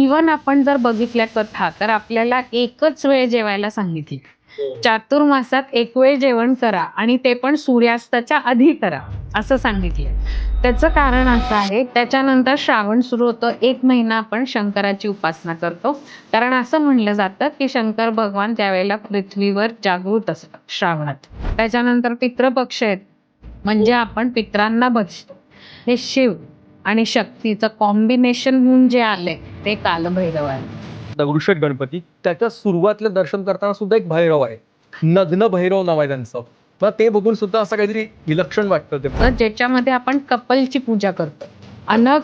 Even आपण जर बघितल्या कथा तर आपल्याला एकच वेळ जेवायला सांगितली. चातुर्मासात एक वेळ जेवण करा आणि ते पण सूर्यास्ताच्या आधी करा असं सांगितलंय. त्याचं कारण असं आहे, त्याच्यानंतर श्रावण सुरू होतं. 1 महिना आपण शंकराची उपासना करतो. कारण असं म्हणलं जातं की शंकर भगवान त्यावेळेला पृथ्वीवर जागृत असतात श्रावणात. त्याच्यानंतर पितृपक्ष आहेत, म्हणजे आपण पितरांना बघतो. हे शिव आणि शक्तीचं कॉम्बिनेशन म्हणून जे आलंय ते कालभैरव आहे. दगडूशेठ गणपती त्याच्या सुरुवातीला दर्शन करताना सुद्धा एक भैरव आहे, नग्न भैरव नाव आहे त्यांचं. मग ते बघून सुद्धा असं काहीतरी विलक्षण वाटतं ते. तर ज्याच्यामध्ये आपण कपलची पूजा करतो, अनघ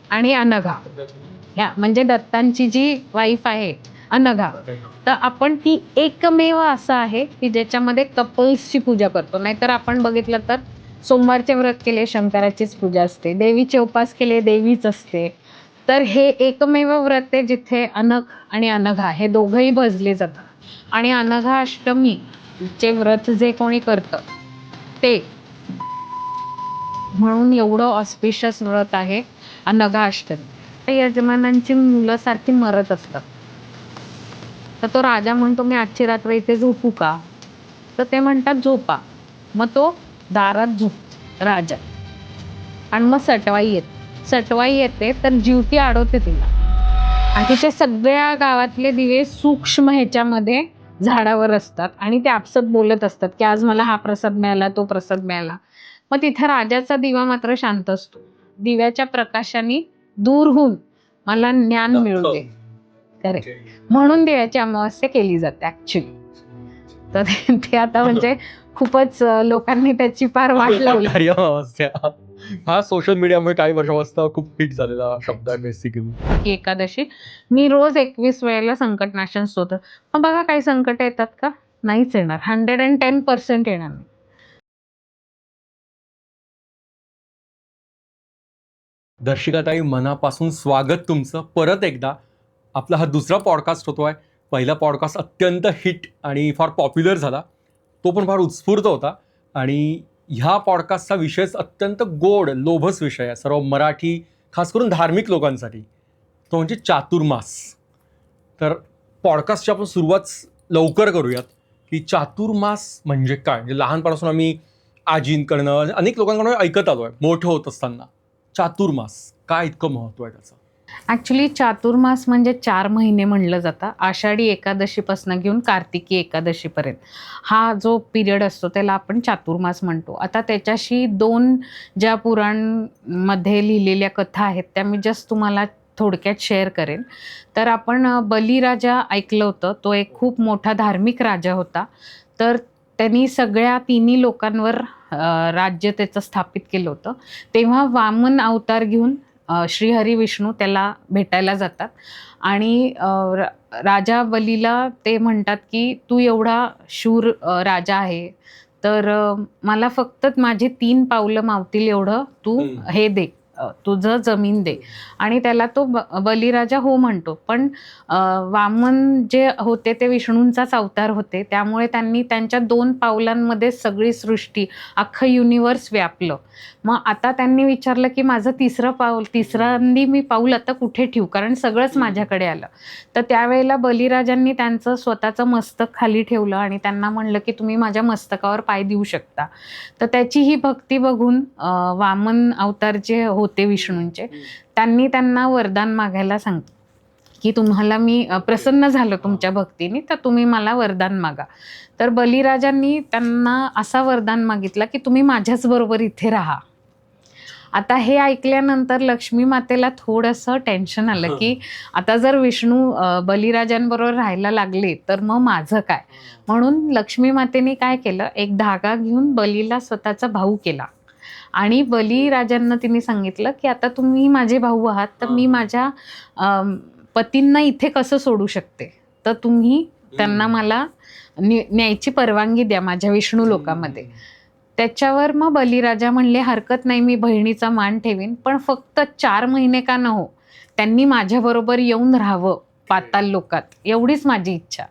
आणि अनघा, ह्या म्हणजे दत्तांची जी वाईफ आहे अनघा, तर आपण ती एकमेव असं आहे की ज्याच्यामध्ये कपल्सची पूजा करतो. नाहीतर आपण बघितलं तर सोमवारचे व्रत केले शंकराचीच पूजा असते, देवीचे उपास केले देवीच असते. तर हे एकमेव व्रत आहे जिथे अनघ आणि अनघा हे दोघंही भजले जातात. आणि अनघा अष्टमी चे व्रत जे कोणी करतं ते म्हणून एवढं ऑस्पिशियस व्रत आहे अनघा अष्टमी. यजमानांची मुलं सारखी मरत असतात, तर तो राजा म्हणतो मी आजची रात्र इथे झोपू का? तर ते म्हणतात झोपा. मग तो दारात झोप राजा, आणि मग सटवाई येते तर जीवती अडवते तिला. आणि तिथे सगळ्या गावातले दिवे सूक्ष्म ह्याच्यामध्ये झाडावर असतात आणि ते आपसत बोलत असतात की आज मला हा प्रसाद मिळाला, तो प्रसाद मिळाला. मग तिथे राजाचा दिवा मात्र शांत असतो. दिव्याच्या प्रकाशाने दूर होऊन मला ज्ञान मिळू दे. करेक्ट. म्हणून दिव्याची अमावस्या केली जाते ऍक्च्युली. तर ते आता म्हणजे खूपच लोकांनी त्याची फार वाट लावली. अमावस्या हा सोशल मीडियामुळे काही वर्षापासून खूप हिट झालेला शब्द आहे बेसिकली. एकादशी मी रोज 21 वेळेला संकटनाशन स्तोत्र. मग बघा काही संकट येतात का? नाहीच येणार. 110% येणार नाही. दर्शिकाताई, मनापासून स्वागत तुमचं परत एकदा. आपला हा दुसरा पॉडकास्ट होतोय. पहिला पॉडकास्ट अत्यंत हिट आणि फार पॉप्युलर झाला, तो पण फार उत्स्फूर्त होता. आणि ह्या पॉडकास्टचा विषयच अत्यंत गोड लोभस विषय आहे सर्व मराठी, खास करून धार्मिक लोकांसाठी, तो म्हणजे चातुर्मास. तर पॉडकास्टची आपण सुरुवात लवकर करूयात की चातुर्मास म्हणजे काय. म्हणजे लहानपणापासून आम्ही आजींकडनं अनेक लोकांकडून ऐकत आलो आहे मोठं होत असताना. चातुर्मास काय इतकं महत्व आहे त्याचं? ऍक्च्युली चातुर्मास म्हणजे 4 महिने म्हणलं जातं. आषाढी एकादशीपासून घेऊन कार्तिकी एकादशीपर्यंत हा जो पिरियड असतो त्याला आपण चातुर्मास म्हणतो. आता त्याच्याशी 2 ज्या पुराणमध्ये लिहिलेल्या कथा आहेत त्या मी जस्ट तुम्हाला थोडक्यात शेअर करेन. तर आपण बलिराजा ऐकलं होतं. तो एक खूप मोठा धार्मिक राजा होता. तर त्यांनी सगळ्या 3 लोकांवर राज्य त्याचं स्थापित केलं होतं. तेव्हा वामन अवतार घेऊन श्रीहरी विष्णू त्याला भेटायला जातात आणि राजा बलीला ते म्हणतात की तू एवढा शूर राजा आहे, तर मला फक्त माझे 3 पावलं मावतील एवढं तू हे दे, तुझं जमीन दे. आणि त्याला तो बलिराजा हो म्हणतो. पण वामन जे होते ते विष्णूंचाच अवतार होते, त्यामुळे त्यांनी त्यांच्या 2 पावलांमध्ये सगळी सृष्टी, अख्खं युनिवर्स व्यापलं. मग आता त्यांनी विचारलं की माझं तिसऱ्यांदी मी पाऊल आता कुठे ठेवू, कारण सगळंच माझ्याकडे आलं. तर त्यावेळेला बलिराजांनी त्यांचं स्वतःचं मस्तक खाली ठेवलं आणि त्यांना म्हणलं की तुम्ही माझ्या मस्तकावर पाय देऊ शकता. तर त्याची ही भक्ती बघून वामन अवतार जे होते विष्णूंचे, त्यांनी त्यांना वरदान मागायला सांगितलं की तुम्हाला मी प्रसन्न झालो तुमच्या भक्तीने, तर तुम्ही मला वरदान मागा. तर बलिराजांनी त्यांना असा वरदान मागितला की तुम्ही माझ्याच बरोबर इथे राहा. आता हे ऐकल्यानंतर लक्ष्मी मातेला थोडंसं टेन्शन आलं की आता जर विष्णू बलिराजांबरोबर राहायला लागले तर मग माझं काय. म्हणून लक्ष्मी मातेने काय केलं, एक धागा घेऊन बलीला स्वतःचा भाऊ केला आणि बलिराजांना तिने सांगितलं की आता तुम्ही माझे भाऊ आहात, तर मी माझ्या पतींना इथे कसं सोडू शकते, तर तुम्ही त्यांना मला न्यायची परवानगी द्या माझ्या विष्णू लोकामध्ये. त्याच्यावर मग बलिराजा म्हणले हरकत नाही, मी बहिणीचा मान ठेवीन, पण फक्त 4 महिने का न हो, त्यांनी माझ्याबरोबर येऊन राहावं पाताल लोकात, एवढीच माझी इच्छा.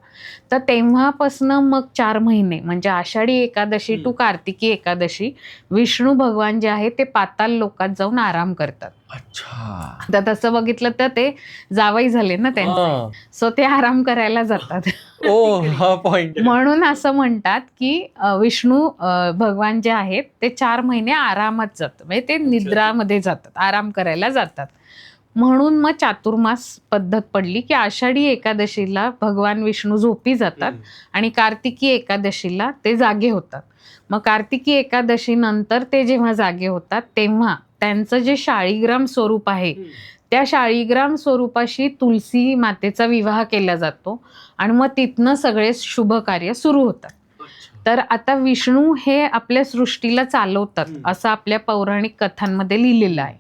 तर तेव्हापासनं मग 4 महिने म्हणजे आषाढी एकादशी टू कार्तिकी एकादशी विष्णू भगवान जे आहे ते पाताल लोकात जाऊन आराम करतात. अच्छा. तर तसं बघितलं तर ते जावई झाले ना त्यांचे, सो ते आराम करायला जातात. ओ हा पॉइंट. म्हणून असं म्हणतात की विष्णू भगवान जे आहेत ते 4 महिने आरामात जातात, म्हणजे ते निद्रामध्ये जातात, आराम करायला जातात. म्हणून मग चातुर्मास पद्धत पडली की आषाढी एकादशीला भगवान विष्णू झोपी जातात आणि कार्तिकी एकादशीला ते जागे होतात. मग कार्तिकी एकादशी नंतर ते जेव्हा जागे होतात तेव्हा त्यांचं जे शाळीग्राम स्वरूप आहे त्या शाळीग्राम स्वरूपाशी तुलसी मातेचा विवाह केला जातो आणि मग तिथनं सगळे शुभ कार्य सुरू होतात. तर आता विष्णू हे आपल्या सृष्टीला चालवतात असं आपल्या पौराणिक कथांमध्ये लिहिलेलं आहे.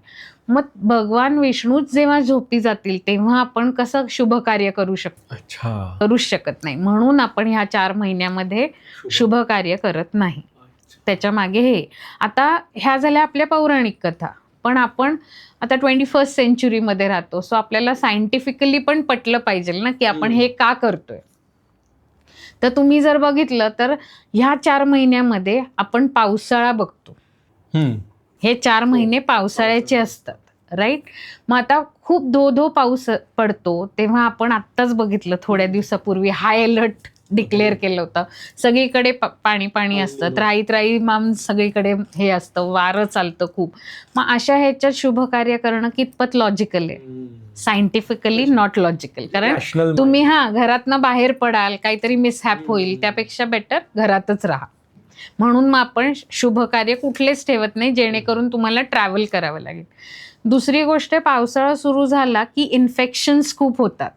मग भगवान विष्णूच जेव्हा झोपी जातील तेव्हा आपण कसं शुभ कार्य करू शकतो? अच्छा. करूच शकत नाही. म्हणून आपण ह्या 4 महिन्यामध्ये शुभ कार्य करत नाही. त्याच्या मागे हे. आता ह्या झाल्या आपल्या पौराणिक कथा. पण आपण आता 21st सेंचुरीमध्ये राहतो, सो आपल्याला सायंटिफिकली पण पटलं पाहिजे ना की आपण हे का करतोय. तर तुम्ही जर बघितलं तर ह्या 4 महिन्यामध्ये आपण पावसाळा बघतो. हे 4 महिने पावसाळ्याचे असतात, राईट. मग आता खूप धो पाऊस पडतो तेव्हा आपण आत्ताच बघितलं थोड्या दिवसापूर्वी हाय अलर्ट डिक्लेअर केलं होतं. सगळीकडे पाणी असतं, त्राई माम सगळीकडे हे असतं, वारं चालतं खूप. मग अशा ह्याच्यात शुभ कार्य करणं कितपत लॉजिकल आहे? Scientifically not logical. कारण तुम्ही घरातनं बाहेर पडाल, काहीतरी मिसहॅप होईल, त्यापेक्षा बेटर घरातच राहा. म्हणून मग आपण शुभ कार्य कुठलेच ठेवत नाही जेणेकरून तुम्हाला ट्रॅव्हल करावं लागेल. दुसरी गोष्ट, पावसाळा सुरू झाला की इन्फेक्शन्स खूप होतात,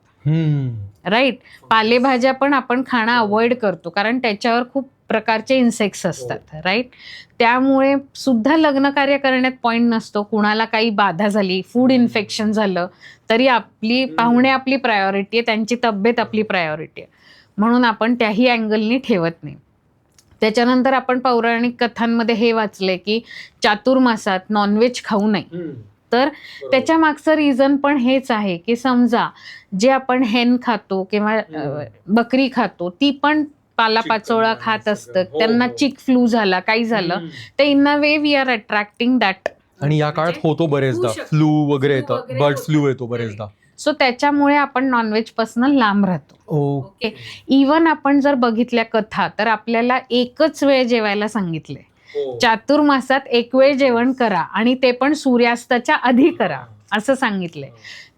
राईट. पालेभाज्या पण आपण खाणं अवॉइड करतो कारण त्याच्यावर खूप प्रकारचे इन्सेक्ट्स असतात, राईट. त्यामुळे सुद्धा लग्न कार्य करण्यात पॉईंट नसतो. कुणाला काही बाधा झाली, फूड इन्फेक्शन झालं तरी आपली पाहुणे आपली प्रायोरिटी आहे, त्यांची तब्येत आपली प्रायोरिटी आहे. म्हणून आपण त्याही अँगलनी ठेवत नाही. त्याच्यानंतर आपण पौराणिक कथांमध्ये हे वाचलंय की चातुर्मासात नॉनव्हेज खाऊ नये. तर त्याच्या मागचं रिझन पण हेच आहे की समजा जे आपण हेन खातो किंवा बकरी खातो ती पण पालापाचोळा खात असतं, त्यांना चिक फ्लू झाला, काही झालं तर in a way we are attracting that. आणि या काळात होतो बरेचदा फ्लू वगैरे येतात, बर्ड फ्लू येतो बरेचदा. सो त्याच्यामुळे आपण नॉनव्हेज पासून लांब राहतो. ओके. इवन आपण जर बघितल्या कथा तर आपल्याला एकच वेळ जेवायला सांगितले. चातुर्मासात एक वेळ जेवण करा आणि ते पण सूर्यास्ताच्या आधी करा असं सांगितलंय.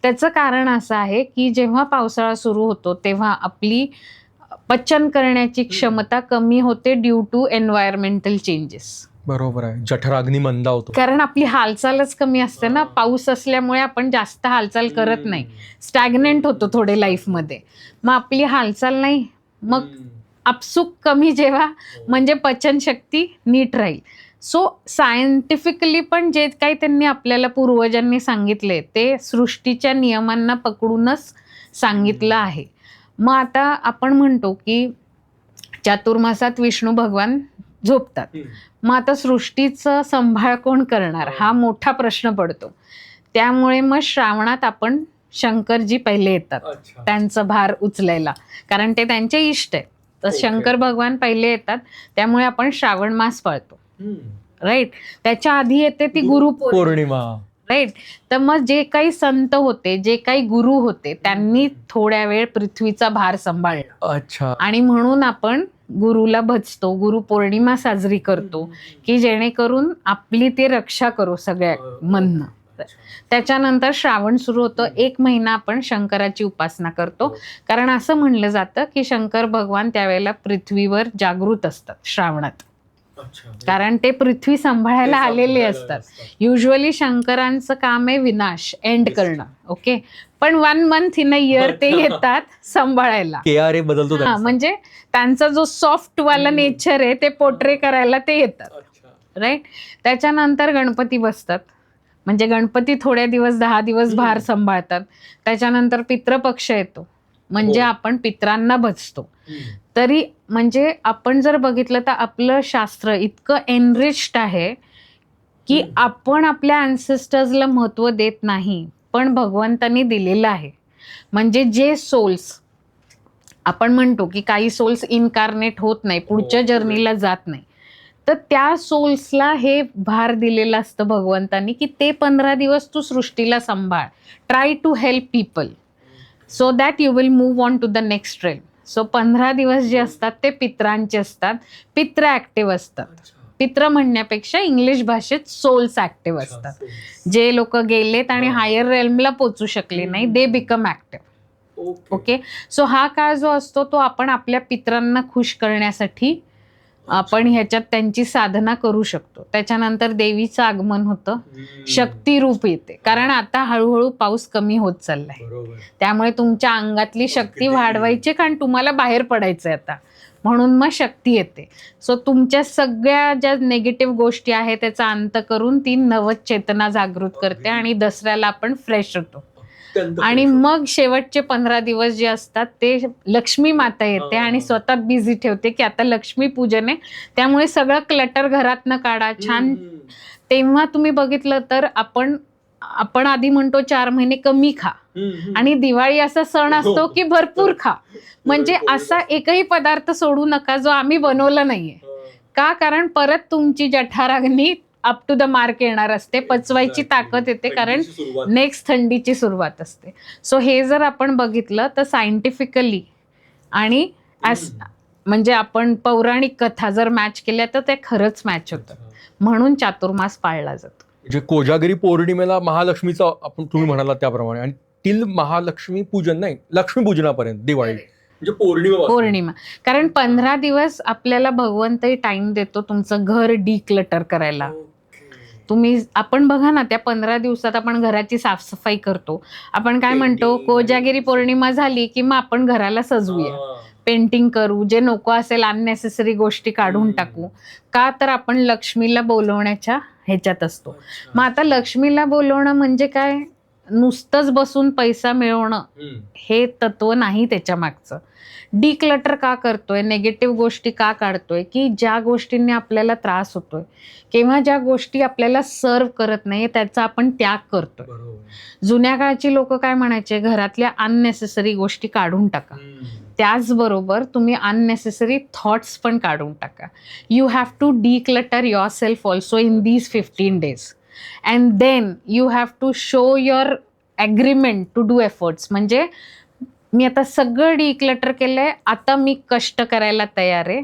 त्याचं कारण असं आहे की जेव्हा पावसाळा सुरू होतो तेव्हा आपली पचन करण्याची क्षमता कमी होते ड्यू टू एन्व्हायरमेंटल चेंजेस. बरोबर आहे, जठराग्नी मंदावतो. कारण आपली हालचालच कमी असते ना, पाऊस असल्यामुळे आपण जास्त हालचाल करत नाही, स्टॅग्नंट होतो थोडे लाईफमध्ये. मग आपली हालचाल नाही, मग आपसूक कमी जेवा म्हणजे पचनशक्ती नीट राहील. सो सायंटिफिकली पण जे काही त्यांनी आपल्याला पूर्वजांनी सांगितले ते सृष्टीच्या नियमांना पकडूनच सांगितलं आहे. मग आता आपण म्हणतो की चातुर्मासात विष्णू भगवान झोपतात, मग आता सृष्टीचं सांभाळ कोण करणार हा मोठा प्रश्न पडतो. त्यामुळे मग श्रावणात आपण शंकरजी पहिले येतात त्यांचं भार उचलायला, कारण ते त्यांचे इष्ट आहेत. तर शंकर भगवान पहिले येतात, त्यामुळे आपण श्रावण मास पाळतो, राईट. त्याच्या आधी येते ती गुरुपौर्णिमा, राईट. तर मग जे काही संत होते, जे काही गुरु होते, त्यांनी थोड्या वेळ पृथ्वीचा भार सांभाळला. अच्छा. आणि म्हणून आपण गुरुला भजतो, गुरुपौर्णिमा साजरी करतो की जेणेकरून आपली ते रक्षा करू सगळ्या म्हणणं. त्याच्यानंतर श्रावण सुरू होतं, 1 महिना आपण शंकराची उपासना करतो. कारण असं म्हणलं जातं की शंकर भगवान त्यावेळेला पृथ्वीवर जागृत असतात श्रावणात, कारण ते पृथ्वी सांभाळायला आलेले असतात. युजली शंकरांचं काम आहे विनाश, एंड करणं, ओके. पण 1 मंथ इन अ इयर ते येतात सांभाळायला. KRA बदलतो, म्हणजे त्यांचा जो सॉफ्ट वाला नेचर आहे ते पोर्ट्रे करायला ते येतात, राईट. त्याच्यानंतर गणपती बसतात, म्हणजे गणपती थोड्या दिवस 10 दिवस भार सांभाळतात. त्याच्यानंतर पितृपक्ष येतो, म्हणजे आपण पित्रांना भजतो. तरी म्हणजे आपण जर बघितलं तर आपलं शास्त्र इतकं एनरिच्ड आहे की आपण आपल्या अँसेस्टर्सला महत्त्व देत नाही, पण भगवंतांनी दिलेलं आहे. म्हणजे जे सोल्स आपण म्हणतो की काही सोल्स इनकार्नेट होत नाही, पुढच्या जर्नीला जात नाही, तर त्या सोल्सला हे भार दिलेलं असतं भगवंतानी की ते 15 दिवस तू सृष्टीला सांभाळ. Try to help people so that you will move on to the next rail. So 15 दिवस जे असतात ते पित्रांचे असतात. पित्र ऍक्टिव्ह असतात. पित्र म्हणण्यापेक्षा इंग्लिश भाषेत सोल्स ऍक्टिव्ह असतात. जे लोक गेलेत आणि हायर रेल्मला पोचू शकले नाही, they become active. Okay. So हा काळ जो असतो तो आपण आपल्या पित्रांना खुश करण्यासाठी आपण ह्याच्यात त्यांची साधना करू शकतो. त्याच्यानंतर देवीचं आगमन होतं, शक्ती रूप येते. कारण आता हळूहळू पाऊस कमी होत चाललाय, त्यामुळे तुमच्या अंगातली शक्ती वाढवायची, कारण तुम्हाला बाहेर पडायचंय आता, म्हणून मग शक्ती येते. सो तुमच्या सगळ्या ज्या निगेटिव्ह गोष्टी आहेत त्याचा अंत करून ती नवचेतना जागृत करते आणि दसऱ्याला आपण फ्रेश होतो. आणि मग शेवटचे 15 दिवस जे असतात ते लक्ष्मी माता येते आणि स्वतः बिझी ठेवते की आता लक्ष्मी पूजन आहे, त्यामुळे सगळं क्लटर घरातनं काढा छान. तेव्हा तुम्ही बघितलं तर आपण आधी म्हणतो 4 महिने कमी खा, आणि दिवाळी असा सण असतो की भरपूर खा. म्हणजे असा एकही पदार्थ सोडू नका जो आम्ही बनवला नाहीये. का? कारण परत तुमची जठराग्नी अप टू द मार्क येणार असते, पचवायची ताकद येते, कारण नेक्स्ट थंडीची सुरुवात असते. सो हे जर आपण बघितलं तर सायंटिफिकली आणि म्हणजे आपण पौराणिक कथा जर मॅच केल्या तर ते खरंच मॅच होतं, म्हणून चातुर्मास पाळला जातो. म्हणजे कोजागिरी पौर्णिमेला महालक्ष्मीचं आपण तुम्ही म्हणालात त्याप्रमाणे, आणि टिल महालक्ष्मी पूजन नाही, लक्ष्मीपूजनापर्यंत दिवाळी म्हणजे पौर्णिमा. कारण 15 दिवस आपल्याला भगवंतही टाइम देतो तुमचं घर डिक्लटर करायला. आपण बघा ना, त्या 15 दिवसात आपण घराची साफसफाई करतो. आपण काय म्हणतो, कोजागिरी पौर्णिमा झाली की मग आपण घराला सजवूया, पेंटिंग करू, जे नको असेल अननेसेसरी गोष्टी काढून टाकू. का? तर आपण लक्ष्मीला बोलवण्याच्या ह्याच्यात असतो. मग आता लक्ष्मीला बोलवणं म्हणजे काय, नुसतंच बसून पैसा मिळवणं हे तत्व नाही त्याच्या मागचं. डिक्लटर का करतोय, नेगेटिव्ह गोष्टी का काढतोय, की ज्या गोष्टींनी आपल्याला त्रास होतोय किंवा ज्या गोष्टी आपल्याला सर्व करत नाही त्याचा आपण त्याग करतोय. जुन्या काळची लोक काय म्हणायचे, घरातल्या अननेसेसरी गोष्टी काढून टाका. त्याचबरोबर तुम्ही अननेसेसरी थॉट्स पण काढून टाका. You have to declutter your self also in these 15 days and then you have to show your agreement to do efforts. म्हणजे मी आता सगळं डिक्लटर केलंय, आता मी कष्ट करायला तयार आहे.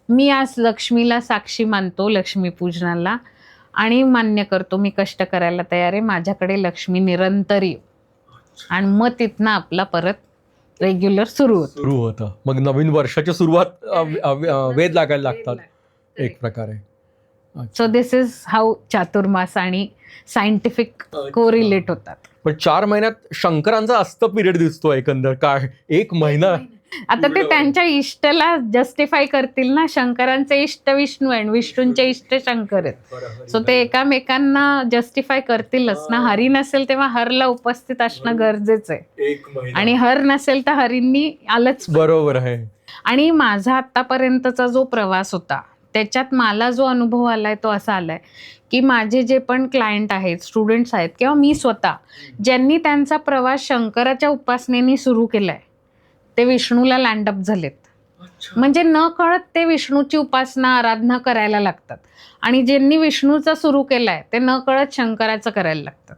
मी आज लक्ष्मीला साक्षी मानतो लक्ष्मीपूजनाला आणि मान्य करतो मी कष्ट करायला तयार आहे, माझ्याकडे लक्ष्मी निरंतर येऊ. आणि मग तिथनं आपला परत रेग्युलर सुरू होतं. मग नवीन वर्षाची सुरुवात वेध लागायला लागतात एक प्रकारे. So this is how Chaturmas आणि सायंटिफिक कोरिलेट होतात. पण 4 महिन्यात शंकरांचा अस्त पिरियड दिसतो एकंदर, काय 1 महिना. आता ते त्यांच्या इष्टला जस्टिफाय करतील ना. शंकरांचे इष्ट विष्णू आहे, विष्णूंचे इष्ट शंकर आहेत. सो ते एकामेकांना जस्टिफाय करतीलच ना. हरी नसेल तेव्हा हरला उपस्थित असणं गरजेचं आहे, आणि हर नसेल तर हरींनी आलंच. बरोबर आहे. आणि माझा आतापर्यंतचा जो प्रवास होता त्याच्यात मला जो अनुभव आलाय तो असा आलाय की माझे जे पण क्लायंट आहेत, स्टुडंट्स आहेत किंवा मी स्वतः, ज्यांनी त्यांचा प्रवास शंकराच्या उपासनेने सुरू केलाय ते विष्णूला लँड अप झालेत. म्हणजे न कळत ते विष्णूची उपासना आराधना करायला लागतात, आणि ज्यांनी विष्णूचा सुरू केलाय ते न कळत शंकराचं करायला लागतात.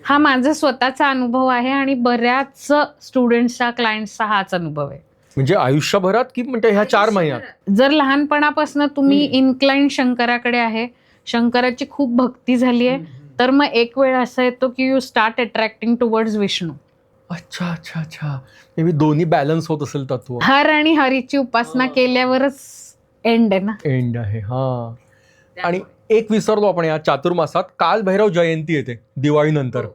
हा माझा स्वतःचा अनुभव आहे आणि बऱ्याच स्टुडंट्सचा, क्लायंट्सचा हाच अनुभव आहे. म्हणजे आयुष्यभरात की म्हणजे ह्या 4 महिन्यात जर लहानपणापासून तुम्ही इन्क्लाइन शंकराकडे आहे, शंकराची खूप भक्ती झाली आहे, तर मग एक वेळ असा येतो की you start attracting towards Vishnu. अच्छा अच्छा अच्छा. मे बी दोन्ही बॅलन्स होत असेल तत्व. हर आणि हरीची उपासना केल्यावरच एंड आहे ना. एंड आहे. हा. आणि एक विसरलो आपण, या चातुर्मासात कालभैरव जयंती येते दिवाळीनंतर,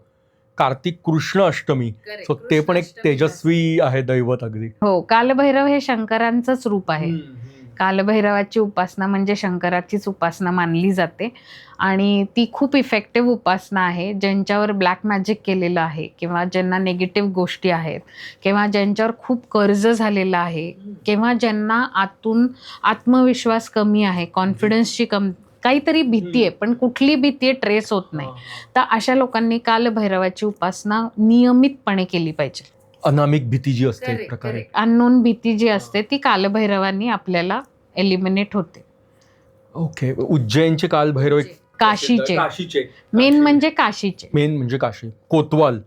कार्तिक कृष्ण अष्टमी. सो ते पण एक तेजस्वी आहे दैवत अगदी. हो, कालभैरव हे शंकरांचंच रूप आहे. कालभैरवाची उपासना म्हणजे शंकराचीच उपासना मानली जाते, आणि ती खूप इफेक्टिव्ह उपासना आहे. ज्यांच्यावर ब्लॅक मॅजिक केलेलं आहे, किंवा ज्यांना निगेटिव्ह गोष्टी आहेत, किंवा ज्यांच्यावर खूप कर्ज झालेलं आहे, किंवा ज्यांना आतून आत्मविश्वास कमी आहे, कॉन्फिडन्सची काहीतरी भीती आहे, पण कुठली भीती आहे ट्रेस होत नाही, तर अशा लोकांनी कालभैरवाची उपासना नियमितपणे केली पाहिजे. अनामिक भीती जी असते एक प्रकारे, अननोन भीती जी असते ती कालभैरवांनी आपल्याला एलिमिनेट होते. ओके. उज्जैनचे कालभैरव काशीचे मेन म्हणजे काशी. कोतवाल.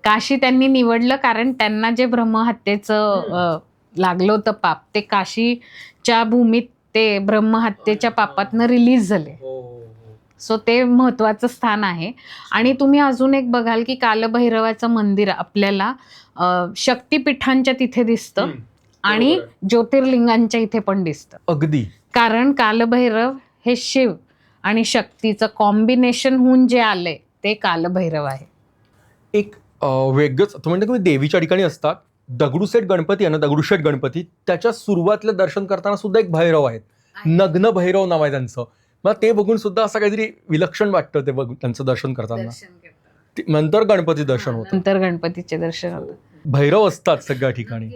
काशी त्यांनी निवडलं कारण त्यांना जे ब्रह्महत्येचं लागलं होतं पाप, ते काशीच्या भूमीत ते ब्रह्महत्येच्या पापातनं रिलीज झाले. सो ते महत्वाचं स्थान आहे. आणि तुम्ही अजून एक बघाल की कालभैरवाचं मंदिर आपल्याला शक्तिपीठांच्या तिथे दिसतं आणि ज्योतिर्लिंगांच्या इथे पण दिसतं. अगदी. कारण कालभैरव हे शिव आणि शक्तीचं कॉम्बिनेशन होऊन जे आलंय ते कालभैरव आहे. एक वेगळंच तुम्ही म्हणता की देवीच्या ठिकाणी असतात. दगडूशेठ गणपती आहे ना, दगडूशेठ गणपती, त्याच्या सुरुवातीला दर्शन करताना सुद्धा एक भैरव आहेत. नग्न भैरव नाव आहे त्यांचं. मला ते बघून सुद्धा असं काहीतरी विलक्षण वाटतं ते बघून त्यांचं दर्शन करताना. नंतर गणपती दर्शन होतं. नंतर गणपतीचे दर्शन होतं. भैरव असतात सगळ्या ठिकाणी.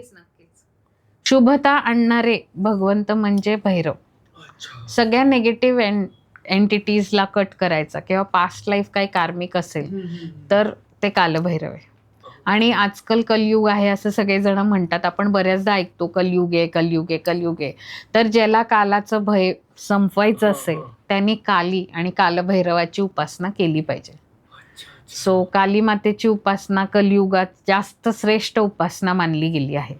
शुभता आणणारे भगवंत म्हणजे भैरव. सगळ्या नेगेटिव्ह एंटिटीजला कट करायचा किंवा पास्ट लाईफ काही कार्मिक असेल तर ते कालभैरव आहे. आणि आजकाल कलयुग आहे असं सगळेजण म्हणतात. आपण बऱ्याचदा ऐकतो कलयुग आहे. तर ज्याला कालाचं भय संपवायचं असेल त्यांनी काली आणि कालभैरवाची उपासना केली पाहिजे. सो काली मातेची उपासना कलियुगात जास्त श्रेष्ठ उपासना मानली गेली आहे.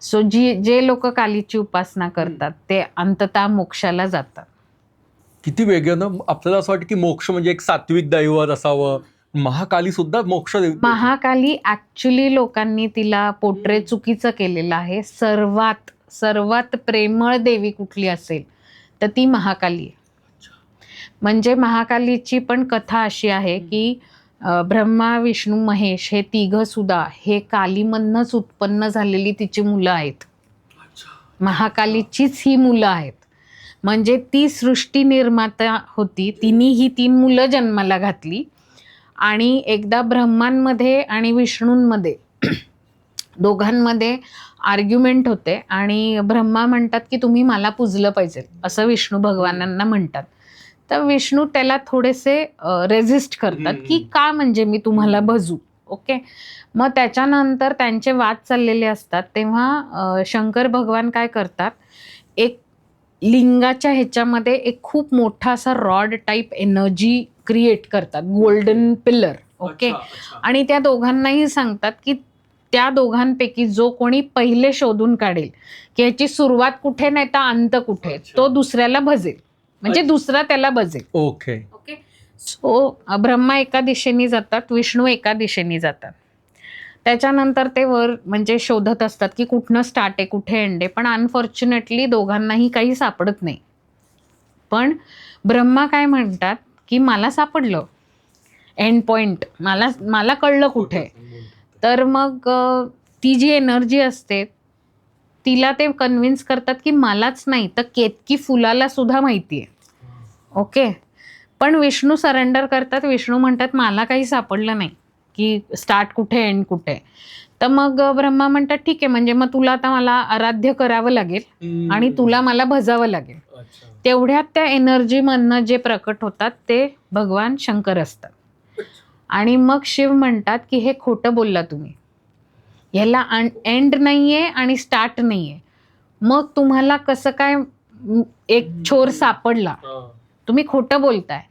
सो जे लोक कालीची उपासना करतात ते अंततः मोक्षाला जातात. किती वेगळं ना. आपल्याला असं वाटतं की मोक्ष म्हणजे एक सात्विक दैवत असावं. महाकाली सुद्धा मोक्ष देते. महाकाली ऍक्च्युली लोकांनी तिला पोट्रे चुकीचं केलेलं आहे. सर्वात प्रेमळ देवी कुठली असेल तर ती महाकाली आहे. म्हणजे महाकालीची पण कथा अशी आहे की ब्रह्मा विष्णू महेश हे तिघ सुद्धा हे कालीमधनंच उत्पन्न झालेली तिची मुलं आहेत. महाकालीचीच ही मुलं आहेत. म्हणजे ती सृष्टी निर्माता होती. तिने ही 3 मुलं जन्माला घातली. आणि एकदा ब्रह्मांमध्ये आणि विष्णूंमध्ये दोघांमध्ये आर्ग्युमेंट होते आणि ब्रह्मा म्हणतात की तुम्ही मला पूजलं पाहिजे असं विष्णू भगवानांना म्हणतात. तर विष्णू त्याला थोडेसे रेझिस्ट करतात की का म्हणजे मी तुम्हाला भजू. ओके. मग त्याच्यानंतर त्यांचे वाद चाललेले असतात. तेव्हा शंकर भगवान काय करतात, एक लिंगाच्या ह्याच्यामध्ये एक खूप मोठा असा रॉड टाईप एनर्जी क्रिएट करतात, गोल्डन पिलर. ओके. आणि त्या दोघांनाही सांगतात की त्या दोघांपैकी जो कोणी पहिले शोधून काढेल की ह्याची सुरुवात कुठे नाही तर अंत कुठे, तो दुसऱ्याला भजेल. म्हणजे दुसरा त्याला भजेल. ओके. सो ब्रह्मा एका दिशेने जातात, विष्णू एका दिशेने जातात. त्याच्यानंतर ते वर म्हणजे शोधत असतात की कुठनं स्टार्ट आहे कुठे एंड आहे. पण अनफॉर्च्युनेटली दोघांनाही काही सापडत नाही. पण ब्रह्मा काय म्हणतात की मला सापडलं एंड पॉइंट, मला कळलं कुठे. तर मग ती जी एनर्जी असते तिला ते कन्व्हिन्स करतात की मलाच नाही तर केतकी फुलाला सुद्धा माहिती आहे. ओके. पण विष्णू सरेंडर करतात. विष्णू म्हणतात मला काही सापडलं नाही की स्टार्ट कुठे एंड कुठे. तर मग ब्रह्मा म्हणतात ठीक आहे, म्हणजे मग तुला आता मला आराध्य करावं लागेल आणि तुला मला भजावं लागेल. तेवढ्यात त्या एनर्जीमधनं जे प्रकट होतात ते भगवान शंकर असतात. आणि मग शिव म्हणतात की हे खोटं बोलला तुम्ही, ह्याला एंड नाहीये आणि स्टार्ट नाहीये. मग तुम्हाला कसं काय एक छोर सापडला, तुम्ही खोटं बोलताय.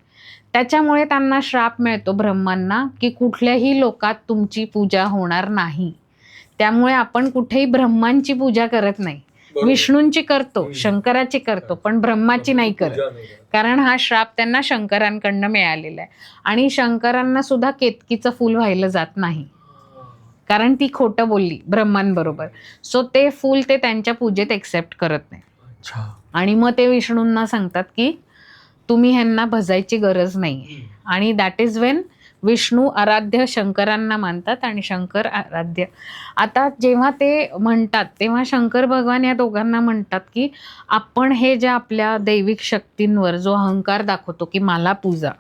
त्याच्यामुळे त्यांना श्राप मिळतो ब्रह्मांना की कुठल्याही लोकात तुमची पूजा होणार नाही. त्यामुळे आपण कुठेही ब्रह्मांची पूजा करत नाही. विष्णूंची करतो, शंकराची करतो, पण ब्रह्माची नाही करत. कारण हा श्राप त्यांना शंकरांकडनं मिळालेला आहे. आणि शंकरांना सुद्धा केतकीचं फूल व्हायला जात नाही कारण ती खोटं बोलली ब्रह्मांबरोबर. सो ते फूल ते त्यांच्या पूजेत एक्सेप्ट करत नाही. आणि मग ते विष्णूंना सांगतात की तुम्ही ह्यांना भजायची गरज नाही. आणि दॅट इज वेन विष्णू आराध्य शंकरांना मानतात आणि शंकर आराध्य. आता जेव्हा ते म्हणतात तेव्हा शंकर भगवान या दोघांना म्हणतात की आपण हे ज्या आपल्या दैविक शक्तींवर जो अहंकार दाखवतो की मला पूजा,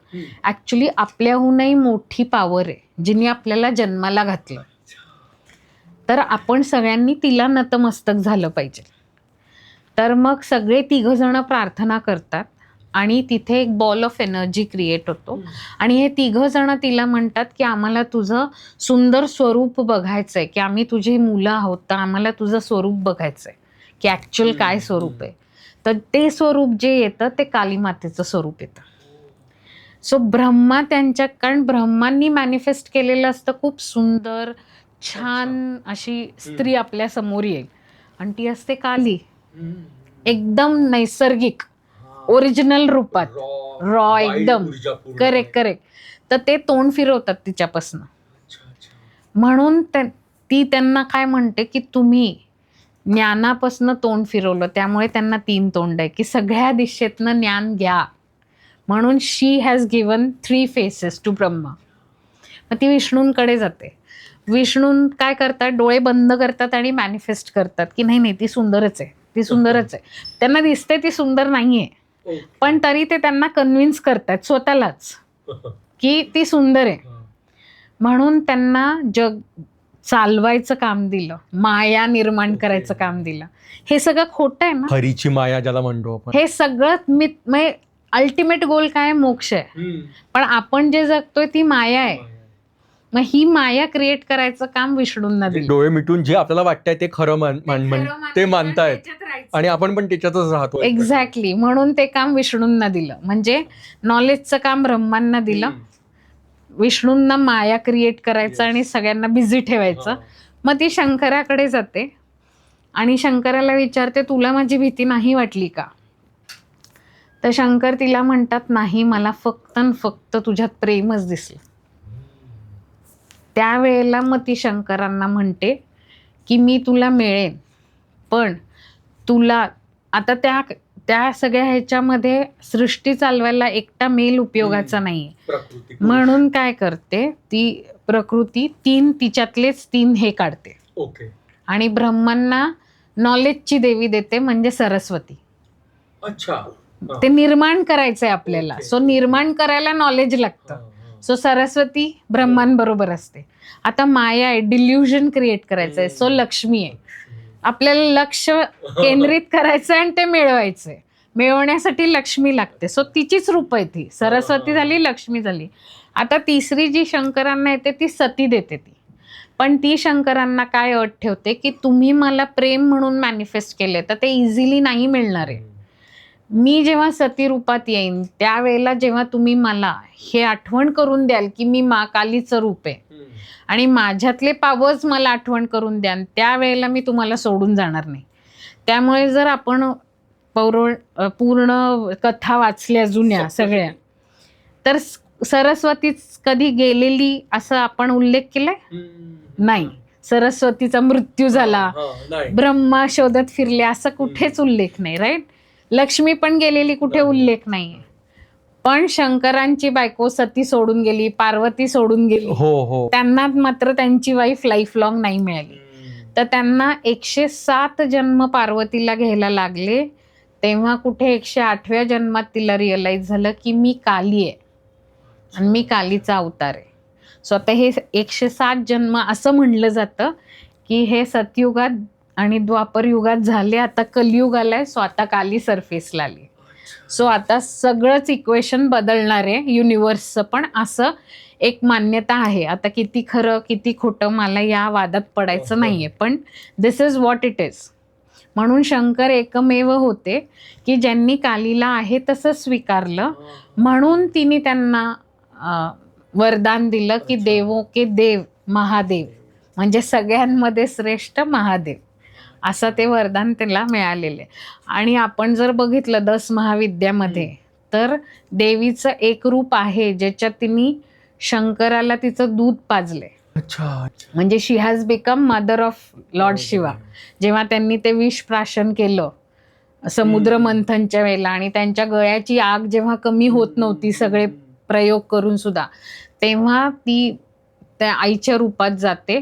ॲक्च्युली आपल्याहूनही मोठी पॉवर आहे जिने आपल्याला जन्माला घातलं. तर आपण सगळ्यांनी तिला नतमस्तक झालं पाहिजे. तर मग सगळे 3 जण प्रार्थना करतात आणि तिथे एक बॉल ऑफ एनर्जी क्रिएट होतो. आणि हे 3 जण तिला म्हणतात की आम्हाला तुझं सुंदर स्वरूप बघायचंय, की आम्ही तुझी मुलं आहोत तर आम्हाला तुझं स्वरूप बघायचंय की ॲक्च्युअल काय स्वरूप आहे. तर ते स्वरूप जे येतं ते काली मातेचं स्वरूप येतं. सो ब्रह्मा त्यांच्या, कारण ब्रह्मांनी मॅनिफेस्ट केलेलं असतं खूप सुंदर छान अशी स्त्री आपल्या समोर येईल आणि ती असते काली, एकदम नैसर्गिक ओरिजिनल रूपात, रॉ एकदम. करेक्ट. तर ते तोंड फिरवतात तिच्यापासून. म्हणून ती त्यांना काय म्हणते की तुम्ही ज्ञानापासून तोंड फिरवलं, त्यामुळे त्यांना 3 तोंड आहे की सगळ्या दिशेतनं ज्ञान घ्या. म्हणून she has given 3 faces to Brahma. मग ती विष्णूंकडे जाते. विष्णू काय करतात, डोळे बंद करतात आणि मॅनिफेस्ट करतात की नाही ती सुंदरच आहे, ती सुंदरच आहे. त्यांना दिसते ती सुंदर नाहीये, पण तरी ते त्यांना कन्व्हिन्स करतात स्वतःलाच की ती सुंदर आहे. म्हणून त्यांना जग चालवायचं काम दिलं, माया निर्माण करायचं काम दिलं. हे सगळं खोटं आहे ना, हरीची माया ज्याला म्हणतो आपण. हे सगळं अल्टिमेट गोल काय, मोक्ष आहे. पण आपण जे जगतोय ती माया आहे. मग ही माया क्रिएट करायचं काम विष्णूंना दिलं. डोळे मिटून जे आपल्याला वाटतंय ते खरं ते मानतायत आणि आपण पण त्याच्यातच राहतो. एक्झॅक्टली. म्हणून ते काम विष्णूंना दिलं. म्हणजे नॉलेजचं काम ब्रह्मांना दिलं, विष्णूंना माया क्रिएट करायचं आणि सगळ्यांना बिझी ठेवायचं. मग ती शंकराकडे जाते आणि शंकराला विचारते तुला माझी भीती नाही वाटली का? तर शंकर तिला म्हणतात नाही, मला फक्त तुझ्यात प्रेमच दिसलं. त्यावेळेला मग ती शंकरांना म्हणते की मी तुला मिळेन, पण तुला आता त्या सगळ्या ह्याच्यामध्ये सृष्टी चालवायला एकटा मेल उपयोगाचा नाही. म्हणून काय करते ती प्रकृती, 3 तिच्यातलेच 3 हे काढते. आणि ब्रह्मांना नॉलेजची देवी देते, म्हणजे सरस्वती. अच्छा. ते निर्माण करायचंय आपल्याला. सो निर्माण करायला नॉलेज लागतं. सो सरस्वती ब्रह्मांबरोबर असते. आता माया आहे, डिल्युजन क्रिएट करायचंय, सो लक्ष्मी आहे. आपल्याला लक्ष केंद्रित करायचं आणि ते मिळवायचंय. मिळवण्यासाठी लक्ष्मी लागते. सो तिचीच रूप आहे ती. सरस्वती झाली, लक्ष्मी झाली. आता तिसरी जी शंकरांना येते ती सती देते ती. पण ती शंकरांना काय अट ठेवते की तुम्ही मला प्रेम म्हणून मॅनिफेस्ट केले तर ते इझिली नाही मिळणार आहे. मी जेव्हा सती रूपात येईन त्यावेळेला जेव्हा तुम्ही मला हे आठवण करून द्याल की मी कालीचं रूप आहे आणि माझ्यातले पावच मला आठवण करून द्याल, त्यावेळेला मी तुम्हाला सोडून जाणार नाही. त्यामुळे जर आपण पूर्ण कथा वाचल्या जुन्या सगळ्या, तर सरस्वतीच कधी गेलेली असं आपण उल्लेख केलाय नाही. सरस्वतीचा मृत्यू झाला, ब्रह्मा शोधत फिरले असं कुठेच उल्लेख नाही. राईट. लक्ष्मी पण गेलेली कुठे उल्लेख नाहीये. पण शंकरांची बायको सती सोडून गेली, पार्वती सोडून गेली. त्यांना मात्र त्यांची वाईफ लाईफ लॉंग नाही मिळाली. तर त्यांना 107 जन्म पार्वतीला घ्यायला लागले. तेव्हा कुठे 108व्या जन्मात तिला रिअलाइज झालं की मी काली आहे आणि मी कालीचा अवतार आहे. सो आता हे 107 जन्म असं म्हणलं जातं की हे सतयुगात आणि द्वापर युगात झाले. आता कलियुग आलाय, सो आता काली सरफेसला आली. सो आता सगळंच इक्वेशन बदलणार आहे युनिवर्सचं. पण असं एक मान्यता आहे. आता किती खरं किती खोटं मला या वादात पडायचं नाहीये, पण दिस इज व्हॉट इट इज. म्हणून शंकर एकमेव होते की ज्यांनी कालीला आहे तसं स्वीकारलं. म्हणून तिने त्यांना वरदान दिलं की देवो के देव महादेव, म्हणजे सगळ्यांमध्ये श्रेष्ठ महादेव, असं ते वरदान त्याला मिळालेले. आणि आपण जर बघितलं 10 महाविद्यामध्ये तर देवीचं एक रूप आहे ज्याच्यात तिने शंकराला तिचं दूध पाजले. म्हणजे she has become mother of lord Shiva. जेव्हा त्यांनी ते विष प्राशन केलं समुद्र मंथनच्या वेळेला आणि त्यांच्या गळ्याची आग जेव्हा कमी होत नव्हती सगळे प्रयोग करून सुद्धा, तेव्हा ती त्या आईच्या रूपात जाते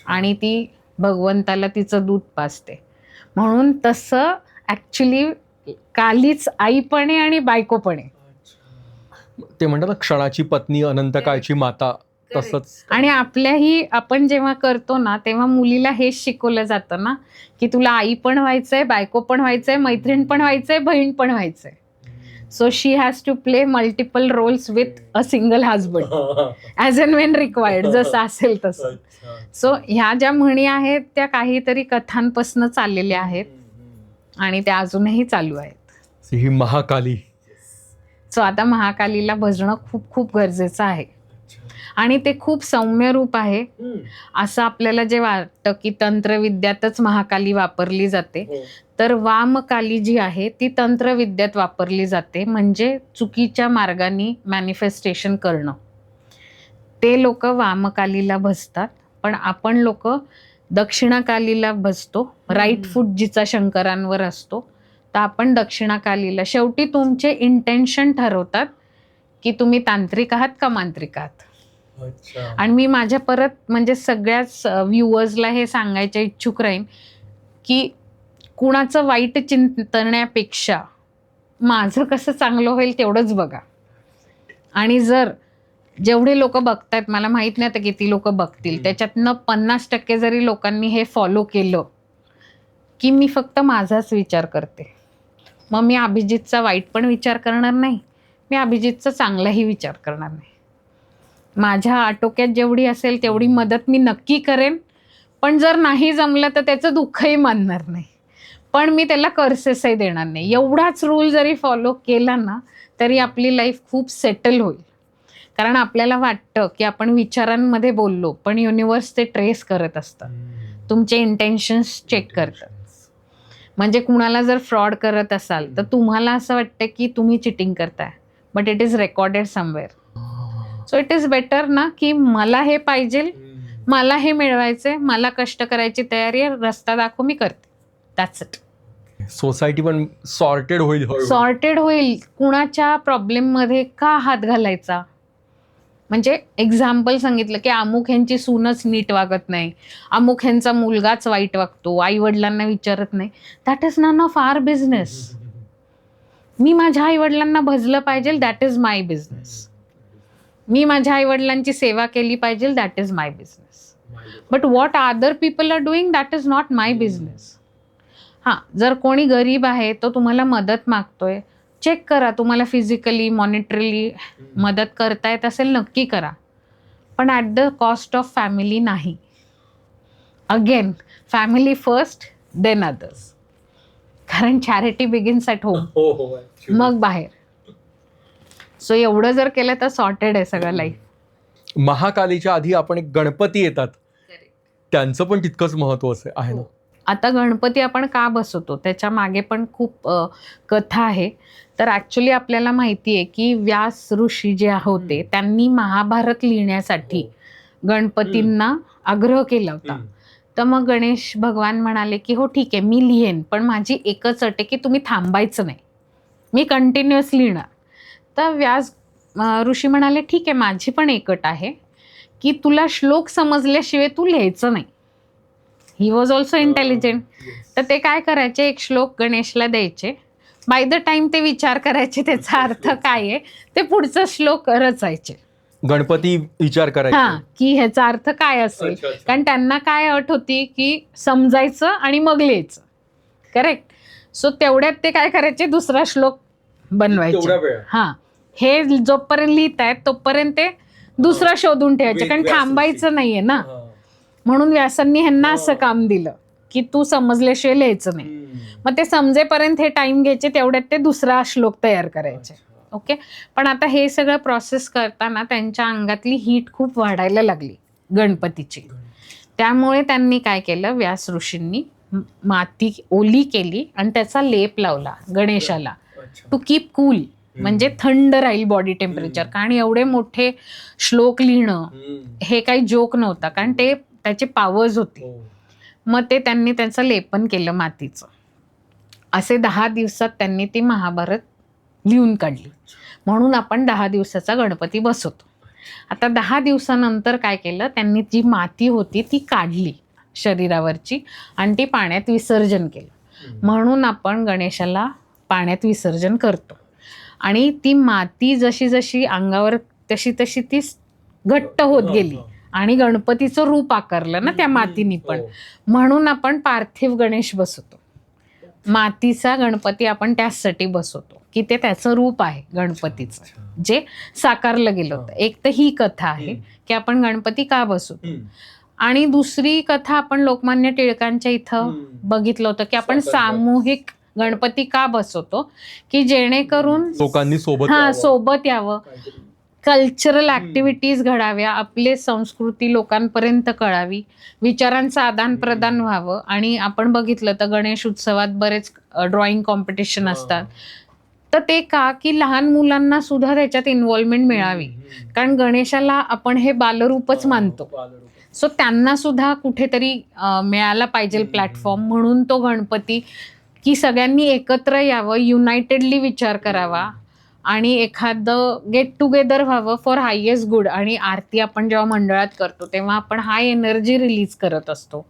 आणि ती भगवंताला तिचं दूध पाजते. म्हणून तसं ॲक्च्युली कालीच आई पण आहे आणि बायको पण आहे. ते म्हणतात ना क्षणाची पत्नी अनंत काळची माता, तसंच. आणि आपल्याही आपण जेव्हा करतो ना तेव्हा मुलीला हेच शिकवलं जातं ना की तुला आई पण व्हायचंय, बायको पण व्हायचंय, मैत्रीण पण व्हायचंय, बहीण पण व्हायचंय. So she has to play multiple roles with a single husband as and when required, जसं असेल तसं. सो ह्या ज्या म्हणी आहेत त्या काहीतरी कथांपासून चाललेल्या आहेत. आणि त्या अजूनही चालू आहेत. ही महाकाली. सो आता महाकालीला भजणं खूप खूप गरजेचं आहे. आणि ते खूप सौम्य रूप आहे. असं आपल्याला जे वाटतं की तंत्रविद्यातच महाकाली वापरली जाते, तर वामकाली जी आहे ती तंत्रविद्यात वापरली जाते, म्हणजे चुकीच्या मार्गाने मॅनिफेस्टेशन करणं. ते लोक वामकालीला भजतात, पण आपण लोक दक्षिणाकालीला भजतो. राईट फूट जिचा शंकरांवर असतो, तर आपण दक्षिणाकालीला. शेवटी तुमचे इंटेन्शन ठरवतात की तुम्ही तांत्रिक आहात का मांत्रिक आहात. आणि मी माझ्या परत म्हणजे सगळ्याच व्ह्युअर्सला हे सांगायच्या इच्छुक राहीन की कुणाचं वाईट चिंतण्यापेक्षा माझं कसं चांगलं होईल तेवढंच बघा. आणि जर जेवढे लोक बघतायत, मला माहित नाही आता किती लोक बघतील, त्याच्यातनं 50% जरी लोकांनी हे फॉलो केलं की मी फक्त माझाच विचार करते, मग मी अभिजितचा वाईट पण विचार करणार नाही, मी अभिजितचा चांगलाही विचार करणार नाही. माझ्या आटोक्यात जेवढी असेल तेवढी मदत मी नक्की करेन, पण जर नाही जमलं तर त्याचं दुःखही मानणार नाही, पण मी त्याला कर्सेसही देणार नाही. एवढाच रूल जरी फॉलो केला ना तरी आपली लाईफ खूप सेटल होईल. कारण आपल्याला वाटतं की आपण विचारांमध्ये बोललो, पण युनिवर्स ते ट्रेस करत असतं, तुमचे इंटेन्शन्स चेक करतात. म्हणजे कुणाला जर फ्रॉड करत असाल तर तुम्हाला असं वाटतं की तुम्ही चिटिंग करताय, but it is recorded somewhere. So it is better ना की मला हे पाहिजे, मला हे मिळवायचंय, मला कष्ट करायची तयारी आहे, रस्ता दाखव, मी करते, दॅट्स इट. सोसायटी पण सॉर्टेड होईल. सॉर्टेड होईल. कुणाच्या प्रॉब्लेममध्ये का हात घालायचा. म्हणजे एक्झाम्पल सांगितलं की अमुक ह्यांची सूनच नीट वागत नाही, अमुक ह्यांचा मुलगाच वाईट वागतो, आई वडिलांना विचारत नाही, that is none of our business. मी माझ्या आई वडिलांना भजलं पाहिजे, दॅट इज माय बिझनेस. मी माझ्या आई वडिलांची सेवा केली पाहिजे, that is my business. But what other people are doing, that is not my business. हां, जर कोणी गरीब आहे तो तुम्हाला मदत मागतोय, चेक करा, तुम्हाला फिजिकली मॉनिटरीली मदत करता येत असेल नक्की करा, पण at the cost of family नाही. Again, family first, then others. कारण चॅरिटी बिगिन्स ॲट होम, मग बाहेर. सो एवढं जर केलं तर सॉर्टेड आहे सगळं लाईफ. महाकालीच्या आधी आपण एक गणपती येतात, त्यांचं पण तितकंच महत्व आहे ना. आता गणपती आपण का बसवतो त्याच्या मागे पण खूप कथा आहे. तर ॲक्च्युली आपल्याला माहिती आहे की व्यास ऋषी जे होते त्यांनी महाभारत लिहिण्यासाठी गणपतींना आग्रह केला होता. तर मग गणेश भगवान म्हणाले की हो ठीक आहे, मी लिहेन, पण माझी एकच अट आहे की तुम्ही थांबायचं नाही, मी कंटिन्युअस लिहिणार. तर व्यास ऋषी म्हणाले ठीक आहे, माझी पण एक अट आहे की तुला श्लोक समजल्याशिवाय तू लिहायचं नाही. He was also intelligent. तर ते काय करायचे, एक श्लोक गणेशला द्यायचे, बाय द टाइम ते विचार करायचे त्याचा अर्थ काय आहे, ते पुढचा श्लोक रचायचे. गणपती विचार करायचे हां, की ह्याचा अर्थ काय असेल. कारण त्यांना काय अट होती की समजायचं आणि मग लिहायचं. करेक्ट. सो तेवढ्यात ते काय करायचे, दुसरा श्लोक बनवायचे. हां, हे जोपर्यंत लिहितायत तोपर्यंत ते दुसरा शोधून ठेवायचे, कारण थांबायचं नाहीये ना. म्हणून व्यासांनी ह्यांना असं काम दिलं की तू समजल्याशिवाय लिहायचं नाही. मग ते समजेपर्यंत हे टाइम घ्यायचे, तेवढ्यात ते दुसरा श्लोक तयार करायचे. ओके. पण आता हे सगळं प्रोसेस करताना त्यांच्या अंगातली हीट खूप वाढायला लागली गणपतीची. त्यामुळे त्यांनी काय केलं, व्यास ऋषींनी माती ओली केली आणि त्याचा लेप लावला गणेशाला, टू कीप कूल, म्हणजे थंड राहील बॉडी टेम्परेचर. कारण एवढे मोठे श्लोक लिहिणं हे काही जोक नव्हता, कारण ते त्याचे पॉवर्स होते. मग ते त्यांनी त्याचं लेपन केलं मातीचं. असे 10 दिवसात त्यांनी ती महाभारत लिहून काढली. म्हणून आपण 10 दिवसाचा गणपती बसवतो. आता 10 दिवसानंतर काय केलं, त्यांनी जी माती होती ती काढली शरीरावरची आणि ती पाण्यात विसर्जन केलं. म्हणून आपण गणेशाला पाण्यात विसर्जन करतो. आणि ती माती जशी जशी अंगावर तशी तशी ती घट्ट होत गेली आणि गणपतीचं रूप आकारलं ना त्या मातीनी पण. म्हणून आपण पार्थिव गणेश बसवतो. मातीचा गणपती आपण त्याचसाठी बसवतो की ते त्याचं रूप आहे गणपतीचं, जे साकारलं गेलं होतं. एक तर ही कथा आहे की आपण गणपती का बसवतो. आणि दुसरी कथा आपण लोकमान्य टिळकांच्या इथं बघितलं होतं की आपण सामूहिक गणपती का बसवतो की जेणेकरून लोकांनी सोबत सोबत यावं, कल्चरल ऍक्टिव्हिटीज घडाव्या, आपली संस्कृती लोकांपर्यंत कळावी, विचारांचं आदान प्रदान व्हावं. आणि आपण बघितलं तर गणेश उत्सवात बरेच ड्रॉइंग कॉम्पिटिशन असतात. तर ते का की लहान मुलांना सुद्धा त्याच्यात इन्व्हॉल्वमेंट मिळावी, कारण गणेशाला आपण हे बालरूपच मानतो. सो त्यांना सुद्धा कुठेतरी मिळाला पाहिजे प्लॅटफॉर्म. म्हणून तो गणपती की सगळ्यांनी एकत्र यावं, युनायटेडली विचार करावा आणि एखादं गेट टुगेदर व्हावं फॉर हायेस्ट गुड. आणि आरती आपण जेव्हा मंडळात करतो तेव्हा आपण हाय एनर्जी रिलीज करत असतो,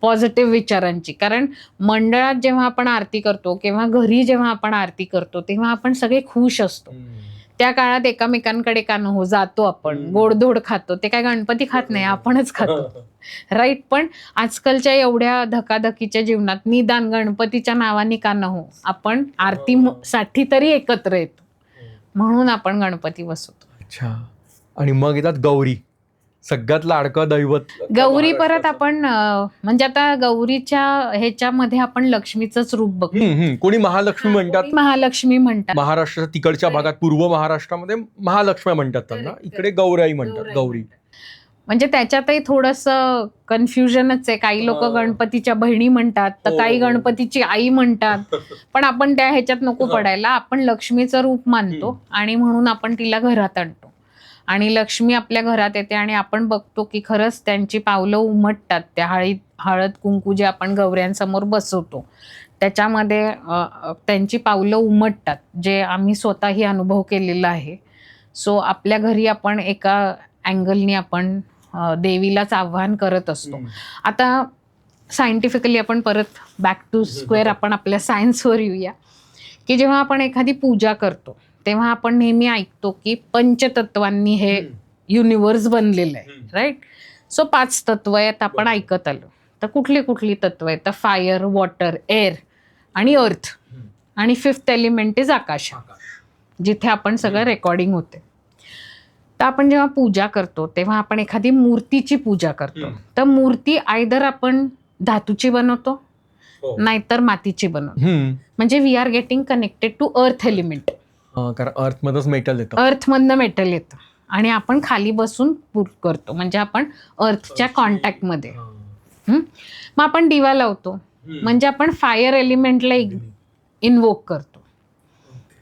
पॉझिटिव्ह विचारांची. कारण मंडळात जेव्हा आपण आरती करतो किंवा घरी जेव्हा आपण आरती करतो तेव्हा आपण सगळे खुश असतो. त्या काळात एकामेकांकडे का नको जातो, आपण गोडधोड खातो. ते काय गणपती खात नाही, आपणच खातो, राईट. पण आजकालच्या एवढ्या धकाधकीच्या जीवनात निदान गणपतीच्या नावाने का नको, आपण आरतीसाठी तरी एकत्र येतो. म्हणून आपण गणपती बसवतो. अच्छा. आणि मग येतात गौरी, सगळ्यात लाडकं दैवत. गौरी परत आपण म्हणजे आता गौरीच्या ह्याच्यामध्ये आपण लक्ष्मीचंच रूप बघतो. कोणी महालक्ष्मी म्हणतात, महालक्ष्मी म्हणतात. महाराष्ट्राच्या तिकडच्या भागात, पूर्व महाराष्ट्रामध्ये महालक्ष्मी म्हणतात त्यांना, इकडे गौराई म्हणतात, गौरी. म्हणजे त्याच्यातही थोडंसं कन्फ्युजनच आहे. काही लोक गणपतीच्या बहिणी म्हणतात, तर काही गणपतीची आई म्हणतात. पण आपण त्या ह्याच्यात नको पडायला. आपण लक्ष्मीचं रूप मानतो आणि म्हणून आपण तिला घरात आणतो. आणि लक्ष्मी आपल्या घरात येते आणि आपण बघतो की खरंच त्यांची पावलं उमटतात. त्या हळद कुंकू जे आपण गौऱ्यांसमोर बसवतो त्याच्यामध्ये त्यांची पावलं उमटतात, जे आम्ही स्वतःही अनुभव केलेला आहे. सो आपल्या घरी आपण एका अँगलनी आपण देवीलाच आव्हान करत असतो. आता सायंटिफिकली आपण परत बॅक टू स्क्वेअर, आपण आपल्या सायन्सवर येऊया की जेव्हा आपण एखादी पूजा करतो तेव्हा आपण नेहमी ऐकतो की पंचतत्वांनी हे युनिव्हर्स बनलेलं आहे, राईट. सो 5 तत्व आहेत, आपण ऐकत आलो. तर कुठली तत्व आहेत? तर फायर, वॉटर, एअर आणि अर्थ. आणि 5th एलिमेंट इज आकाश, जिथे आपण सगळं रेकॉर्डिंग होते. तर आपण जेव्हा पूजा करतो तेव्हा आपण एखादी मूर्तीची पूजा करतो. तर मूर्ती आयदर आपण धातूची बनवतो नाहीतर मातीची बनवतो. म्हणजे we are getting connected to earth element. कारण अर्थमधूनच मेटल येतं, अर्थमधनं मेटल येतं आणि आपण खाली बसून करतो, म्हणजे आपण अर्थच्या कॉन्टॅक्टमध्ये. मग आपण दिवा लावतो म्हणजे आपण फायर एलिमेंटला इन्वोक करतो,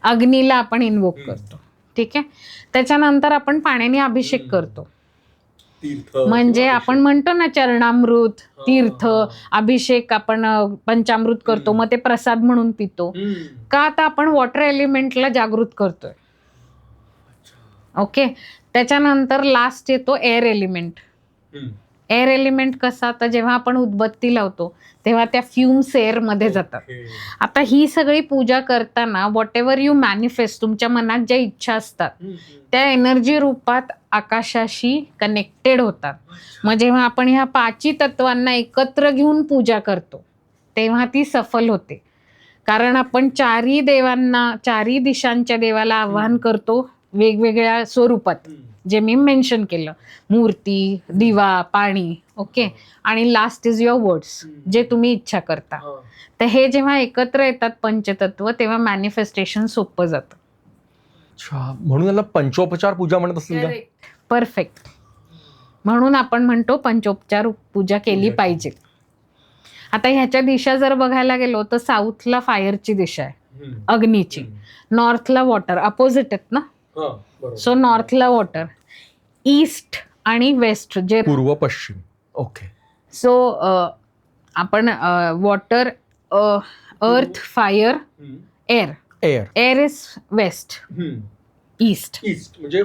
अग्नीला आपण इन्वोक करतो, ठीक आहे. त्याच्यानंतर आपण पाण्याने अभिषेक करतो, म्हणजे आपण म्हणतो ना चरणामृत, तीर्थ, अभिषेक, आपण पंचामृत करतो, मग ते प्रसाद म्हणून पितो. का? आता आपण वॉटर एलिमेंटला जागृत करतोय. ओके. त्याच्यानंतर लास्ट येतो एअर एलिमेंट. एअर एलिमेंट कसा? तर जेव्हा आपण उदबत्ती लावतो तेव्हा त्या फ्युम्स एअरमध्ये जातात. आता ही सगळी पूजा करताना व्हॉट एव्हर यू मॅनिफेस्ट, तुमच्या मनात ज्या इच्छा असतात त्या एनर्जी रूपात आकाशाशी कनेक्टेड होतात. मग जेव्हा आपण ह्या 5 तत्वांना एकत्र घेऊन पूजा करतो तेव्हा ती सफल होते. कारण आपण 4ही देवांना, 4ही दिशांच्या देवाला आवाहन करतो वेगवेगळ्या स्वरूपात, जे मी मेन्शन केलं, मूर्ती, दिवा, पाणी. ओके. आणि लास्ट इज युअर वर्ड्स, जे तुम्ही इच्छा करता. तर हे जेव्हा एकत्र येतात पंचतत्व तेव्हा मॅनिफेस्टेशन सोपं जातं. अच्छा. म्हणून याला पंचोपचार पूजा म्हणत असेल का? परफेक्ट. म्हणून आपण म्हणतो पंचोपचार पूजा केली पाहिजे. आता ह्याच्या दिशा जर बघायला गेलो तर साऊथला फायरची दिशा आहे, अग्नीची. नॉर्थला वॉटर, अपोजिट आहेत ना. सो नॉर्थला वॉटर, ईस्ट आणि वेस्ट जे पूर्व पश्चिम. ओके. सो आपण water, earth, fire, air. Air is west, east म्हणजे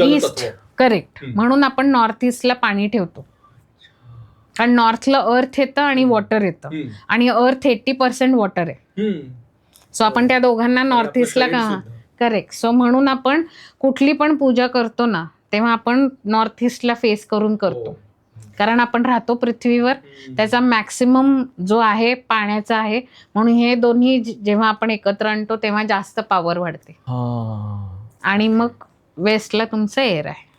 ईस्ट, करेक्ट. म्हणून आपण नॉर्थ ईस्टला पाणी ठेवतो, कारण नॉर्थला अर्थ येतं आणि वॉटर येतं, आणि अर्थ 80% वॉटर आहे. सो आपण त्या दोघांना नॉर्थ ईस्टला का, करेक्ट. सो म्हणून आपण कुठली पण पूजा करतो ना तेव्हा आपण नॉर्थ ईस्टला फेस करून करतो, कारण आपण राहतो पृथ्वीवर, त्याचा मॅक्सिमम जो आहे पाण्याचा आहे. म्हणून हे दोन्ही जेव्हा आपण एकत्र आणतो तेव्हा जास्त पॉवर वाढते. आणि मग वेस्टला तुमचं एअर आहे.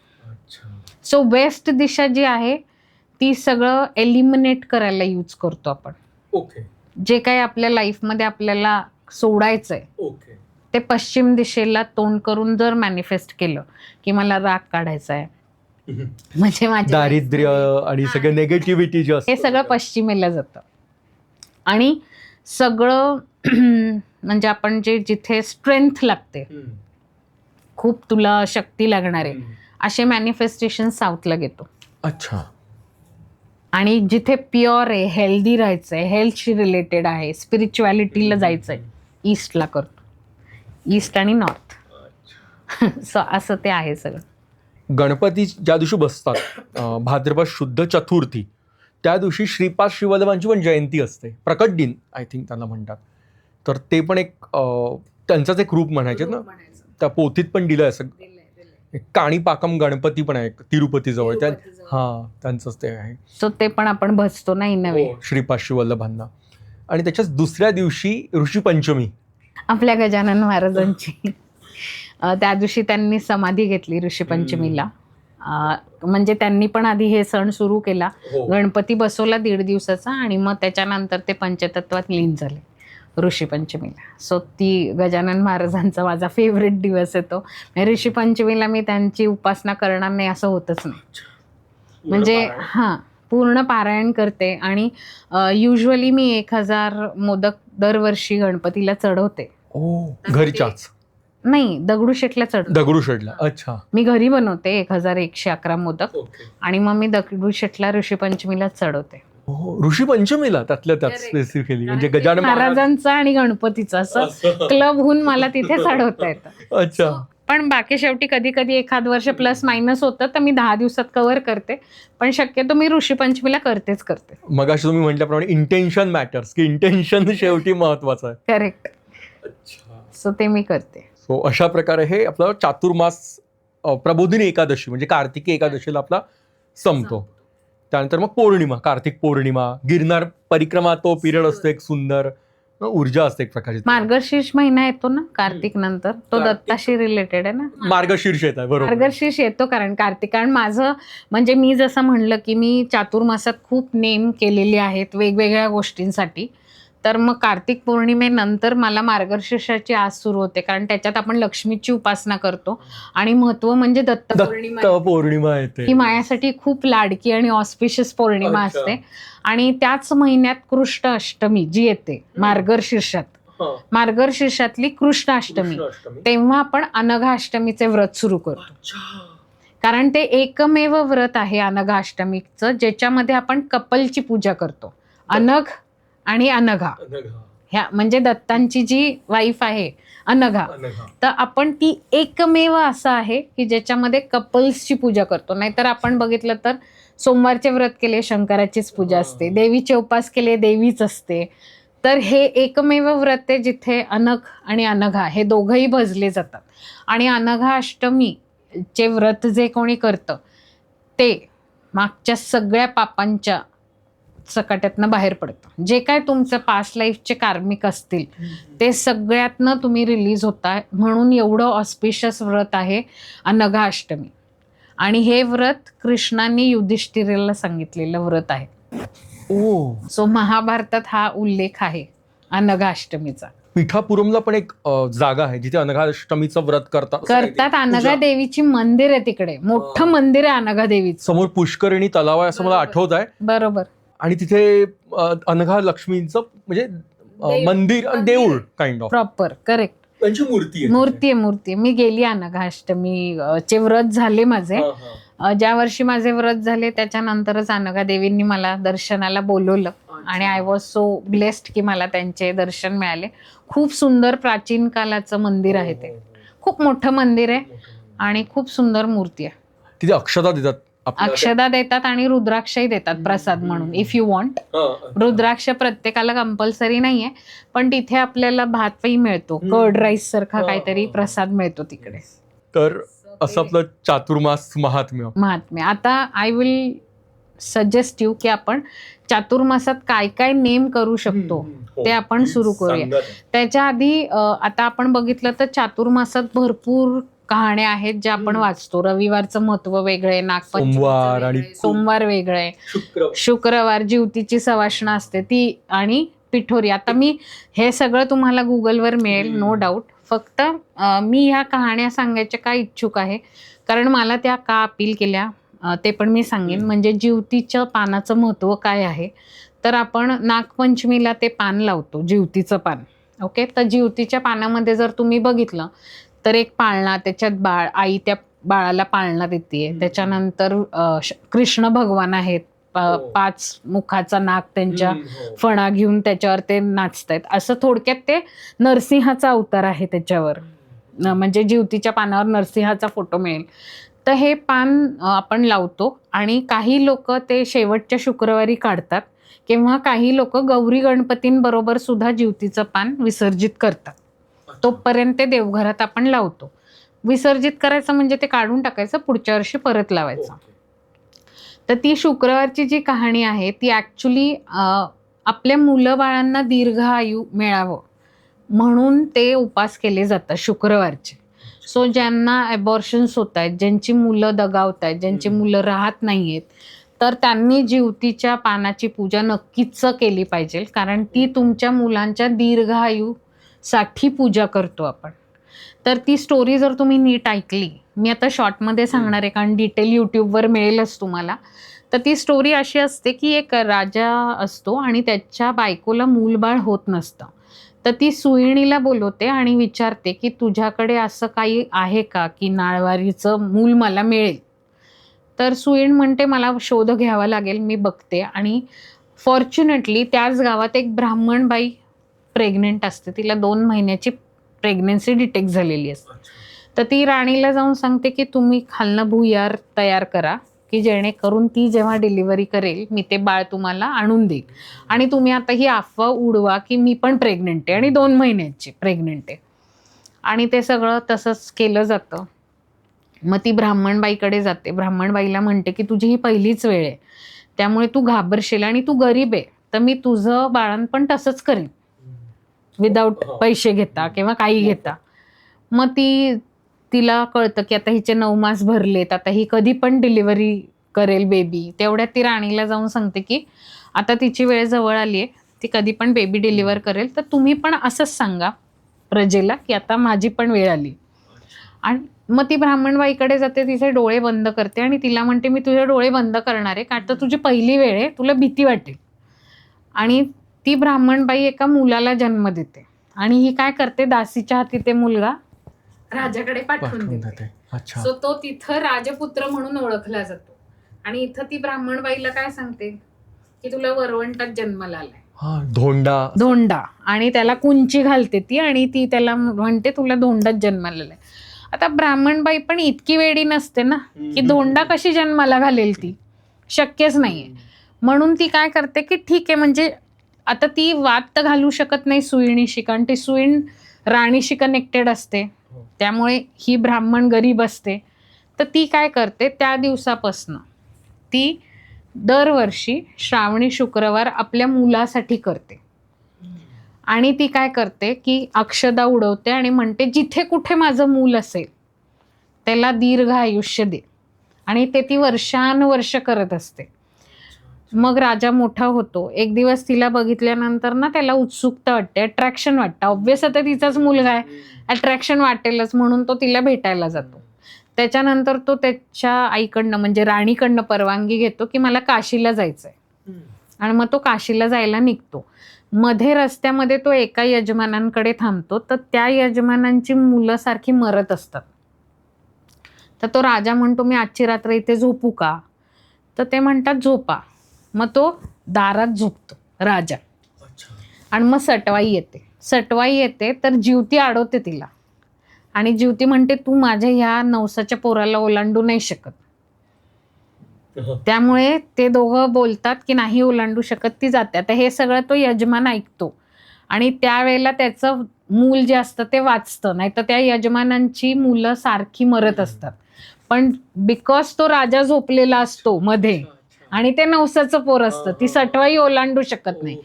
सो वेस्ट दिशा जी आहे ती सगळं एलिमिनेट करायला यूज करतो आपण. ओके. जे काही आपल्या लाईफमध्ये आपल्याला सोडायचंय ओके. ते पश्चिम दिशेला तोंड करून जर मॅनिफेस्ट केलं की मला राग काढायचा आहे, म्हणजे माझ्या दारिद्र्य आणि सगळं नेगेटिव्हिटी जे हे सगळं पश्चिमेला जातं. आणि सगळं म्हणजे आपण जे जिथे स्ट्रेंथ लागते, खूप तुला शक्ती लागणार आहे, असे मॅनिफेस्टेशन साऊथला घेतो. अच्छा. आणि जिथे प्युअर आहे, हेल्दी राहायचंय, हेल्थशी रिलेटेड आहे, स्पिरिच्युअलिटीला जायचंय, ईस्टला करतो. ईस्ट आणि नॉर्थ. सो असं ते आहे सगळं. गणपती ज्या दिवशी बसतात भाद्रपद शुद्ध चतुर्थी, त्या दिवशी श्रीपाद श्रीवल्लभांची पण जयंती असते, प्रकट दिन आय थिंक त्यांना म्हणतात. तर ते पण एक त्यांचाच एक रूप म्हणायचे ना, त्या पोथीत पण दिलं असं. काणीपाकम गणपती पण आहे तिरुपती जवळ, त्या त्यांचंच ते आहे. सो ते पण आपण भजतो नाही नव्हे, श्रीपाद श्रीवल्लभांना. आणि त्याच्याच दुसऱ्या दिवशी ऋषीपंचमी आपल्या गजानन महाराजांची. त्या दिवशी त्यांनी समाधी घेतली ऋषीपंचमीला. म्हणजे त्यांनी पण आधी हे सण सुरू केला, गणपती बसवला 1.5 दिवसाचा, आणि मग त्याच्यानंतर ते पंचतत्वात लीन झाले ऋषीपंचमीला. सो ती गजानन महाराजांचा माझा फेवरेट दिवस आहे तो. ऋषीपंचमीला मी त्यांची उपासना करणार नाही असं होतच नाही. म्हणजे पूर्ण पारायण करते. आणि युजली मी 1000 मोदक दरवर्षी गणपतीला चढवते. घरच्याच नाही, दगडूशेठला चढवते. दगडूशेठला. अच्छा. मी घरी बनवते 1111 मोदक, आणि मग मी दगडूशेठला ऋषीपंचमीला चढवते. ऋषीपंचमीला त्यातल्या त्यात स्पेसिफिकली, म्हणजे गजानन महाराजांचा आणि गणपतीचा असं क्लब होऊन मला तिथे चढवता येतं. अच्छा. पण बाकी शेवटी कधी कधी एखाद वर्ष प्लस मायनस होतं तर मी 10 दिवसात कव्हर करते, पण शक्यतो मी ऋषीपंचमीला करते. मगाशी तुम्ही म्हटल्याप्रमाणे इंटेन्शन मॅटर्स, की इंटेन्शन शेवटी महत्वाचं आहे. करेक्ट. सो ते मी करते. सो अशा प्रकारे हे आपलं चातुर्मास प्रबोधिनी एकादशी म्हणजे कार्तिकी एकादशीला आपला संपतो. त्यानंतर मग पौर्णिमा, कार्तिक पौर्णिमा, गिरनार परिक्रमा, तो पिरियड असतो एक सुंदर, ऊर्जा असते एक प्रकारची. मार्गशीर्ष महिना येतो ना कार्तिक नंतर, तो दत्ताशी रिलेटेड आहे ना. मार्गशीर्ष येत आहे, बरोबर. मार्गशीर्ष येतो कारण कार्तिक. कारण माझं म्हणजे मी जसं म्हणलं की मी चातुर्मासात खूप नेम केलेले आहेत वेगवेगळ्या गोष्टींसाठी, तर मग कार्तिक पौर्णिमेनंतर मला मार्गशीर्षाची आस सुरू होते, कारण त्याच्यात आपण लक्ष्मीची उपासना करतो. आणि महत्व म्हणजे दत्त पौर्णिमा येते, ही माझ्यासाठी खूप लाडकी आणि ऑस्पिशियस पौर्णिमा असते. आणि त्याच महिन्यात कृष्ण अष्टमी जी येते मार्गशीर्षात, मार्गशीर्षातली कृष्ण अष्टमी, तेव्हा आपण अनघाष्टमीचे व्रत सुरू करतो. कारण ते एकमेव व्रत आहे अनघाष्टमीचं ज्याच्यामध्ये आपण कपलची पूजा करतो. अनघ आणि अनघा, ह्या म्हणजे दत्तांची जी वाईफ आहे अनघा, तर आपण ती एकमेव असं आहे की ज्याच्यामध्ये कपल्सची पूजा करतो. नाहीतर आपण बघितलं तर सोमवारचे व्रत केले शंकराचीच पूजा असते, देवीचे उपास केले देवीच असते. तर हे एकमेव व्रत आहे जिथे अनघ आणि अनघा हे दोघंही भजले जातात. आणि अनघा अष्टमीचे व्रत जे कोणी करतं ते मागच्या सगळ्या पापांच्या सकाट्यातनं बाहेर पडतं. जे काय तुमचं पास्ट लाईफचे कार्मिक असतील ते सगळ्यातनं तुम्ही रिलीज होता. म्हणून एवढं ऑस्पिशियस व्रत आहे अनघा अष्टमी. आणि हे व्रत कृष्णाने युधिष्ठिरेला सांगितलेलं व्रत आहे. सो महाभारतात हा उल्लेख आहे अनघा अष्टमीचा. पिठापुरमला पण एक जागा आहे जिथे अनघा अष्टमीचं व्रत करतात. अनघा देवीची मंदिर आहे तिकडे, मोठं मंदिर आहे अनघा देवीचं. समोर पुष्करिणी तलाव आहे असं मला आठवत आहे. बरोबर. आणि तिथे अनघा लक्ष्मीचं म्हणजे मंदिर आणि देऊळ काइंड ऑफ प्रॉपर. करेक्ट. त्यांची मूर्ती आहे. मी गेली अनघा अष्टमीचे व्रत झाले माझे. ज्या वर्षी माझे व्रत झाले त्याच्यानंतरच अनघा देवींनी मला दर्शनाला बोलवलं आणि आय वॉज सो ब्लेस्ड की मला त्यांचे दर्शन मिळाले. खूप सुंदर प्राचीन कालाचं मंदिर आहे ते. खूप मोठं मंदिर आहे आणि खूप सुंदर मूर्ती आहे. तिथे अक्षता देतात, अक्षदा देतात आणि रुद्राक्षही देतात प्रसाद म्हणून इफ यू वॉन्ट. रुद्राक्ष प्रत्येकाला कंपल्सरी नाहीये, पण तिथे आपल्याला भातही मिळतो, कर्ड राईस सारखा काहीतरी प्रसाद मिळतो तिकडे. तर असं आपलं चातुर्मास महात्म्य. आता आय विल सजेस्ट यू की आपण चातुर्मासात काय काय नेम करू शकतो ते आपण सुरू करूया. त्याच्या आधी आता आपण बघितलं तर चातुर्मासात भरपूर कहाण्या आहेत ज्या आपण वाचतो. रविवारचं महत्व वेगळं आहे, नागपंचमी सोमवार वेगळं आहे, शुक्रवार जिवतीची सवाष्ण असते ती, आणि पिठोरी. आता मी हे सगळं तुम्हाला गुगलवर मिळेल, नो डाऊट. फक्त मी ह्या कहाण्या सांगायच्या का इच्छुक आहे, कारण मला त्या का अपील केल्या ते पण मी सांगेन. म्हणजे जिवतीच्या पानाचं महत्त्व काय आहे, तर आपण नागपंचमीला ते पान लावतो, जिवतीचं पान. ओके, तर जिवतीच्या पानामध्ये जर तुम्ही बघितलं तर एक पाळणा, त्याच्यात बाळ, आई त्या बाळाला पाळणा देते. त्याच्यानंतर कृष्ण भगवान आहेत, 5 मुखाचा नाग त्यांच्या फणा घेऊन त्याच्यावर ते नाचतायत. असं थोडक्यात ते नरसिंहाचा अवतार आहे त्याच्यावर. म्हणजे जिवतीच्या पानावर नरसिंहाचा फोटो मिळेल. तर हे पान आपण लावतो आणि काही लोक ते शेवटच्या शुक्रवारी काढतात किंवा काही लोक गौरी गणपतींबरोबर सुद्धा जिवतीचं पान विसर्जित करतात. तोपर्यंत ते देवघरात आपण लावतो. विसर्जित करायचं म्हणजे ते काढून टाकायचं, पुढच्या वर्षी परत लावायचं. तर ती शुक्रवारची जी कहाणी आहे ती ॲक्च्युली आपल्या मुलं बाळांना दीर्घ आयु मिळावं म्हणून ते उपास केले जातात शुक्रवारचे. सो ज्यांना ॲबॉर्शन्स होत आहेत, ज्यांची मुलं दगावत आहेत, ज्यांची मुलं राहत नाही आहेत, तर त्यांनी जिवतीच्या पानाची पूजा नक्कीच केली पाहिजे, कारण ती तुमच्या मुलांच्या दीर्घ आयुसाठी पूजा करतो आपण. तर ती स्टोरी जर तुम्ही नीट ऐकली, मी आता शॉर्टमध्ये सांगणार आहे कारण डिटेल यूट्यूबवर मिळेलच तुम्हाला. तर ती स्टोरी अशी असते की एक राजा असतो आणि त्याच्या बायकोला मूलबाळ होत नसतं. तर ती सुईणीला बोलवते आणि विचारते की तुझ्याकडे असं काही आहे का की नाळवारीचं मूल मला मिळेल. तर सुईण म्हणते मला शोध घ्यावा लागेल, मी बघते. आणि फॉर्च्युनेटली त्याच गावात एक ब्राह्मण बाई प्रेग्नेंट असते, तिला 2 महिन्याची प्रेग्नन्सी डिटेक्ट झालेली असते. तर ती राणीला जाऊन सांगते की तुम्ही खालनं भुयार तयार करा की जेणेकरून ती जेव्हा डिलिव्हरी करेल मी ते बाळ तुम्हाला आणून देईल, आणि तुम्ही आता ही अफवा उडवा की मी पण प्रेग्नेंट आहे आणि 2 महिन्याची प्रेग्नेंट आहे. आणि ते सगळं तसंच केलं जातं. मग ती ब्राह्मणबाईकडे जाते. ब्राह्मणबाईला म्हणते की तुझी ही पहिलीच वेळ आहे, त्यामुळे तू घाबरशील आणि तू गरीब आहे, तर मी तुझं बाळणपण तसंच करीन विदाऊट पैसे घेता किंवा काही घेता. मग तिला कळतं की आता हिचे 9 मास भरलेत, आता ही कधी पण डिलिव्हरी करेल बेबी. तेवढ्यात ती राणीला जाऊन सांगते की आता तिची वेळ जवळ आली आहे, ती कधी पण बेबी डिलिव्हर करेल, तर तुम्ही पण असंच सांगा प्रजेला की आता माझी पण वेळ आली. आणि मग ती ब्राह्मणबाईकडे जाते, तिचे डोळे बंद करते आणि तिला म्हणते मी तुझे डोळे बंद करणार आहे कारण तर तुझी पहिली वेळ आहे, तुला भीती वाटेल. आणि ती ब्राह्मणबाई एका मुलाला जन्म देते आणि ही काय करते, दासीच्या हाती ते मुलगा राजाकडे पाठवून देते. सो तो तिथं राजपुत्र म्हणून ओळखला जातो. आणि इथं ती ब्राह्मणबाईला काय सांगते की तुला वरवंटात जन्माला आलाय, धोंडा, आणि त्याला कुंची घालते ती आणि ती त्याला म्हणते तुला धोंडात जन्माला आलाय. आता ब्राह्मणबाई पण इतकी वेडी नसते ना की धोंडा कशी जन्माला घालेल, ती शक्यच नाहीये. म्हणून ती काय करते की ठीक आहे, म्हणजे आता ती वाद तर घालू शकत नाही सुईणीशी, कारण ती सुईण राणीशी कनेक्टेड असते, त्यामुळे ही ब्राह्मण गरीब असते. तर ती काय करते, त्या दिवसापासनं ती दरवर्षी श्रावणी शुक्रवार आपल्या मुलासाठी करते. आणि ती काय करते की अक्षदा उडवते आणि म्हणते जिथे कुठे माझं मूल असेल त्याला दीर्घ आयुष्य दे. आणि ते ती वर्षानुवर्ष करत असते. मग राजा मोठा होतो. एक दिवस तिला बघितल्यानंतर ना त्याला उत्सुकता वाटते, अट्रॅक्शन वाटतं. ऑब्व्हियस आता तिचाच मुलगा आहे, अट्रॅक्शन वाटेलच, म्हणून तो तिला भेटायला जातो. त्याच्यानंतर तो त्याच्या आईकडनं म्हणजे राणीकडनं परवानगी घेतो की मला काशीला जायचंय, आणि मग तो काशीला जायला निघतो. मध्ये रस्त्यामध्ये तो एका यजमानांकडे थांबतो, तर त्या यजमानांची मुलं सारखी मरत असतात. तर तो राजा म्हणतो मी आजची रात्र इथे झोपू का, तर ते म्हणतात झोपा. मग तो दारात झोपतो राजा. आणि मग सटवाई येते तर जिवती अडवते तिला आणि जिवती म्हणते तू माझ्या ह्या नवसाच्या पोराला ओलांडू नाही शकत. त्यामुळे ते दोघं बोलतात की नाही ओलांडू शकत, ती जाते. आता हे सगळं तो यजमान ऐकतो आणि त्यावेळेला त्याचं मूल जे असतं ते वाचतं, नाही तर त्या यजमानांची मुलं सारखी मरत असतात. पण बिकॉज तो राजा झोपलेला असतो मध्ये आणि ते नवसाचं पोर असतं, ती सटवाई ओलांडू शकत नाही.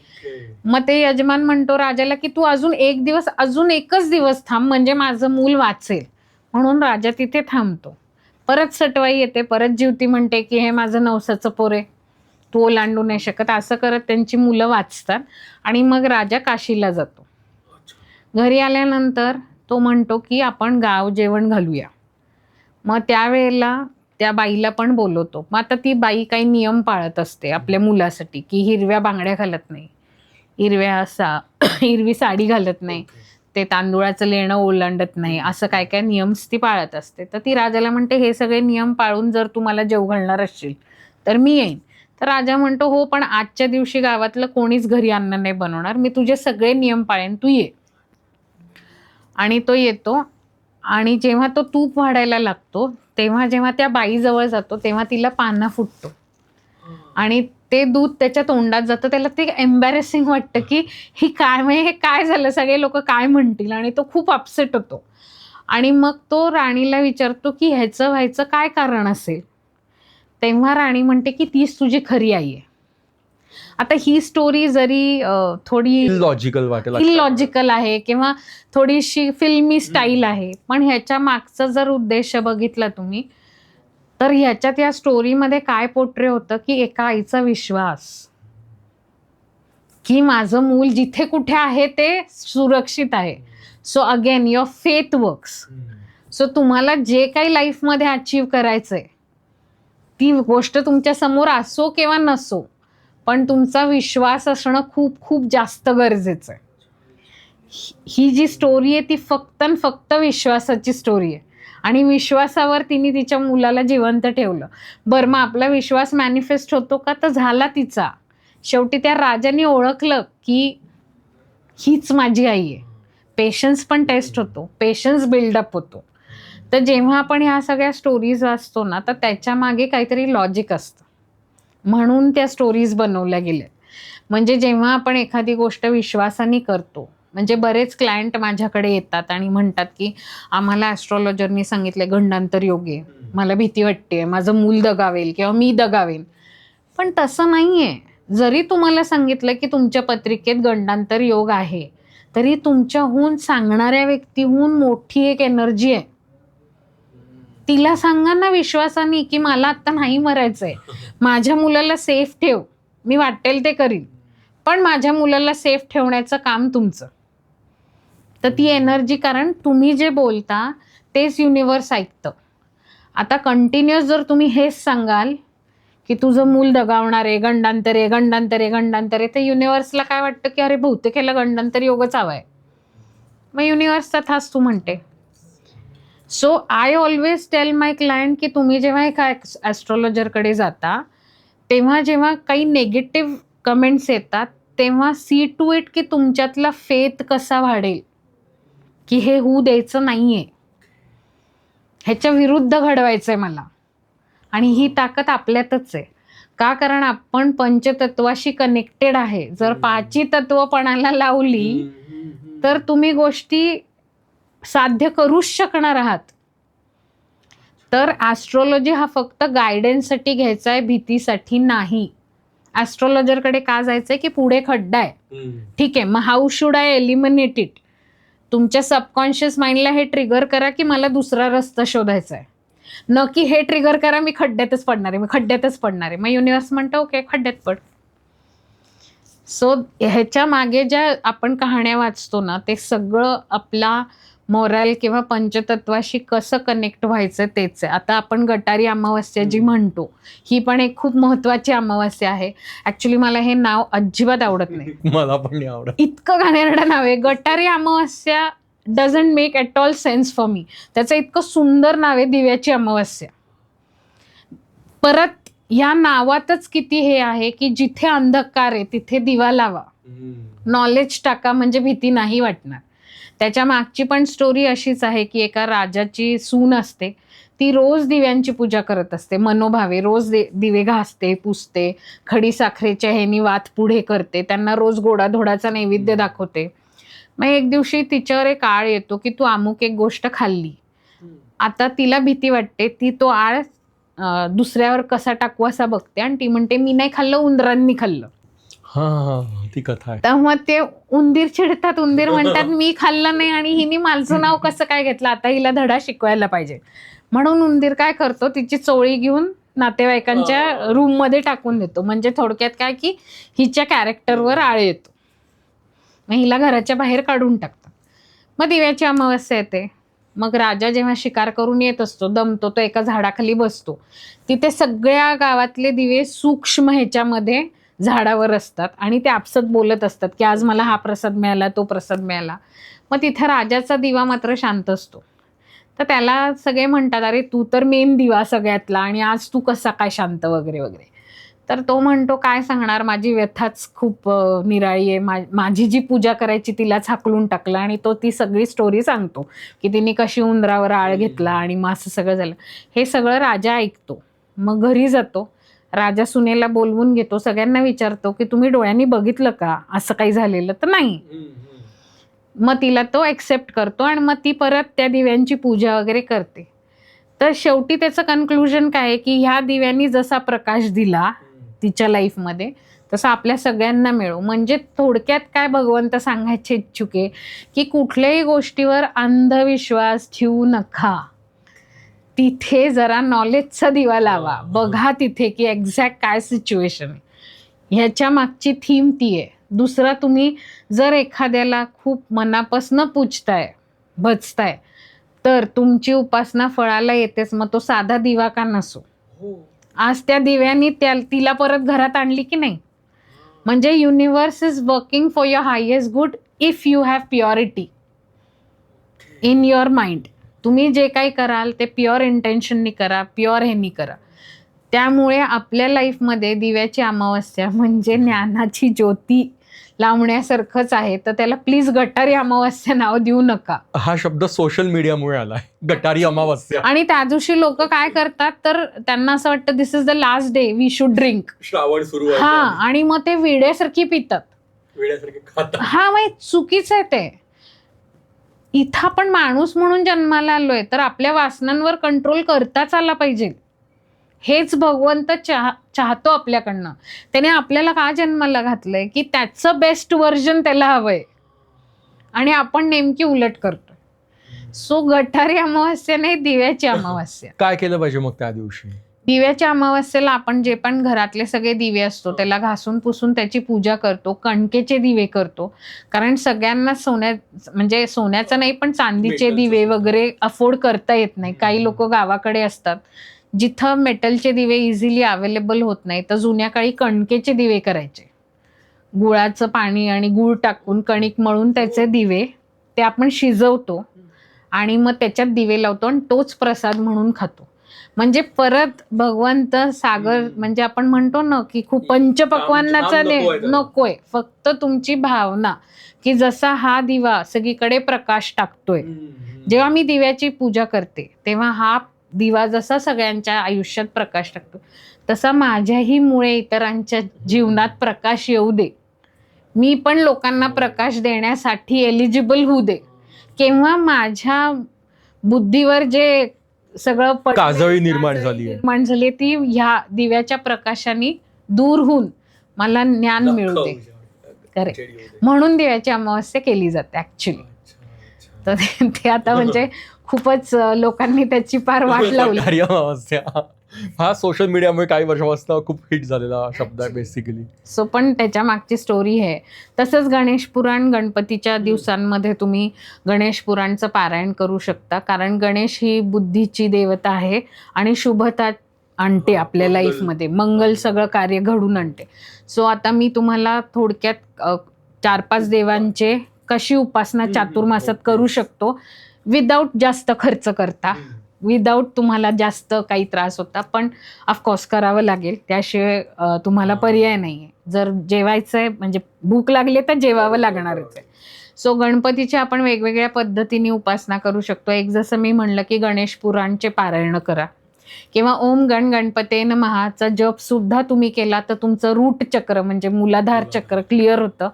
मग ते यजमान म्हणतो राजाला की तू अजून एकच दिवस थांब म्हणजे माझं मूल वाचेल. म्हणून राजा तिथे थांबतो. परत सटवाई येते, परत जिवती म्हणते की हे माझं नवसाचं पोर आहे. तू ओलांडू नाही शकत, असं करत त्यांची मुलं वाचतात आणि मग राजा काशीला जातो. घरी आल्यानंतर तो म्हणतो की आपण गाव जेवण घालूया. मग त्यावेळेला त्या बाईला पण बोलवतो. मग आता ती बाई काही नियम पाळत असते आपल्या मुलासाठी, की हिरव्या बांगड्या घालत नाही, हिरवी साडी घालत नाही, ते तांदूळाचं लेणं ओलांडत नाही, असं काय काय नियम्स ती पाळत असते. तर ती राजाला म्हणते हे सगळे नियम पाळून जर तू मला जेव घालणार असशील तर मी येईन. तर राजा म्हणतो हो, पण आजच्या दिवशी गावातलं कोणीच घरी अन्न नाही बनवणार, मी तुझे सगळे नियम पाळेन, तू ये. आणि तो येतो आणि जेव्हा तो तूप वाढायला लागतो तेव्हा जेव्हा त्या बाईजवळ जातो तेव्हा तिला पान्हा फुटतो आणि ते दूध त्याच्या तोंडात जातं. त्याला ते एम्बॅरेसिंग वाटतं की ही काय, म्हणजे हे काय झालं, सगळे लोक काय म्हणतील, आणि तो खूप अपसेट होतो. आणि मग तो राणीला विचारतो की ह्याचं व्हायचं काय कारण असेल. तेव्हा राणी म्हणते की तीच तुझी खरी आई आहे. आता ही स्टोरी जरी थोडी इलॉजिकल आहे किंवा थोडीशी फिल्मी स्टाईल आहे, पण ह्याच्या मागचा जर उद्देश बघितला तुम्ही तर ह्याच्यात या स्टोरीमध्ये काय पोट्रे होतं की एका आईचा विश्वास की माझं मूल जिथे कुठे आहे ते सुरक्षित आहे. So again your faith works. So तुम्हाला जे काही लाईफमध्ये अचीव करायचंय ती गोष्ट तुमच्या समोर असो किंवा नसो, पण तुमचा विश्वास असणं खूप खूप जास्त गरजेचं आहे. ही जी स्टोरी आहे ती फक्त विश्वासाची स्टोरी आहे आणि विश्वासावर तिने तिच्या मुलाला जिवंत ठेवलं. बरं, मग आपला विश्वास मॅनिफेस्ट होतो का? तर झाला तिचा. शेवटी त्या राजाने ओळखलं की हीच माझी आई आहे. पेशन्स पण टेस्ट होतो, पेशन्स बिल्डअप होतो. तर जेव्हा आपण ह्या सगळ्या स्टोरीज वाचतो ना तर त्याच्या मागे काहीतरी लॉजिक असतं, म्हणून त्या स्टोरीज बनवल्या गेल्या. म्हणजे जेव्हा आपण एखादी गोष्ट विश्वासाने करतो, म्हणजे बरेच क्लायंट माझ्याकडे येतात आणि म्हणतात की आम्हाला ॲस्ट्रॉलॉजरनी सांगितले गंडांतर योग आहे, मला भीती वाटते, माझं मूल दगावेल किंवा मी दगावेन. पण तसं नाही आहे. जरी तुम्हाला सांगितलं की तुमच्या पत्रिकेत गंडांतर योग आहे, तरी तुमच्याहून सांगणाऱ्या व्यक्तीहून मोठी एक एनर्जी आहे. तिला सांगा ना विश्वासाने की मला आत्ता नाही मरायचंय, माझ्या मुलाला सेफ ठेव, मी वाटेल ते करीन, पण माझ्या मुलाला सेफ ठेवण्याचं काम तुमचं. तर ती एनर्जी, कारण तुम्ही जे बोलता तेच युनिवर्स ऐकतं. आता कंटिन्युअस जर तुम्ही हेच सांगाल की तुझं मूल दगावणार आहे, गंडांतर आहे, गंडांतर आहे, गंडांतर आहे, तर युनिवर्सला काय वाटतं की अरे बहुतेक ह्याला गंडांतर योगच हवाय, मग युनिवर्स तथाच तू म्हणते. So I always tell my client की तुम्ही जेव्हा एका ॲस्ट्रॉलॉजरकडे जाता तेव्हा जेव्हा काही नेगेटिव्ह कमेंट्स येतात तेव्हा सी टू इट की तुमच्यातला फेथ कसा वाढेल, की हे होऊ द्यायचं नाहीये, ह्याच्या विरुद्ध घडवायचंय मला. आणि ही ताकद आपल्यातच आहे. का? कारण आपण पंचतत्वाशी कनेक्टेड आहे. जर पाची तत्वपणाला लावली तर तुम्ही गोष्टी साध्य करूच शकणार आहात. तर ॲस्ट्रॉलॉजी हा फक्त गायडन्ससाठी घ्यायचा आहे, भीतीसाठी नाही. ॲस्ट्रॉलॉजरकडे का जायचंय की पुढे खड्डा आहे, ठीक आहे, मग how should I eliminate it. तुमच्या सबकॉन्शियस माइंडला हे ट्रिगर करा की मला दुसरा रस्ता शोधायचा आहे, न की हे ट्रिगर करा मी खड्ड्यातच पडणार आहे, मी खड्ड्यातच पडणार आहे. मग युनिवर्स म्हणतं ओके खड्ड्यात पड. सो ह्याच्या मागे ज्या आपण कहाण्या वाचतो ना ते सगळं आपला मोरल किंवा पंचतत्वाशी कसं कनेक्ट व्हायचं तेच आहे. आता आपण गटारी अमावस्या जी म्हणतो ही पण एक खूप महत्वाची अमावस्या आहे. ऍक्च्युली मला हे नाव अजिबात आवडत नाही, मला पण नाही आवडत, इतकं घाणेरडं नाव आहे. Gatari Amavasya doesn't make at all sense for me. त्याचं इतकं सुंदर नाव आहे दिव्याची अमावस्या. परत या नावातच किती हे आहे की जिथे अंधकार आहे तिथे दिवा लावा, नॉलेज टाका, म्हणजे भीती नाही वाटणार. त्याच्या मागची पण स्टोरी अशीच आहे की एका राजाची सून असते, ती रोज दिव्यांची पूजा करत असते मनोभावे, रोज दिवे घासते, पुसते, खडी साखरेच्या ह्यानी वात पुढे करते, त्यांना रोज गोडाधोडाचा नैवेद्य दाखवते. मग एक दिवशी तिच्यावर एक आळ येतो की तू अमुक एक गोष्ट खाल्ली. आता तिला भीती वाटते, ती तो आळ दुसऱ्यावर कसा टाकू असा बघते आणि ती म्हणते मी नाही खाल्लं, उंदरांनी खाल्लं. ती कथा आहे. तेव्हा ते उंदीर चिडतात, उंदीर म्हणतात मी खाल्लं नाही आणि हिने माझं नाव कसं काय घेतलं, आता हिला धडा शिकवायला पाहिजे. म्हणून उंदीर काय करतो, तिची चोळी घेऊन नातेवाईकांच्या रूममध्ये टाकून देतो. म्हणजे थोडक्यात काय की हिच्या कॅरेक्टरवर आळ येतो, मग हिला घराच्या बाहेर काढून टाकतात. मग दिव्याची अमावस्या येते. मग राजा जेव्हा शिकार करून येत असतो, दमतो, तो एका झाडाखाली बसतो. तिथे सगळ्या गावातले दिवे सूक्ष्म ह्याच्यामध्ये झाडावर असतात आणि ते आपसत बोलत असतात की आज मला हा प्रसाद मिळाला, तो प्रसाद मिळाला. मग तिथे राजाचा दिवा मात्र शांत असतो. तर त्याला सगळे म्हणतात, अरे तू तर मेन दिवा सगळ्यातला आणि आज तू कसा काय शांत वगैरे वगैरे. तर तो म्हणतो, काय सांगणार, माझी व्यथाच खूप निराळी आहे. माझी जी पूजा करायची तिलाच हाकलून टाकलं. आणि तो ती सगळी स्टोरी सांगतो की तिने कशी उंदरावर आळ घेतला आणि मग असं सगळं झालं. हे सगळं राजा ऐकतो. मग घरी जातो, राजा सुनेला बोलवून घेतो, सगळ्यांना विचारतो की तुम्ही डोळ्यांनी बघितलं का असं काही झालेलं. तर नाही. मग तिला तो एक्सेप्ट करतो आणि मग ती परत त्या दिव्यांची पूजा वगैरे करते. तर शेवटी त्याचं कन्क्लुजन काय आहे की ह्या दिव्यांनी जसा प्रकाश दिला तिच्या लाईफमध्ये तसं आपल्या सगळ्यांना मिळो. म्हणजे थोडक्यात काय भगवंत सांगायचे इच्छुक आहे की कुठल्याही गोष्टीवर अंधविश्वास ठेवू नका. तिथे जरा नॉलेजचा दिवा लावा, बघा तिथे की एक्झॅक्ट काय सिच्युएशन आहे. ह्याच्या मागची थीम ती आहे. दुसरा, तुम्ही जर एखाद्याला खूप मनापासून पूजताय, भजताय, तर तुमची उपासना फळाला येतेच. मग तो साधा दिवा का नसो, आज त्या दिव्यानी तिला परत घरात आणली की नाही. म्हणजे universe is working for your highest good if you have purity in your mind. तुम्ही जे काही कराल ते प्युअर इंटेन्शननी करा, प्युअर ह्यानी करा. त्यामुळे आपल्या लाईफमध्ये दिव्याची अमावस्या म्हणजे ज्ञानाची ज्योती लावण्यासारखंच आहे. तर त्याला प्लीज गटारी अमावस्या नाव देऊ नका. हा शब्द सोशल मीडियामुळे आलाय, गटारी अमावस्या. आणि त्या दिवशी लोक काय करतात, तर त्यांना असं वाटतं this is the last day, we should drink. Shravan सुरू हा, आणि मग ते विड्यासारखी पितात, वेड्यासारखे खातात. हा मग चुकीचं आहे ते. इथं आपण माणूस म्हणून जन्माला आलोय, तर आपल्या वासनांवर कंट्रोल करताच आला पाहिजे. हेच भगवंत चाहतो आपल्याकडनं. त्याने आपल्याला का जन्माला घातलंय की त्याचं बेस्ट व्हर्जन त्याला हवंय, आणि आपण नेमकी उलट करतो. सो गटारी अमावस्या नाही, दिव्याची अमावस्या. काय केलं पाहिजे मग त्या दिवशी? दिव्याच्या अमावस्येला आपण जे पण घरातले सगळे दिवे असतो त्याला घासून पुसून त्याची पूजा करतो. कणकेचे दिवे करतो, कारण सगळ्यांना म्हणजे सोन्याचं नाही पण चांदीचे दिवे वगैरे अफोर्ड करता येत नाही. काही लोक गावाकडे असतात जिथं मेटलचे दिवे इझिली अवेलेबल होत नाही, तर जुन्या काळी कणकेचे दिवे करायचे. गुळाचं पाणी आणि गूळ टाकून कणिक मळून त्याचे दिवे, ते आपण शिजवतो आणि मग त्याच्यात दिवे लावतो आणि तोच प्रसाद म्हणून खातो. म्हणजे परत भगवंत सागर, म्हणजे आपण म्हणतो ना की खूप पंचपक्वान्नाचा नकोय, फक्त तुमची भावना की जसा हा दिवा सगळीकडे प्रकाश टाकतोय. जेव्हा मी दिव्याची पूजा करते तेव्हा हा दिवा जसा सगळ्यांच्या आयुष्यात प्रकाश टाकतो, तसा माझ्याही मुळे इतरांच्या जीवनात प्रकाश येऊ दे. मी पण लोकांना प्रकाश देण्यासाठी एलिजिबल होऊ दे. केव्हा माझ्या बुद्धीवर जे सगळं काजळी निर्माण झाली ती ह्या दिव्याच्या प्रकाशाने दूर होऊन मला ज्ञान मिळू दे. करेक्ट. म्हणून दिव्याची अमावस्या केली जाते ऍक्च्युली. तर ते आता म्हणजे खूपच लोकांनी त्याची फार वाट लावली. अमावस्या हा सोशल मीडियामुळे काही वर्षापासून खूप हिट झालेला शब्द आहे बेसिकली. सो पण त्याच्या मागची स्टोरी आहे. तसंच गणेश पुराण, गणपतीच्या दिवसांमध्ये तुम्ही गणेश पुराणचं पारायण करू शकता, कारण गणेश ही बुद्धीची देवता आहे आणि शुभता आणते आपल्या लाईफमध्ये, मंगल सगळं कार्य घडून आणते. सो आता मी तुम्हाला थोडक्यात 4-5 देवांचे कशी उपासना चातुर्मासात करू शकतो विदाऊट जास्त खर्च करता, विदाऊट तुम्हाला जास्त काही त्रास होता, पण ऑफकोर्स करावं लागेल, त्याशिवाय तुम्हाला पर्याय नाही आहे. जर जेवायचं आहे म्हणजे भूक लागली तर जेवावं लागणारच आहे. सो गणपतीची आपण वेगवेगळ्या पद्धतीने उपासना करू शकतो. एक जसं मी म्हणलं की गणेश पुराणचे पारायण करा, किंवा ओम गण गणपते नमःचा जप सुद्धा तुम्ही केला तर तुमचं रूट चक्र म्हणजे मूलाधार चक्र क्लिअर होतं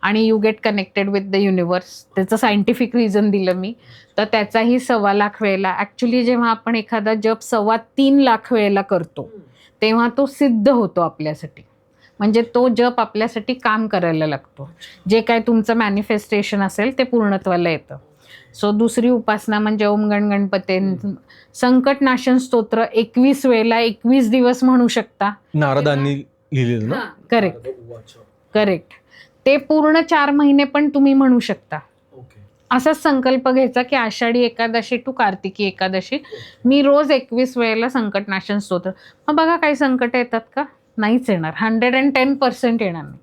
आणि you get connected with the universe. त्याचं सायंटिफिक रिझन दिलं मी. तर त्याचाही 1.25 लाख वेळेला, ॲक्च्युली जेव्हा आपण एखादा जप 3.25 लाख वेळेला करतो तेव्हा तो सिद्ध होतो आपल्यासाठी. म्हणजे तो जप आपल्यासाठी काम करायला लागतो. जे काय तुमचं मॅनिफेस्टेशन असेल ते पूर्णत्वाला येतं. सो दुसरी उपासना म्हणजे ओम गण गणपते संकटनाशन स्तोत्र 21 वेळेला 21 दिवस म्हणू शकता. नारदांनी लिहिलेलं ना? करेक्ट. ते पूर्ण 4 महिने पण तुम्ही म्हणू शकता. असाच संकल्प घ्यायचा की आषाढी एकादशी टू कार्तिकी एकादशी मी रोज 21 वेळेला संकटनाशन स्तोत्र. मग बघा काही संकट येतात का? नाहीच येणार. 110% येणार नाही.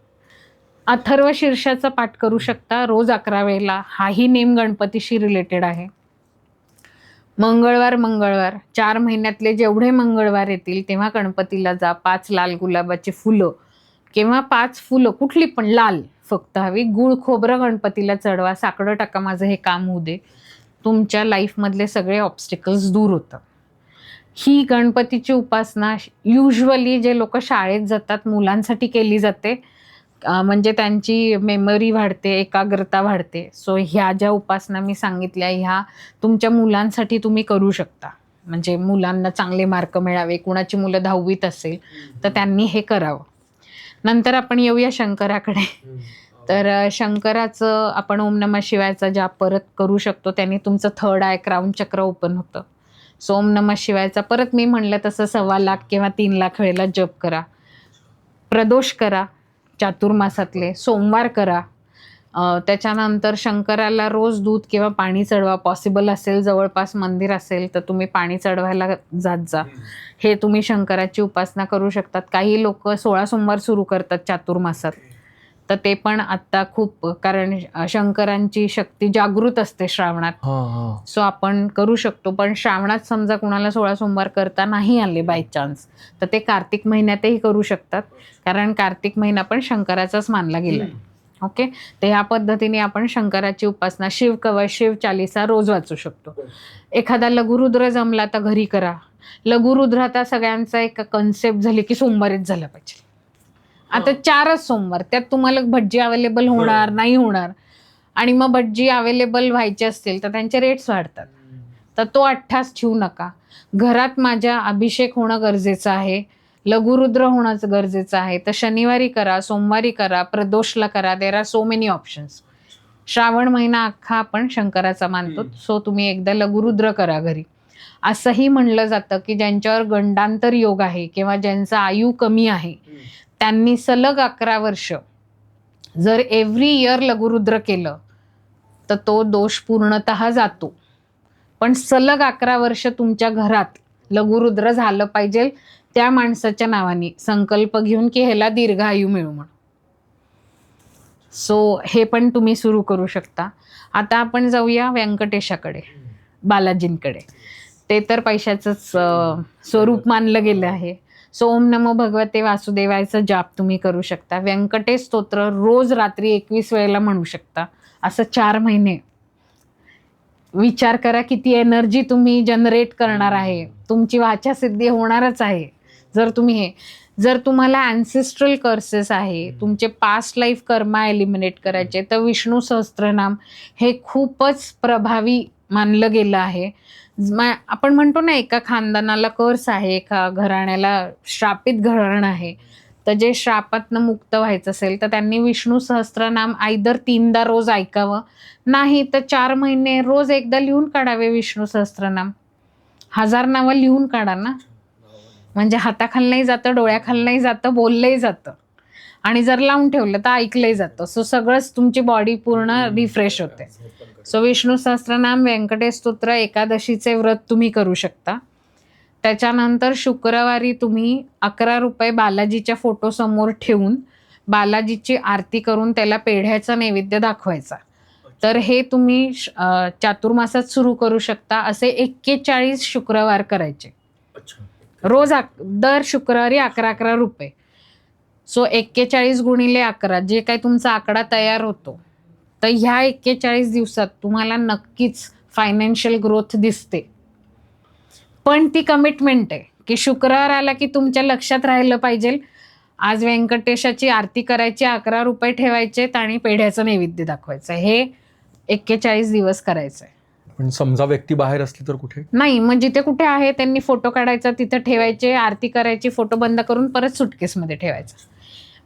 अथर्व शीर्षाचा पाठ करू शकता रोज 11 वेळेला. हाही नेम गणपतीशी रिलेटेड आहे. मंगळवार 4 महिन्यातले जेवढे मंगळवार येतील तेव्हा गणपतीला जा. 5 लाल गुलाबाची फुलं किंवा 5 फुलं कुठली पण लाल फक्त हवी. गुळ खोबरं गणपतीला चढवा. साकडं टाका माझं हे काम होऊ दे. तुमच्या लाईफमधले सगळे ऑब्स्टिकल्स दूर होतात. ही गणपतीची उपासना युजली जे लोक शाळेत जातात मुलांसाठी केली जाते. म्हणजे त्यांची मेमरी वाढते, एकाग्रता वाढते. सो ह्या ज्या उपासना मी सांगितल्या ह्या तुमच्या मुलांसाठी तुम्ही करू शकता. म्हणजे मुलांना चांगले मार्क मिळावे. कुणाची मुलं 10वीत असेल तर त्यांनी हे करावं. नंतर आपण येऊया शंकराकडे. तर शंकराचं आपण ओम नमः शिवायचा जाप परत करू शकतो. त्यांनी तुमचं 3rd आय क्राऊन चक्र ओपन होतं. सो ओम नमः शिवायचा परत मी म्हणलं तसं 1.25 लाख किंवा 3 लाख वेळेला जप करा. प्रदोष करा चातुर्मासातले. सोमवार करा. त्याच्यानंतर शंकराला रोज दूध किंवा पाणी चढवा. पॉसिबल असेल जवळपास मंदिर असेल तर तुम्ही पाणी चढवायला जात जा. हे तुम्ही शंकराची उपासना करू शकतात. काही लोक 16 सोमवार सुरू करतात चातुर्मासात. तर ते पण आत्ता खूप कारण शंकरांची शक्ती जागृत असते श्रावणात. सो आपण करू शकतो. पण श्रावणात समजा कुणाला 16 सोमवार करता नाही आले बाय चान्स तर ते कार्तिक महिन्यातही करू शकतात. कारण कार्तिक महिना पण शंकराचाच मानला गेला. ओके. तर ह्या पद्धतीने आपण शंकराची उपासना शिवकवच शिव चालीसा रोज वाचू शकतो. एखादा लघुरुद्र जमला तर घरी करा. लघुरुद्र आता सगळ्यांचा एक कन्सेप्ट झाली की सोमवारीच झाला पाहिजे. आता 4च सोमवार त्यात तुम्हाला भटजी अवेलेबल होणार नाही होणार. आणि मग भटजी अवेलेबल व्हायचे असतील तर त्यांचे रेट्स वाढतात. तर तो 28 ठेवू नका. घरात माझ्या अभिषेक होणं गरजेचं आहे. लघुरुद्र होणं गरजेचं आहे. तर शनिवारी करा, सोमवारी करा, प्रदोषला करा. There are so many options. Shravan महिना अख्खा आपण शंकराचा मानतो. सो तुम्ही एकदा लघुरुद्र करा घरी. असंही म्हणलं जातं की ज्यांच्यावर गंडांतर योग आहे किंवा ज्यांचा आयु कमी आहे त्यांनी सलग 11 वर्ष जर एव्हरी इयर लघुरुद्र केलं तर तो दोष पूर्णतः जातो. पण सलग 11 वर्ष तुमच्या घरात लघुरुद्र झालं पाहिजे त्या माणसाच्या नावाने संकल्प घेऊन की ह्याला दीर्घायू मिळू म्हणून. सो हे पण तुम्ही सुरू करू शकता. आता आपण जाऊया व्यंकटेशाकडे, बालाजींकडे. ते तर पैशाचंच स्वरूप मानलं गेलं आहे. सो ओम नमो भगवते वासुदेवायचा जाप तुम्ही करू शकता. व्यंकटेश स्तोत्र रोज रात्री 21 वेळेला म्हणू शकता. असं 4 महिने विचार करा किती एनर्जी तुम्ही जनरेट करणार आहे. तुमची वाचा सिद्धी होणारच आहे जर तुम्ही जर तुम्हाला ॲन्सेस्ट्रल कर्सेस आहे, तुमचे पास्ट लाईफ कर्मा एलिमिनेट करायचे तर विष्णू सहस्त्रनाम हे खूपच प्रभावी मानलं गेलं आहे. आपण म्हणतो ना एका खानदानाला कर्स आहे, एका घराण्याला श्रापित घराणं आहे. तर जे श्रापातनं मुक्त व्हायचं असेल तर त्यांनी विष्णू सहस्त्रनाम आयदर 3दा रोज ऐकावं, नाही तर 4 महिने रोज एकदा लिहून काढावे विष्णू सहस्त्रनाम. 1000 नावं लिहून काढा ना. म्हणजे हाताखालनंही जातं, डोळ्याखालनंही जातं, बोललंही जातं. आणि जर लावून ठेवलं तर ऐकलंही जातं. सो सगळंच तुमची बॉडी पूर्ण रिफ्रेश होते. सो विष्णू सहस्त्रनाम, व्यंकटेश स्तोत्र, एकादशीचे व्रत तुम्ही करू शकता. त्याच्यानंतर शुक्रवारी तुम्ही 11 रुपये बालाजीच्या फोटोसमोर ठेवून बालाजीची आरती करून त्याला पेढ्याचा नैवेद्य दाखवायचा. तर हे तुम्ही चातुर्मासात सुरू करू शकता. असे 41 शुक्रवार करायचे. रोज दर शुक्रवारी 11 रुपये. सो 41 गुणिले 11 जे काही तुमचा आकडा तयार होतो. तर ह्या 41 दिवसात तुम्हाला नक्कीच फायनान्शियल ग्रोथ दिसते. पण ती कमिटमेंट आहे की शुक्रवार आला की तुमच्या लक्षात राहिलं पाहिजे आज व्यंकटेशाची आरती करायची, 11 रुपये ठेवायचे आणि पेढ्याचं नैवेद्य दाखवायचं. हे 41 दिवस करायचं आहे. पण समजा व्यक्ती बाहेर असली तर कुठे नाही, मग जिथे कुठे आहे त्यांनी फोटो काढायचा, तिथं ठेवायचे, आरती करायची, फोटो बंद करून परत सुटकेसमध्ये ठेवायचा.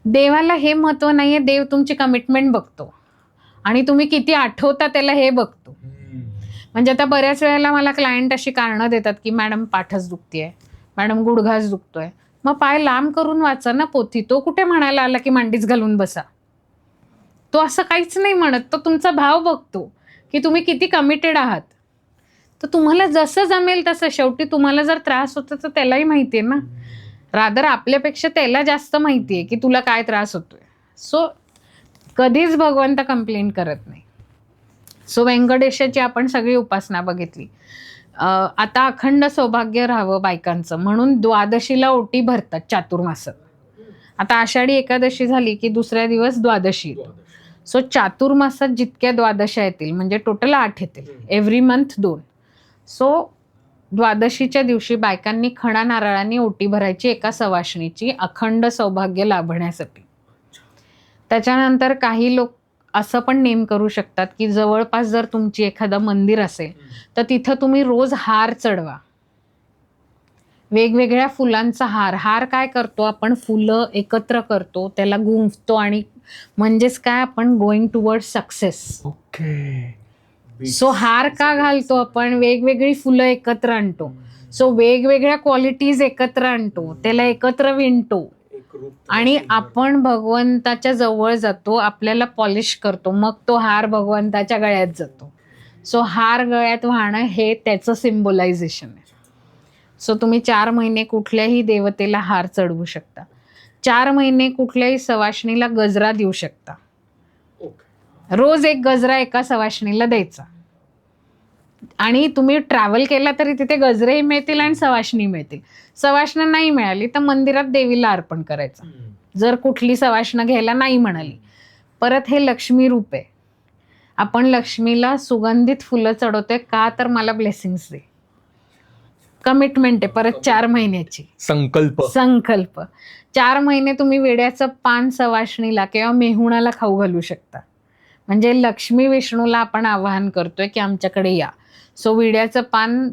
देवाला हे महत्व नाहीये. देव तुमची कमिटमेंट बघतो आणि तुम्ही किती आठवता त्याला हे बघतो. म्हणजे आता बऱ्याच वेळेला मला क्लायंट अशी कारणं देतात की मॅडम पाठच दुखतीये, मॅडम गुडघाच दुखतोय. मग पाय लांब करून वाचा ना पोथी. तो कुठे म्हणायला आला की मांडीच घालून बसा. तो असं काहीच नाही म्हणत. तो तुमचा भाव बघतो की तुम्ही किती कमिटेड आहात. तर तुम्हाला जसं जमेल तसं. शेवटी तुम्हाला जर त्रास होतो तर त्यालाही माहिती आहे ना. रादर आपल्यापेक्षा त्याला जास्त माहिती आहे की तुला काय त्रास होतोय. सो कधीच भगवंत कंप्लेंट करत नाही. सो व्यंकटेशाची आपण सगळी उपासना बघितली. आता अखंड सौभाग्य राहावं बायकांचं म्हणून द्वादशीला ओटी भरतात चातुर्मासात. आता आषाढी एकादशी झाली की दुसऱ्या दिवस द्वादशी येतो. सो चातुर्मासात जितक्या द्वादशा येतील म्हणजे टोटल 8 येतील. Every month 2. सो द्वादशीच्या दिवशी बायकांनी खणा नारळाने ओटी भरायची एका सवाष्णीची अखंड सौभाग्य लाभण्यासाठी. त्याच्यानंतर काही लोक असं पण नेम करू शकतात की जवळपास जर तुमची एखादं मंदिर असेल तर तिथं तुम्ही रोज हार चढवा. वेगवेगळ्या फुलांचा हार काय करतो आपण, फुलं एकत्र करतो, त्याला गुंफतो आणि म्हणजेच काय आपण going toward success. Okay. So हार का घालतो आपण, वेगवेगळी फुलं एकत्र आणतो. सो वेगवेगळ्या क्वालिटीज एकत्र आणतो, त्याला एकत्र विणतो आणि आपण भगवंताच्या जवळ जातो, आपल्याला पॉलिश करतो, मग तो हार भगवंताच्या गळ्यात जातो. सो हार गळ्यात वाहणं हे त्याचं सिम्बोलायझेशन आहे. सो तुम्ही 4 महिने कुठल्याही देवतेला हार चढवू शकता. 4 महिने कुठल्याही सवाष्णीला गजरा देऊ शकता. रोज एक गजरा एका सवाष्णीला द्यायचा. आणि तुम्ही ट्रॅव्हल केला तरी तिथे गजरेही मिळतील आणि सवाष्णी मिळतील. सवाष्ण नाही मिळाली तर मंदिरात देवीला अर्पण करायचं. जर कुठली सवाष्ण घ्यायला नाही म्हणाली. परत हे लक्ष्मी रूप आहे. आपण लक्ष्मीला सुगंधित फुलं चढवतोय का, तर मला ब्लेसिंग्स दे. कमिटमेंट आहे परत 4 महिन्याची. संकल्प. 4 महिने तुम्ही वेड्याचं पान सवाष्णीला किंवा मेहुणाला खाऊ घालू शकता. म्हणजे लक्ष्मी विष्णूला आपण आवाहन करतोय की आमच्याकडे या. सो विड्याचं पान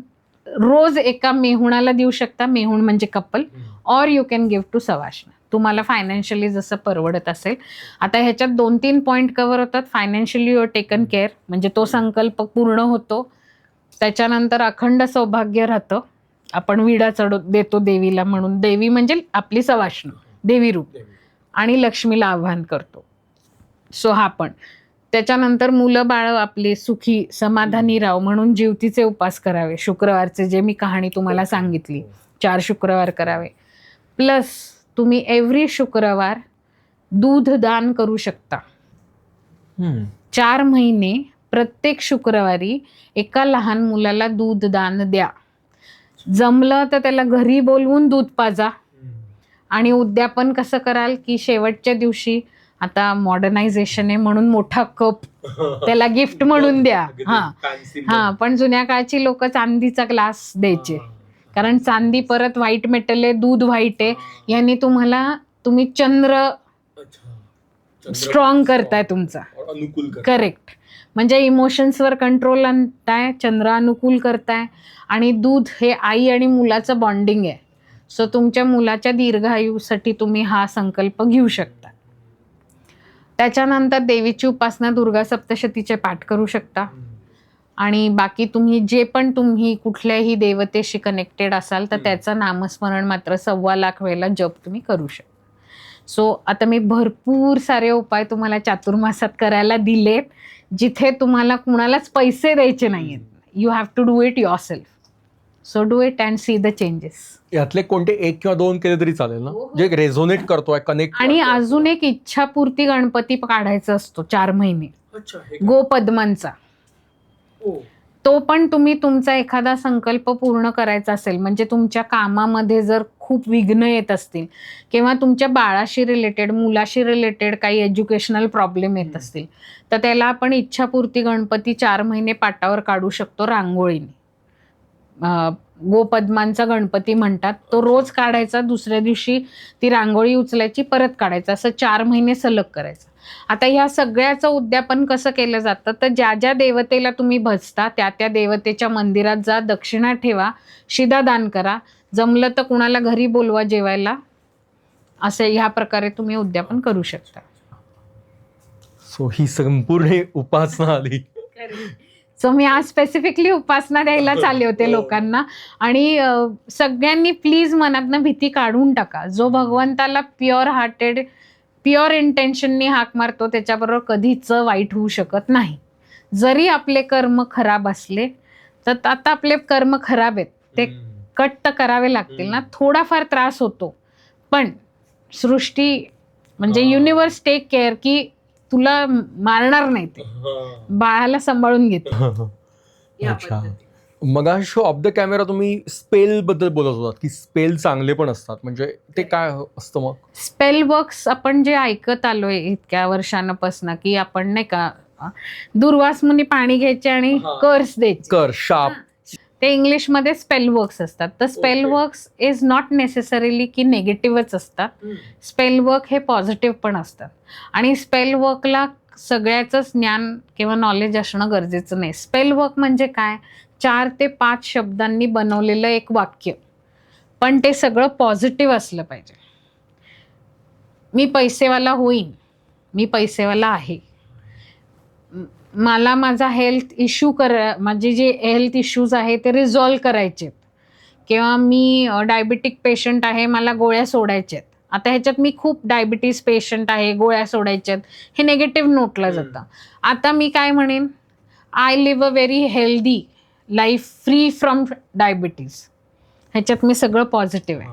रोज एका मेहुणाला देऊ शकता. मेहुण म्हणजे couple. Or you can give to सवाष्ण. तुम्हाला फायनान्शियली जसं परवडत असेल. आता ह्याच्यात 2-3 पॉईंट कव्हर होतात. फायनान्शियली युअर टेकन केअर, म्हणजे तो संकल्प पूर्ण होतो. त्याच्यानंतर अखंड सौभाग्य राहतं. आपण विडा देतो देवीला म्हणून. देवी म्हणजे आपली सवाष्ण, देवी रूप. आणि लक्ष्मीला आवाहन करतो. सो हा पण. त्याच्यानंतर मुलं बाळ आपली सुखी समाधानी राव म्हणून जिवतीचे उपास करावे. शुक्रवारचे जे मी कहाणी तुम्हाला सांगितली, 4 शुक्रवार करावे. प्लस तुम्ही एव्हरी शुक्रवार दूध दान करू शकता. 4 महिने प्रत्येक शुक्रवारी एका लहान मुलाला दूध दान द्या. जमलं तर त्याला घरी बोलवून दूध पाजा. आणि उद्यापन कसं कराल की शेवटच्या दिवशी, आता मॉडर्नायझेशन आहे म्हणून मोठा कप त्याला गिफ्ट म्हणून द्या. हां पण जुन्या काळची लोक चांदीचा ग्लास द्यायचे, कारण चांदी परत व्हाईट मेटल आहे, दूध व्हाईट आहे. यांनी तुम्ही चंद्र स्ट्रॉंग करताय तुमचा. करेक्ट. म्हणजे इमोशन्सवर कंट्रोल आणताय, चंद्र अनुकूल करताय. आणि दूध हे आई आणि मुलाचं बॉन्डिंग आहे. सो तुमच्या मुलाच्या दीर्घायुसाठी तुम्ही हा संकल्प घेऊ शकता. त्याच्यानंतर देवीची उपासना, दुर्गा सप्तशतीचे पाठ करू शकता. आणि बाकी तुम्ही कुठल्याही देवतेशी कनेक्टेड असाल तर त्याचं नामस्मरण मात्र 1.25 लाख वेळेला जप तुम्ही करू शकता. सो आता मी भरपूर सारे उपाय तुम्हाला चातुर्मासात करायला दिलेत, जिथे तुम्हाला कुणालाच पैसे द्यायचे नाहीयेत. You have to do it yourself. So do it and see the changes. यातले कोणते 1 किंवा 2 केले तरी चालेल ना, जे रेझोनेट करतोय, कनेक्ट. आणि अजून एक इच्छापूर्ती गणपती काढायचा असतो 4 महिने, गोपद्मांचा. तो पण तुम्ही तुमचा एखादा संकल्प पूर्ण करायचा असेल, म्हणजे तुमच्या कामामध्ये जर खूप विघ्न येत असतील किंवा तुमच्या बाळाशी रिलेटेड, मुलाशी रिलेटेड काही एज्युकेशनल प्रॉब्लेम येत असतील, तर त्याला आपण इच्छापूर्ती गणपती 4 महिने पाटावर काढू शकतो रांगोळीने. गोपद्मांचा गणपती म्हणतात. तो रोज काढायचा, दुसऱ्या दिवशी ती रांगोळी उचलायची, परत काढायचा, असं 4 महिने सलग करायचं. आता ह्या सगळ्याचं उद्यापन कसं केलं जातं, तर ज्या ज्या देवतेला तुम्ही भजता त्या त्या देवतेच्या मंदिरात जा, दक्षिणा ठेवा, शिदा दान करा, जमलं तर कुणाला घरी बोलवा जेवायला. असे ह्या प्रकारे तुम्ही उद्यापन करू शकता. सो ही संपूर्ण उपासना आली. सो मी आज स्पेसिफिकली उपासना द्यायलाच आले होते लोकांना. आणि सगळ्यांनी प्लीज मनातनं भीती काढून टाका. जो भगवंताला प्युअर हार्टेड प्युअर इंटेन्शननी हाक मारतो त्याच्याबरोबर कधीच वाईट होऊ शकत नाही. जरी आपले कर्म खराब असले तर आता आपले कर्म खराब आहेत, ते कट तर करावे लागतील ना. थोडाफार त्रास होतो, पण सृष्टी म्हणजे युनिव्हर्स टेक केअर की तुला मारणार नाही, ते बाळाला सांभाळून घेते. अच्छा. मगाशी ऑफ द कॅमेरा तुम्ही स्पेल बद्दल बोलत होतात की स्पेल चांगले पण असतात, म्हणजे ते काय असतं मग? स्पेल वर्क्स आपण जे ऐकत आलोय इतक्या वर्षांपासून की आपण नाही का दुर्वास मुनी पाणी घ्यायचे आणि कर्स द्यायचे, कर शाप, ते इंग्लिशमध्ये स्पेल वर्क्स असतात. तर spell works is not necessarily की नेगेटिव्हच असतात. स्पेल वर्क हे पॉझिटिव्ह पण असतात. आणि स्पेल वर्कला सगळ्याचंच ज्ञान किंवा नॉलेज असणं गरजेचं नाही. स्पेल वर्क म्हणजे काय, 4 ते 5 शब्दांनी बनवलेलं एक वाक्य, पण ते सगळं पॉझिटिव्ह असलं पाहिजे. मी पैसेवाला होईन, मी पैसेवाला आहे, मला माझा हेल्थ इश्यू माझे जे हेल्थ इश्यूज आहे ते रिझॉल्व करायचे, किंवा मी डायबिटिक पेशंट आहे, मला गोळ्या सोडायच्यात. आता ह्याच्यात मी खूप डायबिटीज पेशंट आहे, गोळ्या सोडायच्यात, हे निगेटिव्ह नोटला जातं. आता मी काय म्हणेन, I live a very healthy life free from diabetes, ह्याच्यात मी सगळं पॉझिटिव्ह आहे.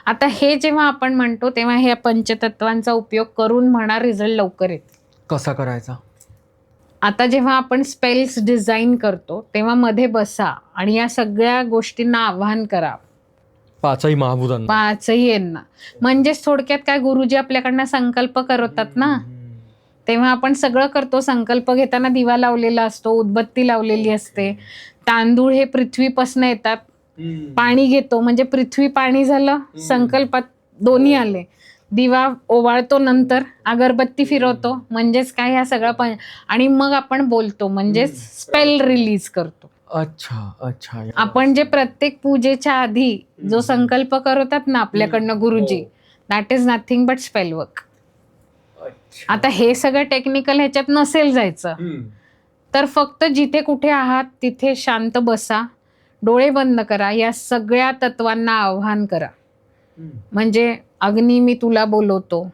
आता हे जेव्हा आपण म्हणतो तेव्हा ह्या पंचतत्वांचा उपयोग करून म्हणा रिझल्ट लवकर येतो. कसा करायचा? आता जेव्हा आपण स्पेल्स डिझाईन करतो तेव्हा मध्ये बसा आणि या सगळ्या गोष्टींना आवाहन करा, 5ही महाभूतांना, 5ही यांना. म्हणजेच थोडक्यात काय, गुरुजी आपल्याकडनं संकल्प करवतात ना, तेव्हा आपण सगळं करतो. संकल्प घेताना दिवा लावलेला असतो, उदबत्ती लावलेली असते, तांदूळ हे पृथ्वीपासून येतात, पाणी घेतो म्हणजे पृथ्वी पाणी झालं, संकल्पात दोन्ही आले, दिवा ओवाळतो, नंतर अगरबत्ती फिरवतो, म्हणजेच काय, ह्या सगळं पण. आणि मग आपण बोलतो, म्हणजेच स्पेल रिलीज करतो. अच्छा अच्छा. आपण जे प्रत्येक पूजेच्या आधी जो संकल्प करवतात ना आपल्याकडनं गुरुजी, that is nothing but spell work. आता हे सगळं टेक्निकल ह्याच्यात नसेल जायचं तर फक्त जिथे कुठे आहात तिथे शांत बसा, डोळे बंद करा, या सगळ्या तत्वांना आव्हान करा. म्हणजे अग्नी मी तुला बोलवतो,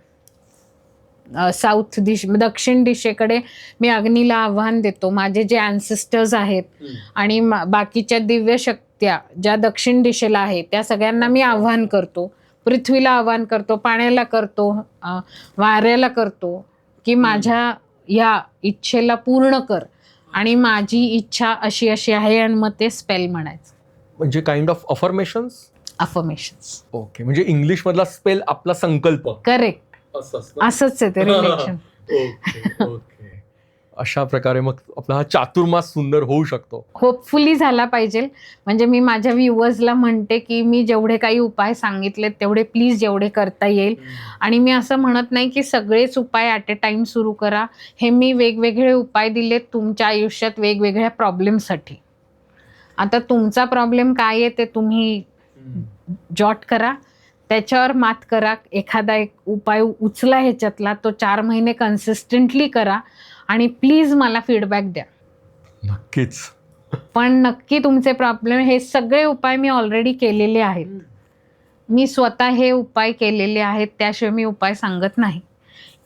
साऊथ दक्षिण दिशेकडे मी अग्नीला आव्हान देतो. माझे जे अँसेस्टर्स आहेत आणि बाकीच्या दिव्य शक्त्या ज्या दक्षिण दिशेला आहेत त्या सगळ्यांना मी आव्हान करतो. पृथ्वीला आव्हान करतो, पाण्याला करतो, वाऱ्याला करतो की माझ्या ह्या इच्छेला पूर्ण कर आणि माझी इच्छा अशी अशी आहे, आणि मग ते स्पेल म्हणायचं. म्हणजे kind of affirmations. Affirmations. Okay. म्हणजे इंग्लिश मधला स्पेल आपला संकल्प. करेक्ट. असंच आहे ते रिलेशन. ओके. अशा प्रकारे मग आपला हा चातुर्मास सुंदर होऊ शकतो. होपफुली झाला पाहिजे. म्हणजे मी माझ्या व्ह्युअर्सला म्हणते की मी जेवढे काही उपाय सांगितले तेवढे प्लीज जेवढे करता येईल. आणि मी असं म्हणत नाही की सगळेच उपाय ॲट अ टाइम सुरू करा. हे मी वेगवेगळे उपाय दिलेत तुमच्या आयुष्यात वेगवेगळ्या प्रॉब्लेमसाठी. आता तुमचा प्रॉब्लेम काय आहे ते तुम्ही जॉट करा, त्याच्यावर मात करा. एखादा एक उपाय उचला ह्याच्यातला, तो 4 महिने कन्सिस्टंटली करा आणि प्लीज मला फीडबॅक द्या. नक्कीच. पण नक्की तुमचे प्रॉब्लेम, हे सगळे उपाय मी ऑलरेडी केलेले आहेत. मी स्वतः हे उपाय केलेले आहेत, त्याशिवाय मी उपाय सांगत नाही.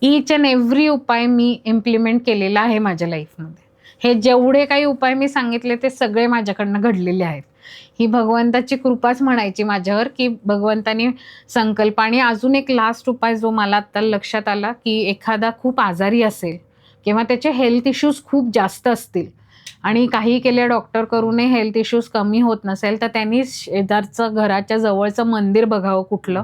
ईच अँड एव्हरी उपाय मी इम्प्लिमेंट केलेला आहे माझ्या लाईफमध्ये. हे जेवढे काही उपाय मी सांगितले ते सगळे माझ्याकडनं घडलेले आहेत. ही भगवंताची कृपाच म्हणायची माझ्यावर की भगवंतानी संकल्प. आणि अजून एक लास्ट उपाय जो मला आत्ता लक्षात आला की एखादा खूप आजारी असेल किंवा त्याचे हेल्थ इश्यूज खूप जास्त असतील आणि काही केले डॉक्टर करूनही हेल्थ इश्यूज कमी होत नसेल तर त्यांनी शेजारचं घराच्या जवळचं मंदिर बघावं कुठलं.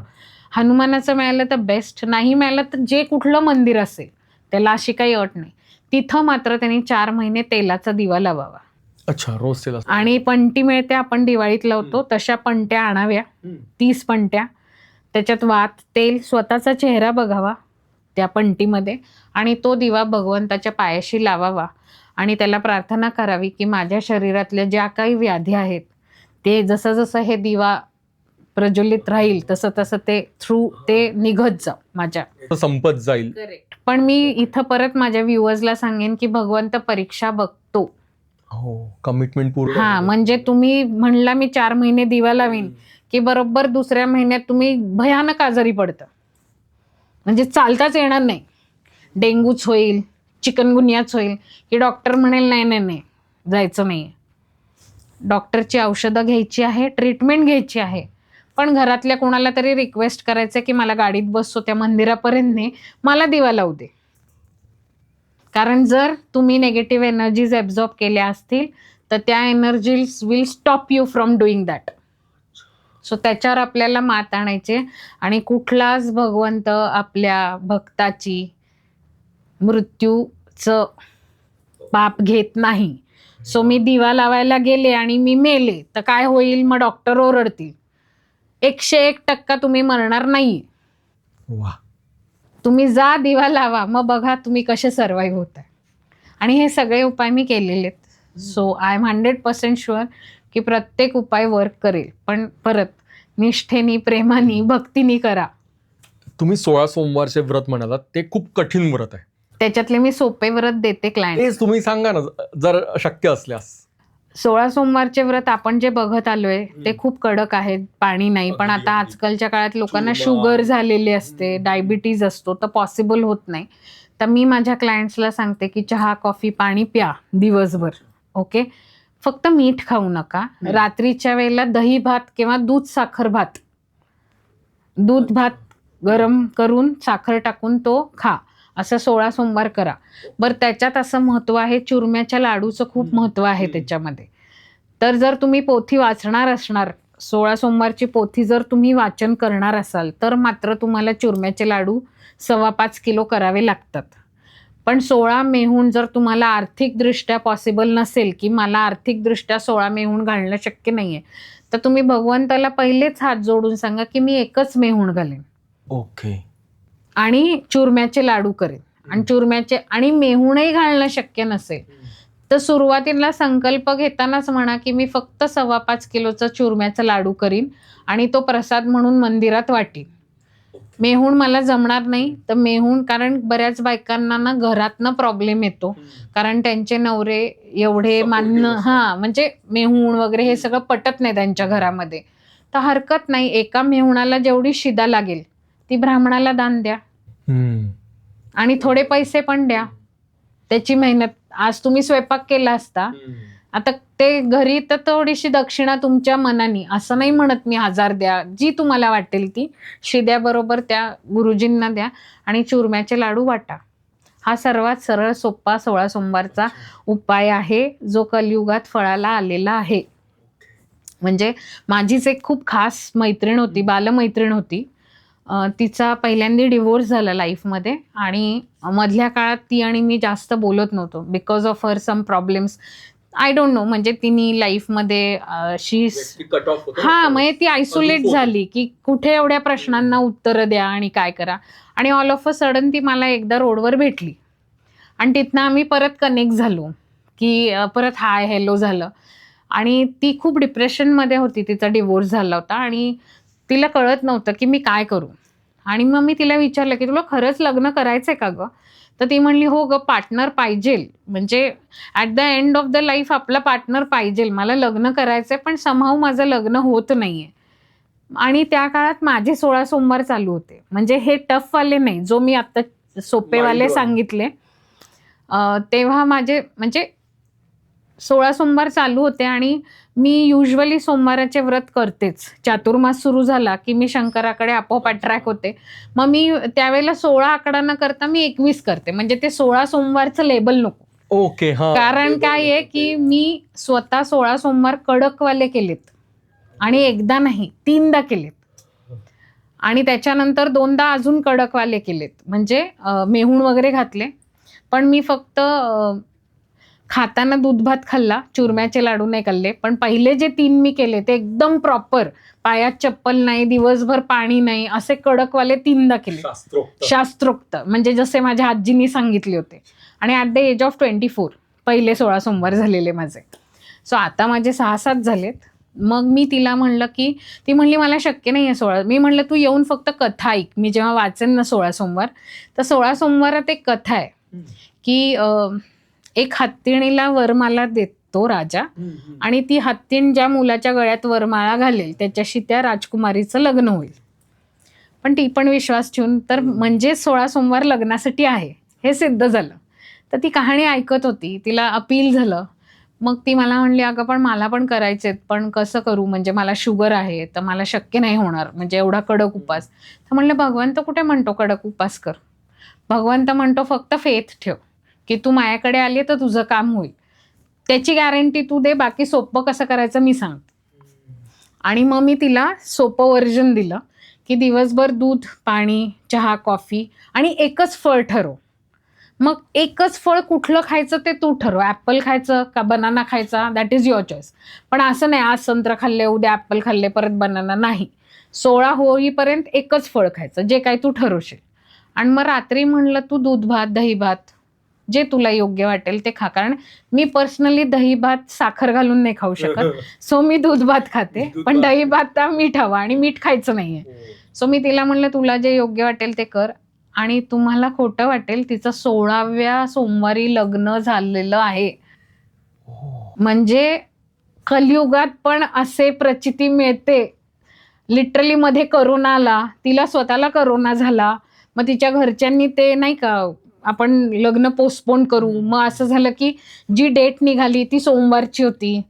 हनुमानाचं मिळालं तर बेस्ट, नाही मिळालं तर जे कुठलं मंदिर असेल, त्याला अशी काही अट नाही, तिथं मात्र त्यांनी 4 महिने तेलाचा दिवा लावावा. अच्छा. रोज तेल. आणि पंटी मिळते, आपण दिवाळीत लावतो तशा पंट्या आणाव्या, 30 पंट्या. त्याच्यात वात, तेल, स्वतःचा चेहरा बघावा त्या पंटीमध्ये आणि तो दिवा भगवंताच्या पायाशी लावावा आणि त्याला प्रार्थना करावी की माझ्या शरीरातल्या ज्या काही व्याधी आहेत ते जसं जसं हे दिवा प्रज्वलित राहील तसं तसं ते थ्रू ते निघत जा, माझ्या संपत जाईल. पण मी इथं परत माझ्या व्ह्युअर्सला सांगेन की भगवंत परीक्षा बघतो. हो, कमिटमेंट पूर्ण. हा, म्हणजे तुम्ही म्हणला मी 4 महिने दिवा लावीन, की बरोबर दुसऱ्या महिन्यात तुम्ही भयानक आजारी पडता, म्हणजे चालताच येणार नाही, डेंगूच होईल, चिकनगुनियाच होईल, की डॉक्टर म्हणेल नाही नाही नाही जायचं नाही. डॉक्टरची औषधं घ्यायची आहे, ट्रीटमेंट घ्यायची आहे, पण घरातल्या कोणाला तरी रिक्वेस्ट करायचं की मला गाडीत बसतो त्या मंदिरापर्यंत ने, मला दिवा लावू दे. कारण जर तुम्ही नेगेटिव्ह एनर्जीज ॲब्झॉर्ब केल्या असतील तर त्या energies will stop you from doing that. So त्याच्यावर आपल्याला मात आणायचे. आणि कुठलाच भगवंत आपल्या भक्ताची मृत्यूचं पाप घेत नाही. सो मी दिवा लावायला गेले आणि मी मेले तर काय होईल, मग डॉक्टर ओरडतील. 101% तुम्ही मरणार नाही. वा. तुम्ही जा दिवा लावा, मग बघा तुम्ही कसे सर्वाईव्ह होताय. आणि हे सगळे उपाय मी केलेले आहेत. सो आय एम 100% शुअर की प्रत्येक उपाय वर्क करेल, पण परत निष्ठेनी, प्रेमानी, भक्तीनी करा. तुम्ही 16 सोमवारचे व्रत म्हणालात, ते खूप कठीण व्रत आहे. त्याच्यातले मी सोपे व्रत देते क्लायंट. तेच तुम्ही सांगा ना, जर शक्य असल्यास. 16 सोमवारचे व्रत आपण जे बघत आलोय ते खूप कडक आहेत, पाणी नाही. पण आता आजकालच्या काळात लोकांना शुगर झालेली असते, डायबिटीज असतो, तर पॉसिबल होत नाही. तर मी माझ्या क्लायंट्सला सांगते की चहा, कॉफी, पाणी प्या दिवसभर. ओके, फक्त मीठ खाऊ नका. रात्रीच्या वेळेला दही भात किंवा दूध साखर भात, दूध भात गरम करून साखर टाकून तो खा. असं 16 सोमवार करा. बरं, त्याच्यात असं महत्त्व आहे, चुरम्याच्या लाडूचं खूप महत्त्व आहे त्याच्यामध्ये. तर जर तुम्ही पोथी वाचणार असणार, 16 सोमवारची पोथी जर तुम्ही वाचन करणार असाल तर मात्र तुम्हाला चुरम्याचे लाडू 5.25 किलो करावे लागतात. पण 16 मेहून जर तुम्हाला आर्थिकदृष्ट्या पॉसिबल नसेल, की मला आर्थिकदृष्ट्या 16 मेहून घालणं शक्य नाहीये, तर तुम्ही भगवंताला पहिलेच हात जोडून सांगा की मी एकच मेहून घालेन. ओके. आणि चुरम्याचे लाडू करेन. आणि चुरम्याचे आणि मेहूनही घालणं शक्य नसेल तर सुरुवातीला संकल्प घेतानाच म्हणा की मी फक्त 5.25 किलोचा चुरम्याचा लाडू करीन आणि तो प्रसाद म्हणून मंदिरात वाटीन. मेहून मला जमणार नाही तर मेहून, कारण बऱ्याच बायकांना ना घरातनं प्रॉब्लेम येतो, कारण त्यांचे नवरे एवढे म्हणजे मेहून वगैरे हे सगळं पटत नाही त्यांच्या घरामध्ये. तर हरकत नाही, एका मेहुणाला जेवढी शिदा लागेल ती ब्राह्मणाला दान द्या आणि थोडे पैसे पण द्या. त्याची मेहनत, आज तुम्ही स्वयंपाक केला असता, आता ते घरी तर थोडीशी दक्षिणा तुमच्या मनाने, असं नाही म्हणत मी 1000 द्या, जी तुम्हाला वाटेल ती शिद्याबरोबर त्या गुरुजींना द्या आणि चुरम्याचे लाडू वाटा. हा सर्वात सरळ सोपा 16 सोमवारचा उपाय आहे जो कलियुगात फळाला आलेला आहे. म्हणजे माझीच एक खूप खास मैत्रीण होती, बालमैत्रीण होती. तिचा पहिल्यांदा डिवोर्स झाला लाईफमध्ये आणि मधल्या काळात ती आणि मी जास्त बोलत नव्हतो because of her some problems. I don't know, म्हणजे तिने लाईफमध्ये म्हणजे ती आयसोलेट झाली की कुठे एवढ्या प्रश्नांना उत्तरं द्या आणि काय करा. आणि ऑल ऑफ अ सडन ती मला एकदा रोडवर भेटली आणि तिथनं आम्ही परत कनेक्ट झालो, की परत हाय हॅलो झालं. आणि ती खूप डिप्रेशनमध्ये होती, तिचा डिवोर्स झाला होता आणि तिला कळत नव्हतं की मी काय करू. आणि मग मी तिला विचारलं की तुला खरंच लग्न करायचंय का गं? तर ती म्हणली हो गं, पार्टनर पाहिजे, म्हणजे at the end of the life आपला पार्टनर पाहिजे, मला लग्न करायचंय पण समहाऊ माझं लग्न होत नाहीये. आणि त्या काळात माझे 16 सोमवार चालू होते, म्हणजे हे टफवाले नाही, जो मी आत्ता सोपेवाले सांगितले, तेव्हा माझे म्हणजे 16 सोमवार चालू होते. आणि मी युजली सोमवाराचे व्रत करतेच. चातुर्मास सुरू झाला की मी शंकराकडे आपोआप अट्रॅक्ट होते. मग मी त्यावेळेला 16 आकडा न करता मी 21 करते, म्हणजे ते 16 सोमवारचं लेबल नको. ओके. कारण काय आहे की मी स्वतः 16 सोमवार कडकवाले केलेत आणि एकदा नाही 3दा केलेत. आणि त्याच्यानंतर 2दा अजून कडकवाले केलेत, म्हणजे मेहूण वगैरे घातले. पण मी फक्त खाताना दूध भात खाल्ला, चुरम्याचे लाडू नाही खाल्ले. पण पहिले जे 3 मी केले ते एकदम प्रॉपर, पायात चप्पल नाही, दिवसभर पाणी नाही, असे कडकवाले 3दा केले, शास्त्रोक्त, म्हणजे जसे माझ्या आजींनी सांगितले होते. आणि ॲट द एज ऑफ 24 पहिले 16 सोमवार झालेले माझे. सो आता माझे 6-7 झालेत. मग मी तिला म्हणलं की, ती म्हणली मला शक्य नाही आहे 16. मी म्हणलं तू येऊन फक्त कथा ऐक, मी जेव्हा वाचेन ना 16 सोमवार, तर 16 सोमवारात एक कथा आहे की एक हत्तीणीला वरमाला तो राजा, आणि ती हत्तीन ज्या मुलाच्या गळ्यात वरमाळा घालेल त्याच्याशी त्या राजकुमारीचं लग्न होईल. पण ती पण विश्वास ठेवून, तर म्हणजे 16 सोमवार लग्नासाठी आहे हे सिद्ध झालं. तर ती कहाणी ऐकत होती, तिला अपील झालं. मग ती मला म्हणली, अगं पण मला पण करायचेत, पण कसं करू, म्हणजे मला शुगर आहे तर मला शक्य नाही होणार, म्हणजे एवढा कडक उपास. तर म्हणलं, भगवंत कुठे म्हणतो कडक उपास कर. भगवंत म्हणतो फक्त फेथ ठेव की तू माझ्याकडे आली तर तुझं काम होईल, त्याची गॅरंटी तू दे, बाकी सोपं कसं करायचं मी सांगते. आणि मग मी तिला सोपं व्हर्जन दिलं की दिवसभर दूध, पाणी, चहा, कॉफी आणि एकच फळ ठरव. मग एकच फळ कुठलं खायचं ते तू ठरव. ॲपल खायचं का बनाना खायचा, दॅट इज युअर चॉईस. पण असं नाही आज संत्र खाल्ले उद्या ॲपल खाल्ले परत बनाना नाही. 16 होईपर्यंत एकच फळ खायचं जे काही तू ठरवशील. आणि मग रात्री म्हणलं तू दूध भात, दही भात जे तुला योग्य वाटेल ते खा. कारण मी पर्सनली दही भात साखर घालून नाही खाऊ शकत, सो मी दूध भात खाते. पण दही भात मीठ हवा आणि मीठ खायचं नाहीये. सो मी तिला म्हणलं तुला जे योग्य वाटेल ते कर. आणि तुम्हाला खोटं वाटेल, तिचं 16व्या सोमवारी लग्न झालेलं आहे. म्हणजे कलियुगात पण असे प्रचिती मिळते. लिटरली मध्ये करोना आला, तिला स्वतःला करोना झाला, मग तिच्या घरच्यांनी ते नाही का आपण लग्न पोस्टपोन करू, मग असं झालं की जी डेट निघाली ती सोमवारची होती.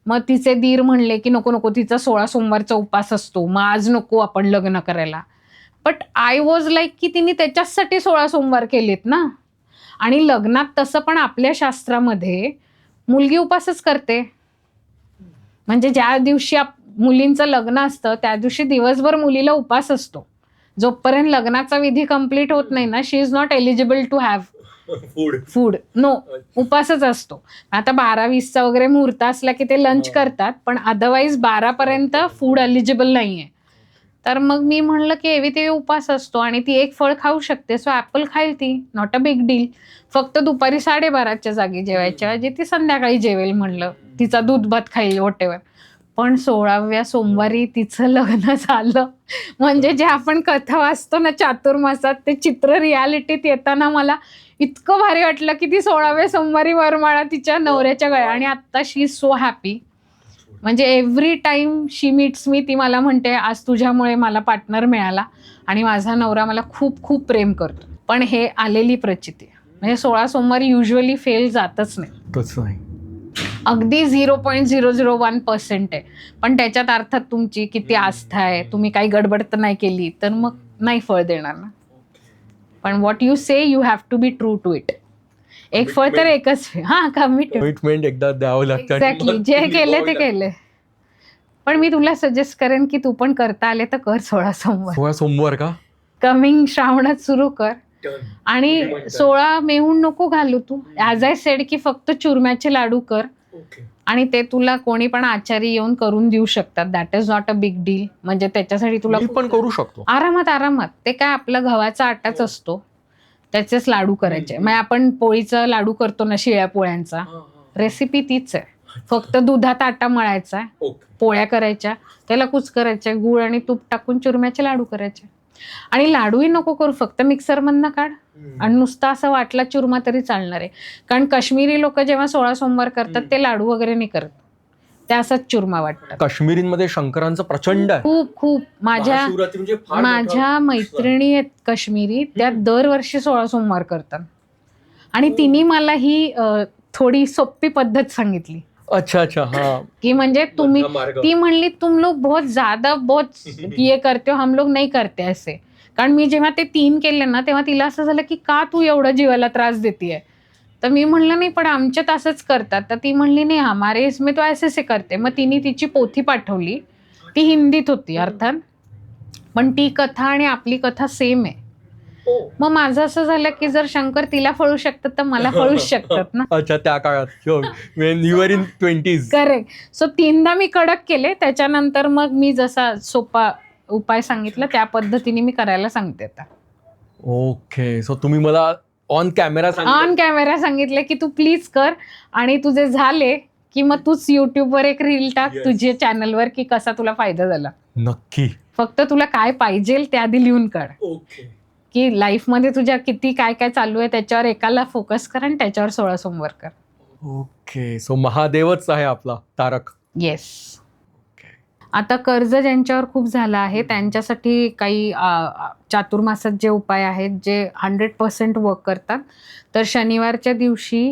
मग तिचे दीर म्हणले की नको नको, तिचा 16 सोमवारचा उपास असतो, मग आज नको आपण लग्न करायला. बट आय वॉज लाईक की तिने त्याच्याचसाठी 16 सोमवार केलेत ना. आणि लग्नात तसं पण आपल्या शास्त्रामध्ये मुलगी उपासच करते. म्हणजे ज्या दिवशी मुलींचं लग्न असतं त्या दिवशी दिवसभर मुलीला उपास असतो. जोपर्यंत लग्नाचा विधी कंप्लीट होत नाही ना, she is not eligible to have food. No, उपासच असतो. आता 12-20चा वगैरे मुहूर्त असला की ते लंच करतात, पण अदरवाईज 12पर्यंत फूड एलिजिबल नाहीये. तर मग मी म्हणलं की एवी ते उपास असतो आणि ती एक फळ खाऊ शकते, सो ॲपल खाईल ती, नॉट अ बिग डील. फक्त दुपारी 12:30च्या जागी जेवायच्या ऐवजी ती संध्याकाळी जेवेल म्हणलं, तिचा दूध भात खाईल वॉटेवर. पण 16व्या सोमवारी तिचं लग्न झालं. म्हणजे जे आपण कथा वाचतो ना चातुर्मासात, ते चित्र रियालिटीत येताना मला इतकं भारी वाटलं की ती 16व्या सोमवारी वरमाळा तिच्या नवऱ्याच्या गळ्यात. आणि आत्ता शी इज सो हॅपी. म्हणजे एव्हरी टाइम शी मीट्स मी, ती मला म्हणते आज तुझ्यामुळे मला पार्टनर मिळाला आणि माझा नवरा मला खूप खूप प्रेम करतो. पण हे आलेली प्रचिती, म्हणजे 16 सोमवारी युजली फेल जातच नाही. तसं नाही, अगदी 0.001% आहे. पण त्याच्यात अर्थात तुमची किती आस्था आहे, तुम्ही काही गडबड तर नाही केली तर मग नाही फळ देणार ना. पण what you say you have to be true to it. एक फळ तर एकच. हा, कमिटमेंट एकदा द्यावं लागतं. एक्झॅक्टली, जे केले ते केले. पण मी तुला सजेस्ट करेन की तू पण करता आले तर कर 16 सोमवार. 16 सोमवार का? कमिंग श्रावणात सुरू कर. आणि 16 मेहून नको घालू तू. ॲज आय सेड की फक्त चुरम्याचे लाडू कर. आणि ते तुला कोणी पण आचारी येऊन करून देऊ शकतात. That is not a big deal. म्हणजे त्याच्यासाठी तुला मी पण करू शकतो आरामात. ते काय आपला गव्हाचा आटाच असतो, त्याचेच लाडू करायचे. मग आपण पोळीचा लाडू करतो ना, शिळ्या पोळ्यांचा, रेसिपी तीच आहे. फक्त दुधात आटा मळायचा, पोळ्या करायच्या, त्याला कुस्करायच्या, गूळ आणि तूप टाकून चुरम्याचे लाडू करायचे. आणि लाडूही नको करू, फक्त मिक्सरमधनं काढ आणि नुसता असं वाटला चुरमा तरी चालणार आहे. कारण काश्मीरी लोक जेव्हा 16 सोमवार करतात ते लाडू वगैरे नाही करत, ते असाच चुरमा वाटतात. काश्मीरींमध्ये शंकरांचं प्रचंड आहे. खूप माझ्या मैत्रिणी आहेत काश्मीरी, त्या दरवर्षी 16 सोमवार करतात. आणि तिने मला ही थोडी सोपी पद्धत सांगितली. अच्छा, हाँ. की म्हणजे तुम्ही, ती म्हणली तुम लोग बहुत ज्यादा बहुत ये करते हो, हम लोग नहीं करते ऐसे. कारण मी जेव्हा ते 3 केले ना तेव्हा तिला असं झालं की का तू एवढं जीवाला त्रास देतीये. तर मी म्हणलं नाही पण आमच्यात असंच करतात. तर ती म्हणली नाही हमारे इसमें तो ऐसे से करते. मग तिने तिची पोथी पाठवली, ती हिंदीत होती अर्थात, पण ती कथा आणि आपली कथा सेम आहे. मग माझं असं झालं की जर शंकर तिला फळू शकतात तर मला फळूच शकतात ना. अच्छा, त्या काळात when you were in 20s. Correct. So 3दा मी कडक केले, त्याच्यानंतर मग मी जसा सोपा उपाय सांगितला त्या पद्धतीने मी करायला सांगते आता. ओके, सो तुम्ही मला ऑन कॅमेरा सांगितले की तू प्लीज कर. आणि तुझे झाले की मग तूच युट्यूबवर एक रील टाक तुझ्या चॅनलवर की कसा तुला फायदा झाला. नक्की. फक्त तुला काय पाहिजे ते आधी लिहून काढ. की लाईफमध्ये तुझ्या किती काय काय चालू आहे त्याच्यावर एकाला फोकस कर आणि त्याच्यावर 16 सोमवार कर. ओके, सो महादेवच आहे आपला तारक. येस. आता कर्ज ज्यांच्यावर खूप झालं आहे त्यांच्यासाठी काही चातुर्मासात जे उपाय आहेत जे 100% वर्क करतात. तर शनिवारच्या दिवशी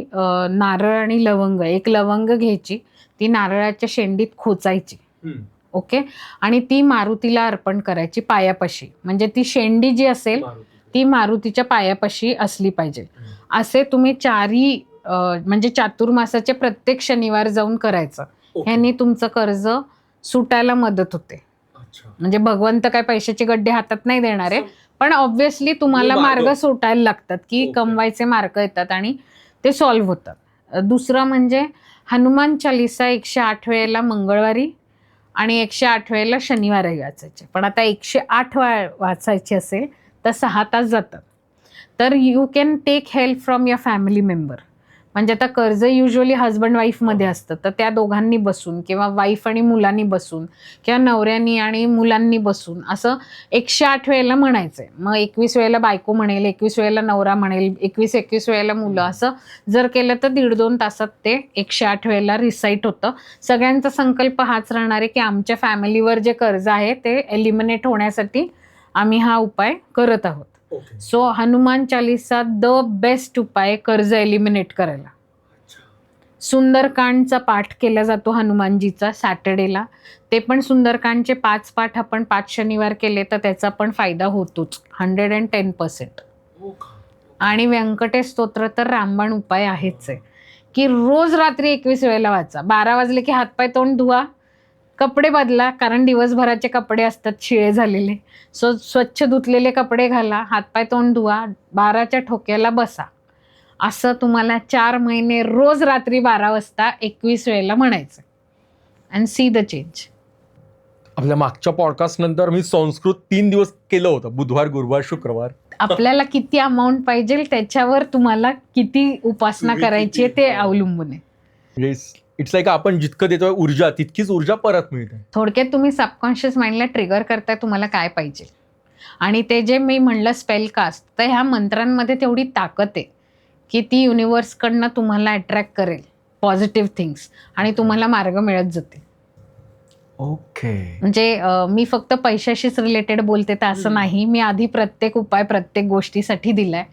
नारळ आणि लवंग, एक लवंग घ्यायची, ती नारळाच्या शेंडीत खोचायची. ओके. आणि ती मारुतीला अर्पण करायची पायापाशी. म्हणजे ती शेंडी जी असेल ती मारुतीच्या पायापाशी असली पाहिजे. असे तुम्ही चारही म्हणजे चातुर्मासाचे प्रत्येक शनिवार जाऊन करायचं. ह्यानी तुमचं कर्ज सुटायला मदत होते. म्हणजे भगवंत काय पैशाचे गड्डे हातात नाही देणार आहे, पण ऑब्व्हियसली तुम्हाला मार्ग सुटायला लागतात की कमवायचे मार्ग येतात आणि ते सॉल्व्ह होतात. दुसरं म्हणजे हनुमान चालिसा 108 वेळेला मंगळवारी आणि 108 वेळेला शनिवारी वाचायचे. पण आता 108 वाचायची असेल तर 6 तास जातात. तर you can take help from your family member. म्हणजे आता कर्ज युजली हजबंड वाईफमध्ये असतं, तर त्या दोघांनी बसून किंवा वाईफ आणि मुलांनी बसून किंवा नवऱ्यानी आणि मुलांनी बसून असं 108 वेळेला म्हणायचंय. मग 21 वेळेला बायको म्हणेल, 21 वेळेला नवरा म्हणेल, 21 वेळेला मुलं. असं जर केलं तर 1.5-2 तासात ते 108 वेळेला रिसाईट होतं. सगळ्यांचा संकल्प हाच राहणार आहे की आमच्या फॅमिलीवर जे कर्ज आहे ते एलिमिनेट होण्यासाठी आम्ही हा उपाय करत आहोत. So Hanuman Chalisa the best उपाय कर्ज एलिमिनेट करायला. सुंदरकांडचा पाठ केला जातो हनुमानजीचा सॅटर्डेला. ते पण सुंदरकांडचे 5 पाठ आपण 5 शनिवार केले तर त्याचा पण फायदा होतोच 110%. आणि व्यंकटेश स्तोत्र तर रामबाण उपाय आहेच आहे की रोज रात्री 21 वेळेला वाचा. 12 वाजले की हातपाय तोंड धुवा, कपडे बदला, कारण दिवसभराचे कपडे असतात शिळे झालेले. सो स्वच्छ धुतलेले कपडे घाला, हातपाय तोंड धुवा, 12च्या ठोक्याला बसा. असं तुम्हाला 4 महिने रोज रात्री 12 वाजता 21 वेळेला म्हणायचं अँड सी द चेंज. आपल्या मागच्या पॉडकास्ट नंतर मी संस्कृत 3 दिवस केलं होतं, बुधवार, गुरुवार, शुक्रवार. आपल्याला किती अमाऊंट पाहिजे त्याच्यावर तुम्हाला किती उपासना करायची आहे ते अवलंबून आहे. म्हणजे इट्स लाईक आपण जितकं देतोय ऊर्जा तितकीच ऊर्जा परत मिळते. थोडक्यात तुम्ही सबकॉन्शियस माइंडला ट्रिगर करताय तुम्हाला काय पाहिजे. आणि ते जे मी म्हणलं स्पेल कास्ट, तर ह्या मंत्रांमध्ये तेवढी ताकद आहे की ती युनिव्हर्सकडनं तुम्हाला अट्रॅक्ट करेल पॉझिटिव्ह थिंग्स आणि तुम्हाला मार्ग मिळत जातील. ओके. म्हणजे मी फक्त पैशाशीच रिलेटेड बोलते तर असं नाही. मी आधी प्रत्येक उपाय प्रत्येक गोष्टीसाठी दिलाय.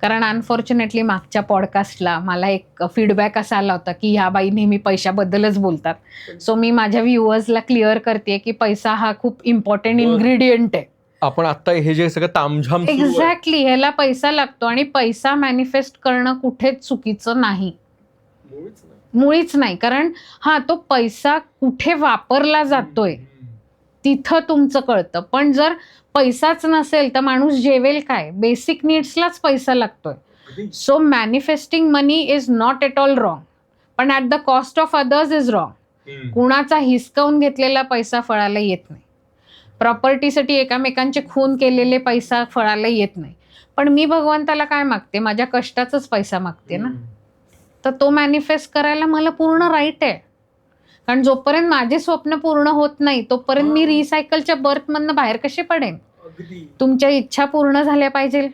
कारण अनफॉर्च्युनेटली मागच्या पॉडकास्टला मला एक फीडबॅक असा आला होता की ह्या बाई नेहमी पैशाबद्दलच बोलतात. सो मी माझ्या व्ह्युअर्सला क्लिअर करते की पैसा हा खूप इम्पॉर्टंट इन्ग्रेडियंट आहे. आपण आता हे जे सगळं तामझाम एक्झॅक्टली, ह्याला पैसा लागतो आणि पैसा मॅनिफेस्ट करणं कुठेच चुकीचं नाही, मुळीच नाही. कारण तो पैसा कुठे वापरला जातोय तिथं तुमचं कळतं. पण जर पैसाच नसेल तर माणूस जेवेल काय? बेसिक नीड्सलाच पैसा लागतोय. So manifesting money is not at all wrong, पण at the cost of others is wrong. कुणाचा हिसकावून घेतलेला पैसा फळाला येत नाही. प्रॉपर्टीसाठी एकामेकांचे खून केलेले पैसा फळाला येत नाही. पण मी भगवंताला काय मागते? माझ्या कष्टाचाच पैसा मागते ना. तर तो मॅनिफेस्ट करायला मला पूर्ण राईट आहे. कारण जोपर्यंत माझे स्वप्न पूर्ण होत नाही तोपर्यंत मी रिसायकलच्या बर्थमधनं बाहेर कसे पडेन? तुमच्या इच्छा पूर्ण झाल्या पाहिजे.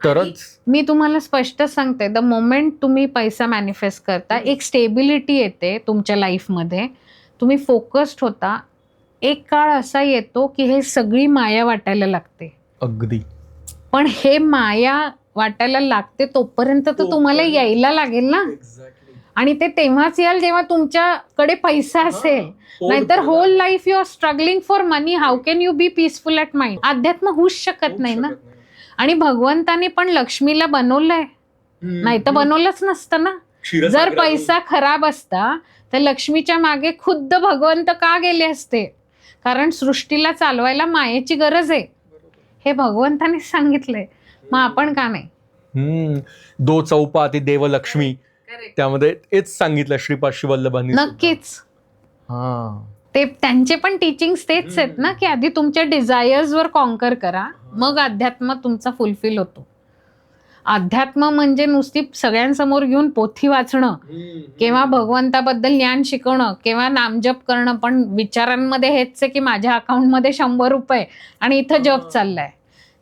तरच मी तुम्हाला स्पष्ट सांगते, द मोमेंट तुम्ही पैसा मॅनिफेस्ट करता एक स्टेबिलिटी येते तुमच्या लाईफमध्ये. तुम्ही फोकस्ड होता. एक काळ असा येतो की हे सगळी माया वाटायला लागते. अगदी. पण हे माया वाटायला लागते तोपर्यंत तर तुम्हाला यायला लागेल ना. आणि ते तेव्हाच याल जेव्हा तुमच्याकडे पैसा असेल. नाहीतर whole life you are struggling for money, how can you be peaceful at mind? अध्यात्म होऊच शकत नाही ना. आणि भगवंताने पण लक्ष्मीला बनवलंय, नाही तर बनवलंच नसतं ना. जर पैसा खराब असता तर लक्ष्मीच्या मागे खुद्द भगवंत का गेले असते? कारण सृष्टीला चालवायला मायेची गरज आहे, हे भगवंताने सांगितलंय. मग आपण का नाही? दो चौपाती देव लक्ष्मी, त्यामध्ये हेच सांगितलं श्रीपाद श्रीवल्लभांनी. नक्कीच. ते त्यांचे पण टीचिंग्स तेच आहेत ना की आधी तुमच्या डिझायर्सवर कॉन्कर करा, मग अध्यात्म तुमचा फुलफिल होतो. अध्यात्म म्हणजे नुसती सगळ्यांसमोर घेऊन पोथी वाचणं किंवा भगवंताबद्दल ज्ञान शिकवणं किंवा नामजप करणं. पण विचारांमध्ये हेच आहे की माझ्या अकाउंटमध्ये 100 रुपये आणि इथं जप चाललाय.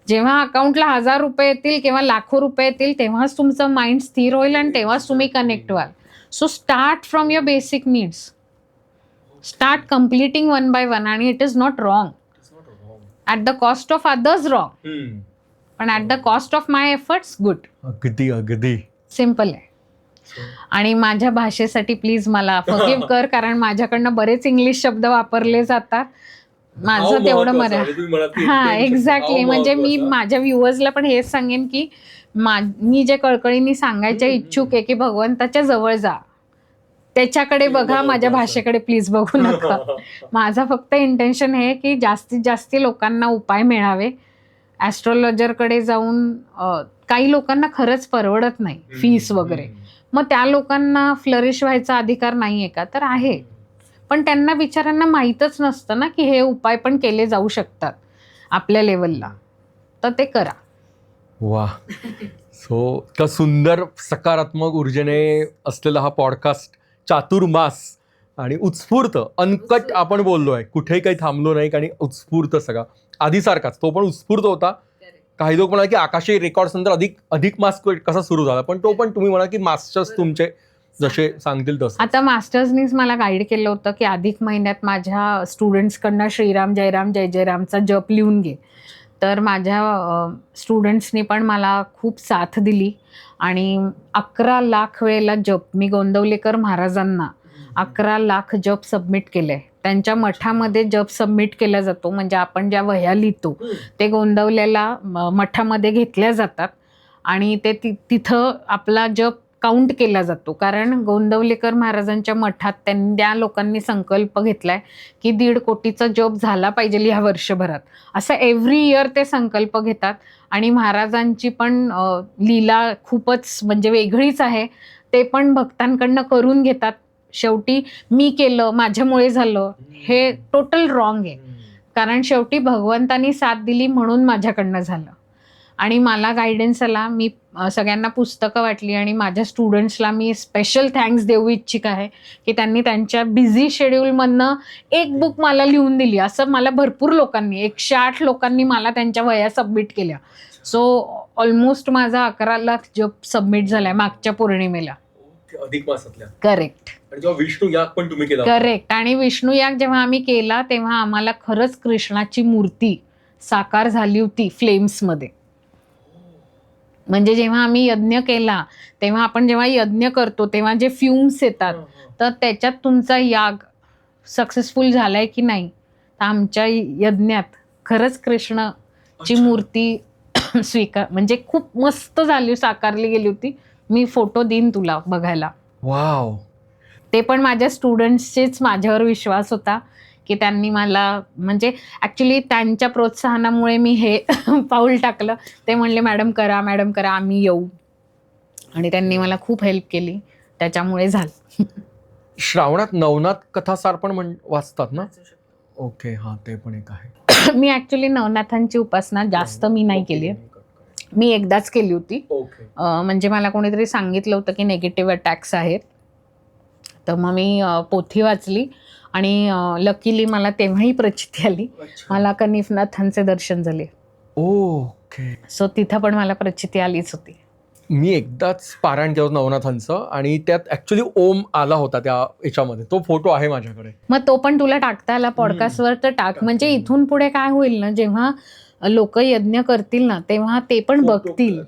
जेव्हा अकाउंटला 1000 रुपये येतील किंवा लाखो रुपये येतील तेव्हाच तुमचं माइंड स्थिर होईल आणि तेव्हाच तुम्ही कनेक्ट व्हाल. So start from your basic needs, start completing one by one. आणि it is not wrong, at the cost of others wrong, पण at the cost of my efforts good. अगदी अगदी सिम्पल आहे. आणि माझ्या भाषेसाठी प्लीज मला फॉरगिव्ह कर, कारण माझ्याकडनं बरेच इंग्लिश शब्द वापरले जातात. माझं तेवढं हा एक्झॅक्टली. म्हणजे मी माझ्या व्ह्युअर्सला पण हेच सांगेन की मी जे कळकळीने सांगायच्या इच्छुक आहे की भगवंताच्या जवळ जा, त्याच्याकडे बघा, माझ्या भाषेकडे प्लीज बघू नका. माझा फक्त इंटेन्शन हे की जास्तीत जास्त लोकांना उपाय मिळावे. ॲस्ट्रॉलॉजरकडे जाऊन काही लोकांना खरंच परवडत नाही फीस वगैरे, मग त्या लोकांना फ्लरिश व्हायचा अधिकार नाही आहे का? तर आहे, पण त्यांना बिचाऱ्यांना माहीतच नसतं ना की हे उपाय पण केले जाऊ शकतात आपल्या लेवलला, तर ते करा. वा. सो त्या सुंदर सकारात्मक ऊर्जेने असलेला हा पॉडकास्ट चातुर्मास आणि उत्स्फूर्त अनकट आपण बोललोय, कुठेही काही थांबलो नाही आणि उत्स्फूर्त सगळा आधीसारखाच तो पण उत्स्फूर्त होता. काही लोक म्हणाले की आकाशी रेकॉर्ड्स नंतर अधिक मास कसा सुरू झाला, पण तो पण तुम्ही म्हणा की मास्टर्स तुमचे जसे सांगतील तसं. आता मास्टर्सनीच मला गाईड केलं होतं की अधिक महिन्यात माझ्या स्टुडंट्सकडनं श्रीराम जयराम जय जयरामचा जप लिहून घे. तर माझ्या स्टुडंट्सनी पण मला खूप साथ दिली आणि 11 लाख वेळेला जप मी गोंदवलेकर महाराजांना 11 लाख जप सबमिट केले. त्यांच्या मठामध्ये जप सबमिट केला जातो, म्हणजे आपण ज्या वह्या लिहितो ते गोंदवलेला मठामध्ये घेतल्या जातात आणि ते तिथं आपला जप काउंट केला जातो. कारण गोंदवलेकर महाराजांच्या मठात त्या लोकांनी संकल्प घेतलाय की 1.5 कोटीचा जप झाला पाहिजे ह्या वर्षभरात. असं एव्हरी इयर ते संकल्प घेतात आणि महाराजांची पण लीला खूपच म्हणजे वेगळीच आहे. ते पण भक्तांकडनं करून घेतात. शेवटी मी केलं, माझ्यामुळे झालं, हे टोटल रॉंग आहे. कारण शेवटी भगवंतानी साथ दिली म्हणून माझ्याकडनं झालं. आणि मला गायडन्स आला, मी सगळ्यांना पुस्तकं वाटली आणि माझ्या स्टुडंट्सला मी स्पेशल थँक्स देऊ इच्छित आहे की त्यांनी त्यांच्या बिझी शेड्यूलमधनं एक बुक मला लिहून दिली. असं मला भरपूर लोकांनी 108 लोकांनी मला त्यांच्या वह्या सबमिट केल्या. सो ऑलमोस्ट माझा 11 लाख जप सबमिट झालाय मागच्या पौर्णिमेला. अधिक मासातल्या. करेक्ट. आणि जेव्हा विष्णू याग पण तुम्ही केला. करेक्ट. आणि विष्णू याग जेव्हा आम्ही केला तेव्हा आम्हाला खरंच कृष्णाची मूर्ती साकार झाली होती फ्लेम्समध्ये. म्हणजे जेव्हा आम्ही यज्ञ केला तेव्हा आपण जेव्हा यज्ञ करतो तेव्हा जे फ्युम्स येतात तर त्याच्यात तुमचा याग सक्सेसफुल झालाय की नाही, तर आमच्या यज्ञात खरंच कृष्णाची मूर्ती म्हणजे खूप मस्त झाली, साकारली गेली होती. मी फोटो देईन तुला बघायला. वाव. ते पण माझ्या स्टुडंट्सचेच माझ्यावर विश्वास होता की त्यांनी मला म्हणजे ॲक्च्युली त्यांच्या प्रोत्साहनामुळे मी हे पाऊल टाकलं. ते म्हणले मॅडम करा, मॅडम करा, आम्ही येऊ. आणि त्यांनी मला खूप हेल्प केली, त्याच्यामुळे झालं. श्रावणात नवनाथ कथासार पण वाचतात ना? ओके, हां, ते पण एक आहे. मी ॲक्च्युली नवनाथांची उपासना जास्त मी नाही केली आहे. मी एकदाच केली होती. म्हणजे मला कोणीतरी सांगितलं होतं की निगेटिव्ह अटॅक्स आहेत, तर मग मी पोथी वाचली आणि लकीली मला तेव्हाही प्रचिती आली. मला कनिफनाथांचे दर्शन झाले. ओके. सो तिथं पण मला प्रचिती आलीच होती. मी एकदाच पारायण केलं नवनाथांचं आणि त्यात ॲक्च्युली ओम आला होता त्या याच्यामध्ये. तो फोटो आहे माझ्याकडे. मग तो पण तुला टाकता आला पॉडकास्टवर तर टाक. म्हणजे इथून पुढे काय होईल ना, जेव्हा लोक यज्ञ करतील ना तेव्हा ते पण बघतील,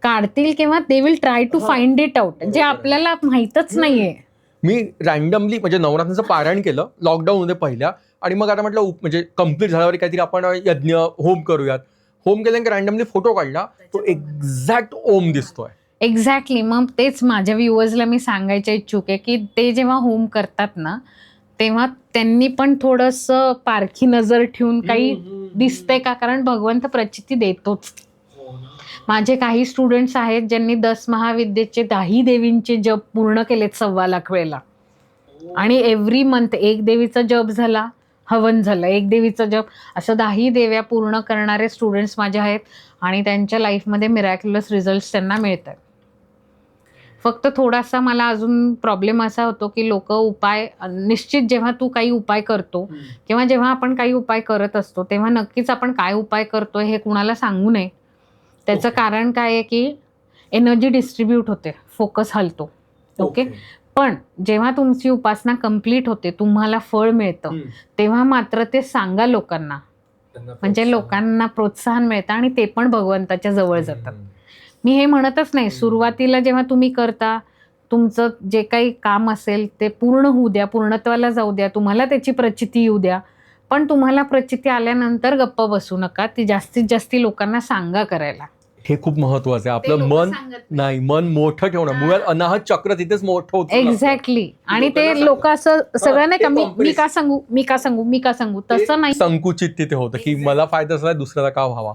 काढतील किंवा they will try to find it out, जे आपल्याला माहीतच नाहीये. मी रँडमली म्हणजे नवनाथांचं पारायण केलं लॉकडाऊनमध्ये पहिल्या, आणि मग आता म्हटलं म्हणजे कम्प्लीट झाल्यावर काहीतरी आपण यज्ञ होम करूयात. होम केल्यानंतर रँडमली फोटो काढला, तो एक्झॅक्ट ओम दिसतोय. एक्झॅक्टली. मग तेच माझ्या व्ह्युअर्सला मी सांगायच्या इच्छुक आहे की ते जेव्हा होम करतात ना तेव्हा त्यांनी पण थोडंसं पारखी नजर ठेवून काही दिसतंय का, कारण भगवंत प्रचिती देतोच. माझे काही स्टुडंट्स आहेत ज्यांनी 10 महाविद्येचे 10 देवींचे जप पूर्ण केलेत 1.25 लाख वेळेला. आणि एव्हरी मंथ एक देवीचा जप झाला, हवन झालं, एक देवीचा जप, असं 10 देव्या पूर्ण करणारे स्टुडंट्स माझे आहेत आणि त्यांच्या लाईफमध्ये मिरॅक्युलस रिझल्ट्स त्यांना मिळतात. फक्त थोडासा मला अजून प्रॉब्लेम असा होतो की लोक उपाय निश्चित जेव्हा तू काही उपाय करतो किंवा जेव्हा आपण काही उपाय करत असतो तेव्हा नक्कीच आपण काय उपाय करतोय हे कुणाला सांगू नये. त्याचं कारण काय आहे की एनर्जी डिस्ट्रीब्यूट होते, फोकस हलतो. ओके. पण जेव्हा तुमची उपासना कंप्लीट होते, तुम्हाला फळ मिळतं, तेव्हा मात्र ते सांगा लोकांना, म्हणजे लोकांना प्रोत्साहन मिळतं आणि ते पण भगवंताच्या जवळ जातात. मी हे म्हणतच नाही सुरुवातीला जेव्हा तुम्ही करता तुमचं जे काही काम असेल ते पूर्ण होऊ द्या, पूर्णत्वाला जाऊ द्या, तुम्हाला त्याची प्रचिती येऊ द्या. पण तुम्हाला प्रचिती आल्यानंतर गप्प बसू नका, ती जास्तीत जास्त लोकांना सांगा करायला. हे खूप महत्वाचं आहे. आपलं मन नाही, मन मोठं ठेवणं, मुळात अनाहत चक्र तिथेच मोठं होतं. एक्झॅक्टली. आणि ते लोक असं सगळं नाही का मी का सांगू मी का सांगू मी का सांगू तसं नाही. संकुचित तिथे होतं की मला फायदा झाला दुसऱ्याला का व्हावा.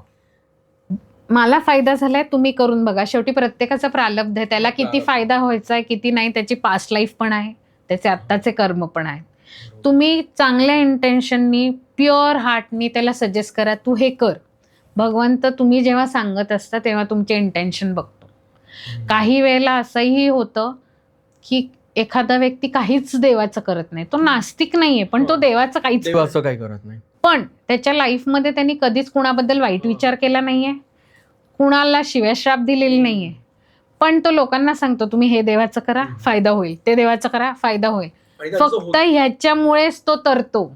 मला फायदा झालाय तुम्ही करून बघा. शेवटी प्रत्येकाचा प्रारब्ध आहे, त्याला किती फायदा व्हायचा आहे किती नाही त्याची पास्ट लाईफ पण आहे, त्याचे आत्ताचे कर्म पण आहे. तुम्ही चांगल्या इंटेन्शननी प्युअर हार्टनी त्याला सजेस्ट करा तू हे कर. भगवंत तुम्ही जेव्हा सांगत असता तेव्हा तुमचे इंटेन्शन बघतो. काही वेळेला असंही होतं की एखादा व्यक्ती काहीच देवाचं करत नाही, तो नास्तिक नाहीये पण तो देवाचं काही करत नाही, पण त्याच्या लाईफमध्ये त्यांनी कधीच कुणाबद्दल वाईट विचार केला नाहीये, कुणाला शिव्याश्राप दिलेली नाहीये, पण तो लोकांना सांगतो तुम्ही हे देवाचं करा फायदा होईल, ते देवाचं करा फायदा होईल. फक्त ह्याच्यामुळेच तो तरतो.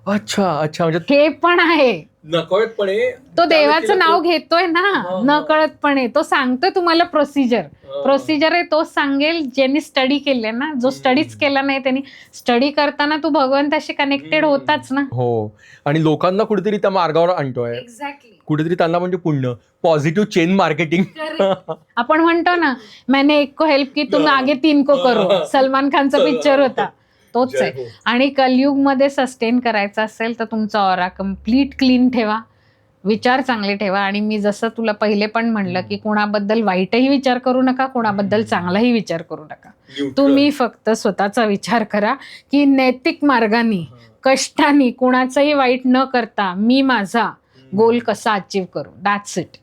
अच्छा अच्छा. म्हणजे हे पण आहे, नकळतपणे तो देवाचं नाव घेतोय ना, नकळतपणे तो सांगतोय तुम्हाला प्रोसिजर आहे तोच सांगेल ज्यांनी स्टडी केले ना. जो स्टडीच केला नाही त्यांनी स्टडी करताना तू भगवंताशी कनेक्टेड होताच ना. हो. आणि लोकांना कुठेतरी त्या मार्गावर आणतोय. एक्झॅक्टली. कुठेतरी त्यांना म्हणजे पुण्य, पॉझिटिव्ह चेन मार्केटिंग. आपण म्हणतो ना मैंने एक को हेल्प की तुम आगे 3 को करो, सलमान खानचा पिक्चर होता तोच आहे. आणि कलयुग मध्ये सस्टेन करायचं असेल तर तुमचा ऑरा कम्प्लीट क्लीन ठेवा, विचार चांगले ठेवा. आणि मी जसं तुला पहिले पण म्हणलं की कोणाबद्दल वाईटही विचार करू नका, कोणाबद्दल चांगलाही विचार करू नका. तुम्ही फक्त स्वतःचा विचार करा की नैतिक मार्गाने कष्टाने कुणाचंही वाईट न करता मी माझा गोल कसा अचीव्ह करू. That's it.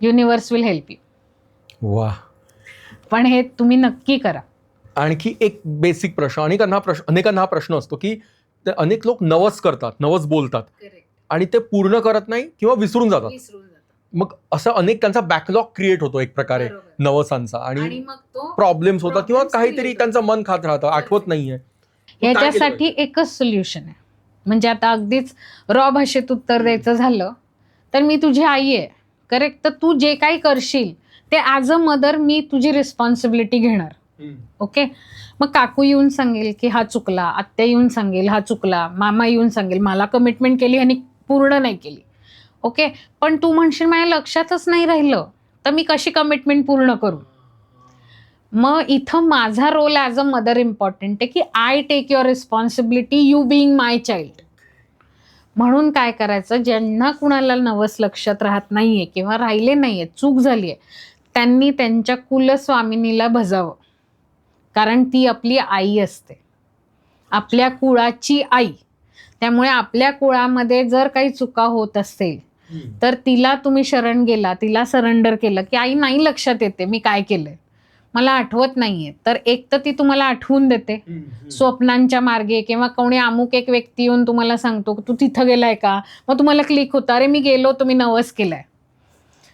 Universe will help you. वा. पण हे तुम्ही नक्की करा. आणखी एक बेसिक प्रश्न, अनेकांना हा प्रश्न असतो की अनेक लोक नवस करतात, नवस बोलतात आणि ते पूर्ण करत नाही किंवा विसरून जातात. मग असं अनेक त्यांचा बॅकलॉग क्रिएट होतो एक प्रकारे नवसांचा, आणि प्रॉब्लेम्स होतात किंवा काहीतरी त्यांचं मन खात राहतं, आठवत नाहीये. याच्यासाठी एकच सोल्युशन आहे, म्हणजे आता अगदीच रॉ भाषेत उत्तर द्यायचं झालं तर मी तुझी आई आहे, करेक्ट. तर तू जे काही करशील ते ॲज अ मदर मी तुझी रिस्पॉन्सिबिलिटी घेणार. ओके. मग काकू येऊन सांगेल की हा चुकला, आत्या येऊन सांगेल हा चुकला, मामा येऊन सांगेल मला कमिटमेंट केली आणि पूर्ण नाही केली. ओके. पण तू म्हणशील माझ्या लक्षातच नाही राहिलं तर मी कशी कमिटमेंट पूर्ण करू. मग इथं माझा role as a mother important आहे की I take your responsibility you being my child. म्हणून काय करायचं, ज्यांना कुणाला नवस लक्षात राहत नाहीये किंवा राहिले नाहीये, चूक झाली आहे, त्यांनी त्यांच्या कुलस्वामिनीला भजावं, कारण ती आपली आई असते, आपल्या कुळाची आई. त्यामुळे आपल्या कुळामध्ये जर काही चुका होत असेल तर तिला तुम्ही शरण गेला, तिला सरेंडर केलं की आई नाही लक्षात येते मी काय केलंय, मला आठवत नाहीये, तर एक तर ती तुम्हाला आठवून देते स्वप्नांच्या मार्गे, किंवा कोणी अमुक एक व्यक्ती येऊन तुम्हाला सांगतो तू तिथं गेलाय का, मग तुम्हाला क्लिक होतं अरे मी गेलो तुम्ही नवस केलाय.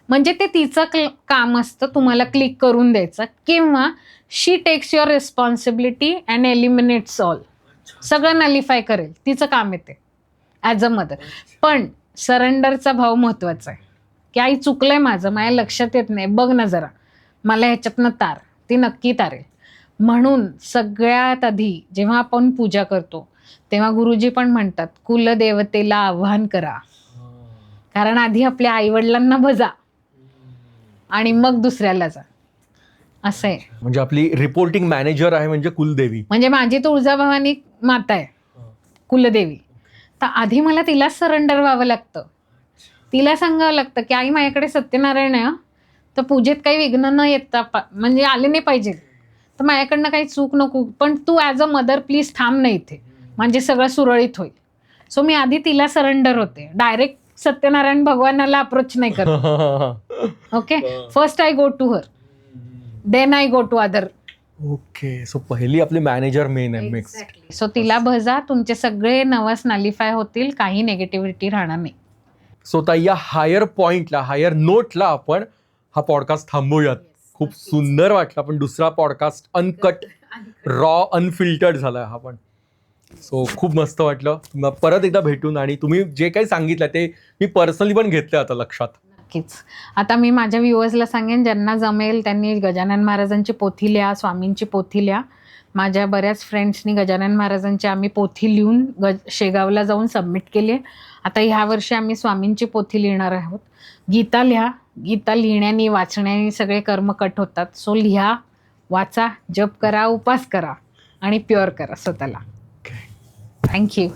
म्हणजे ते तिचं काम असतं तुम्हाला क्लिक करून द्यायचं, किंवा she takes your responsibility and eliminates all, सगळं नलिफाय करेल, तिचं काम येते ॲज अ मदर. पण सरेंडरचा भाव महत्वाचा आहे की आई चुकलंय माझं, माझ्या लक्षात येत नाही, बघ ना जरा मला ह्याच्यातनं तार. ती नक्की तारेल. म्हणून सगळ्यात आधी जेव्हा आपण पूजा करतो तेव्हा गुरुजी पण म्हणतात कुलदेवतेला आव्हान करा, कारण आधी आपल्या आईवडिलांना भजा आणि मग दुसऱ्याला जा, असं आहे. म्हणजे आपली रिपोर्टिंग मॅनेजर आहे म्हणजे कुलदेवी. म्हणजे माझी तुळजाभवानी माता आहे कुलदेवी, तर आधी मला तिला सरेंडर व्हावं लागतं, तिला सांगावं लागतं की आई माझ्याकडे सत्यनारायण आहे, तर पूजेत काही विघ्न न येता म्हणजे आले नाही पाहिजे, तर माझ्याकडनं काही चूक नको, पण तू ॲज अ मदर प्लीज थांब ना इथे, म्हणजे सगळं सुरळीत होईल. सो मी आधी तिला सरेंडर होते, डायरेक्ट सत्यनारायण भगवानाला अप्रोच नाही करत. Okay. First I go to her. Then I go to other. Okay, so पहिली आपली मॅनेजर मेन आहे मिक्स. सो तिला भजा, तुमचे सगळे नवस नलिफाय होतील, काही नेगेटिव्हिटी राहणार नाही. सो ताई या हायर पॉइंटला, हायर नोटला आपण हा पॉडकास्ट थांबूयात. खूप सुंदर वाटलं. आपण दुसरा पॉडकास्ट अनकट, रॉ, अनफिल्टर्ड झाला हा पण. सो खूप मस्त वाटलं परत एकदा भेटून. आणि तुम्ही जे काही सांगितलं ते मी पर्सनली पण घेतलं आता लक्षात. नक्कीच. आता मी माझ्या व्ह्युअर्सला सांगेन, ज्यांना जमेल त्यांनी गजानन महाराजांची पोथी लिहा, स्वामींची पोथी लिहा. माझ्या बऱ्याच फ्रेंड्सनी गजानन महाराजांची आम्ही पोथी लिहून शेगावला जाऊन सबमिट केली आहे. आता ह्या वर्षी आम्ही स्वामींची पोथी लिहिणार आहोत. गीता लिहा. गीता लिहिण्याने, वाचण्याने सगळे कर्म कट होतात. सो लिहा, वाचा, जप करा, उपास करा आणि प्युअर करा स्वतःला. थँक्यू.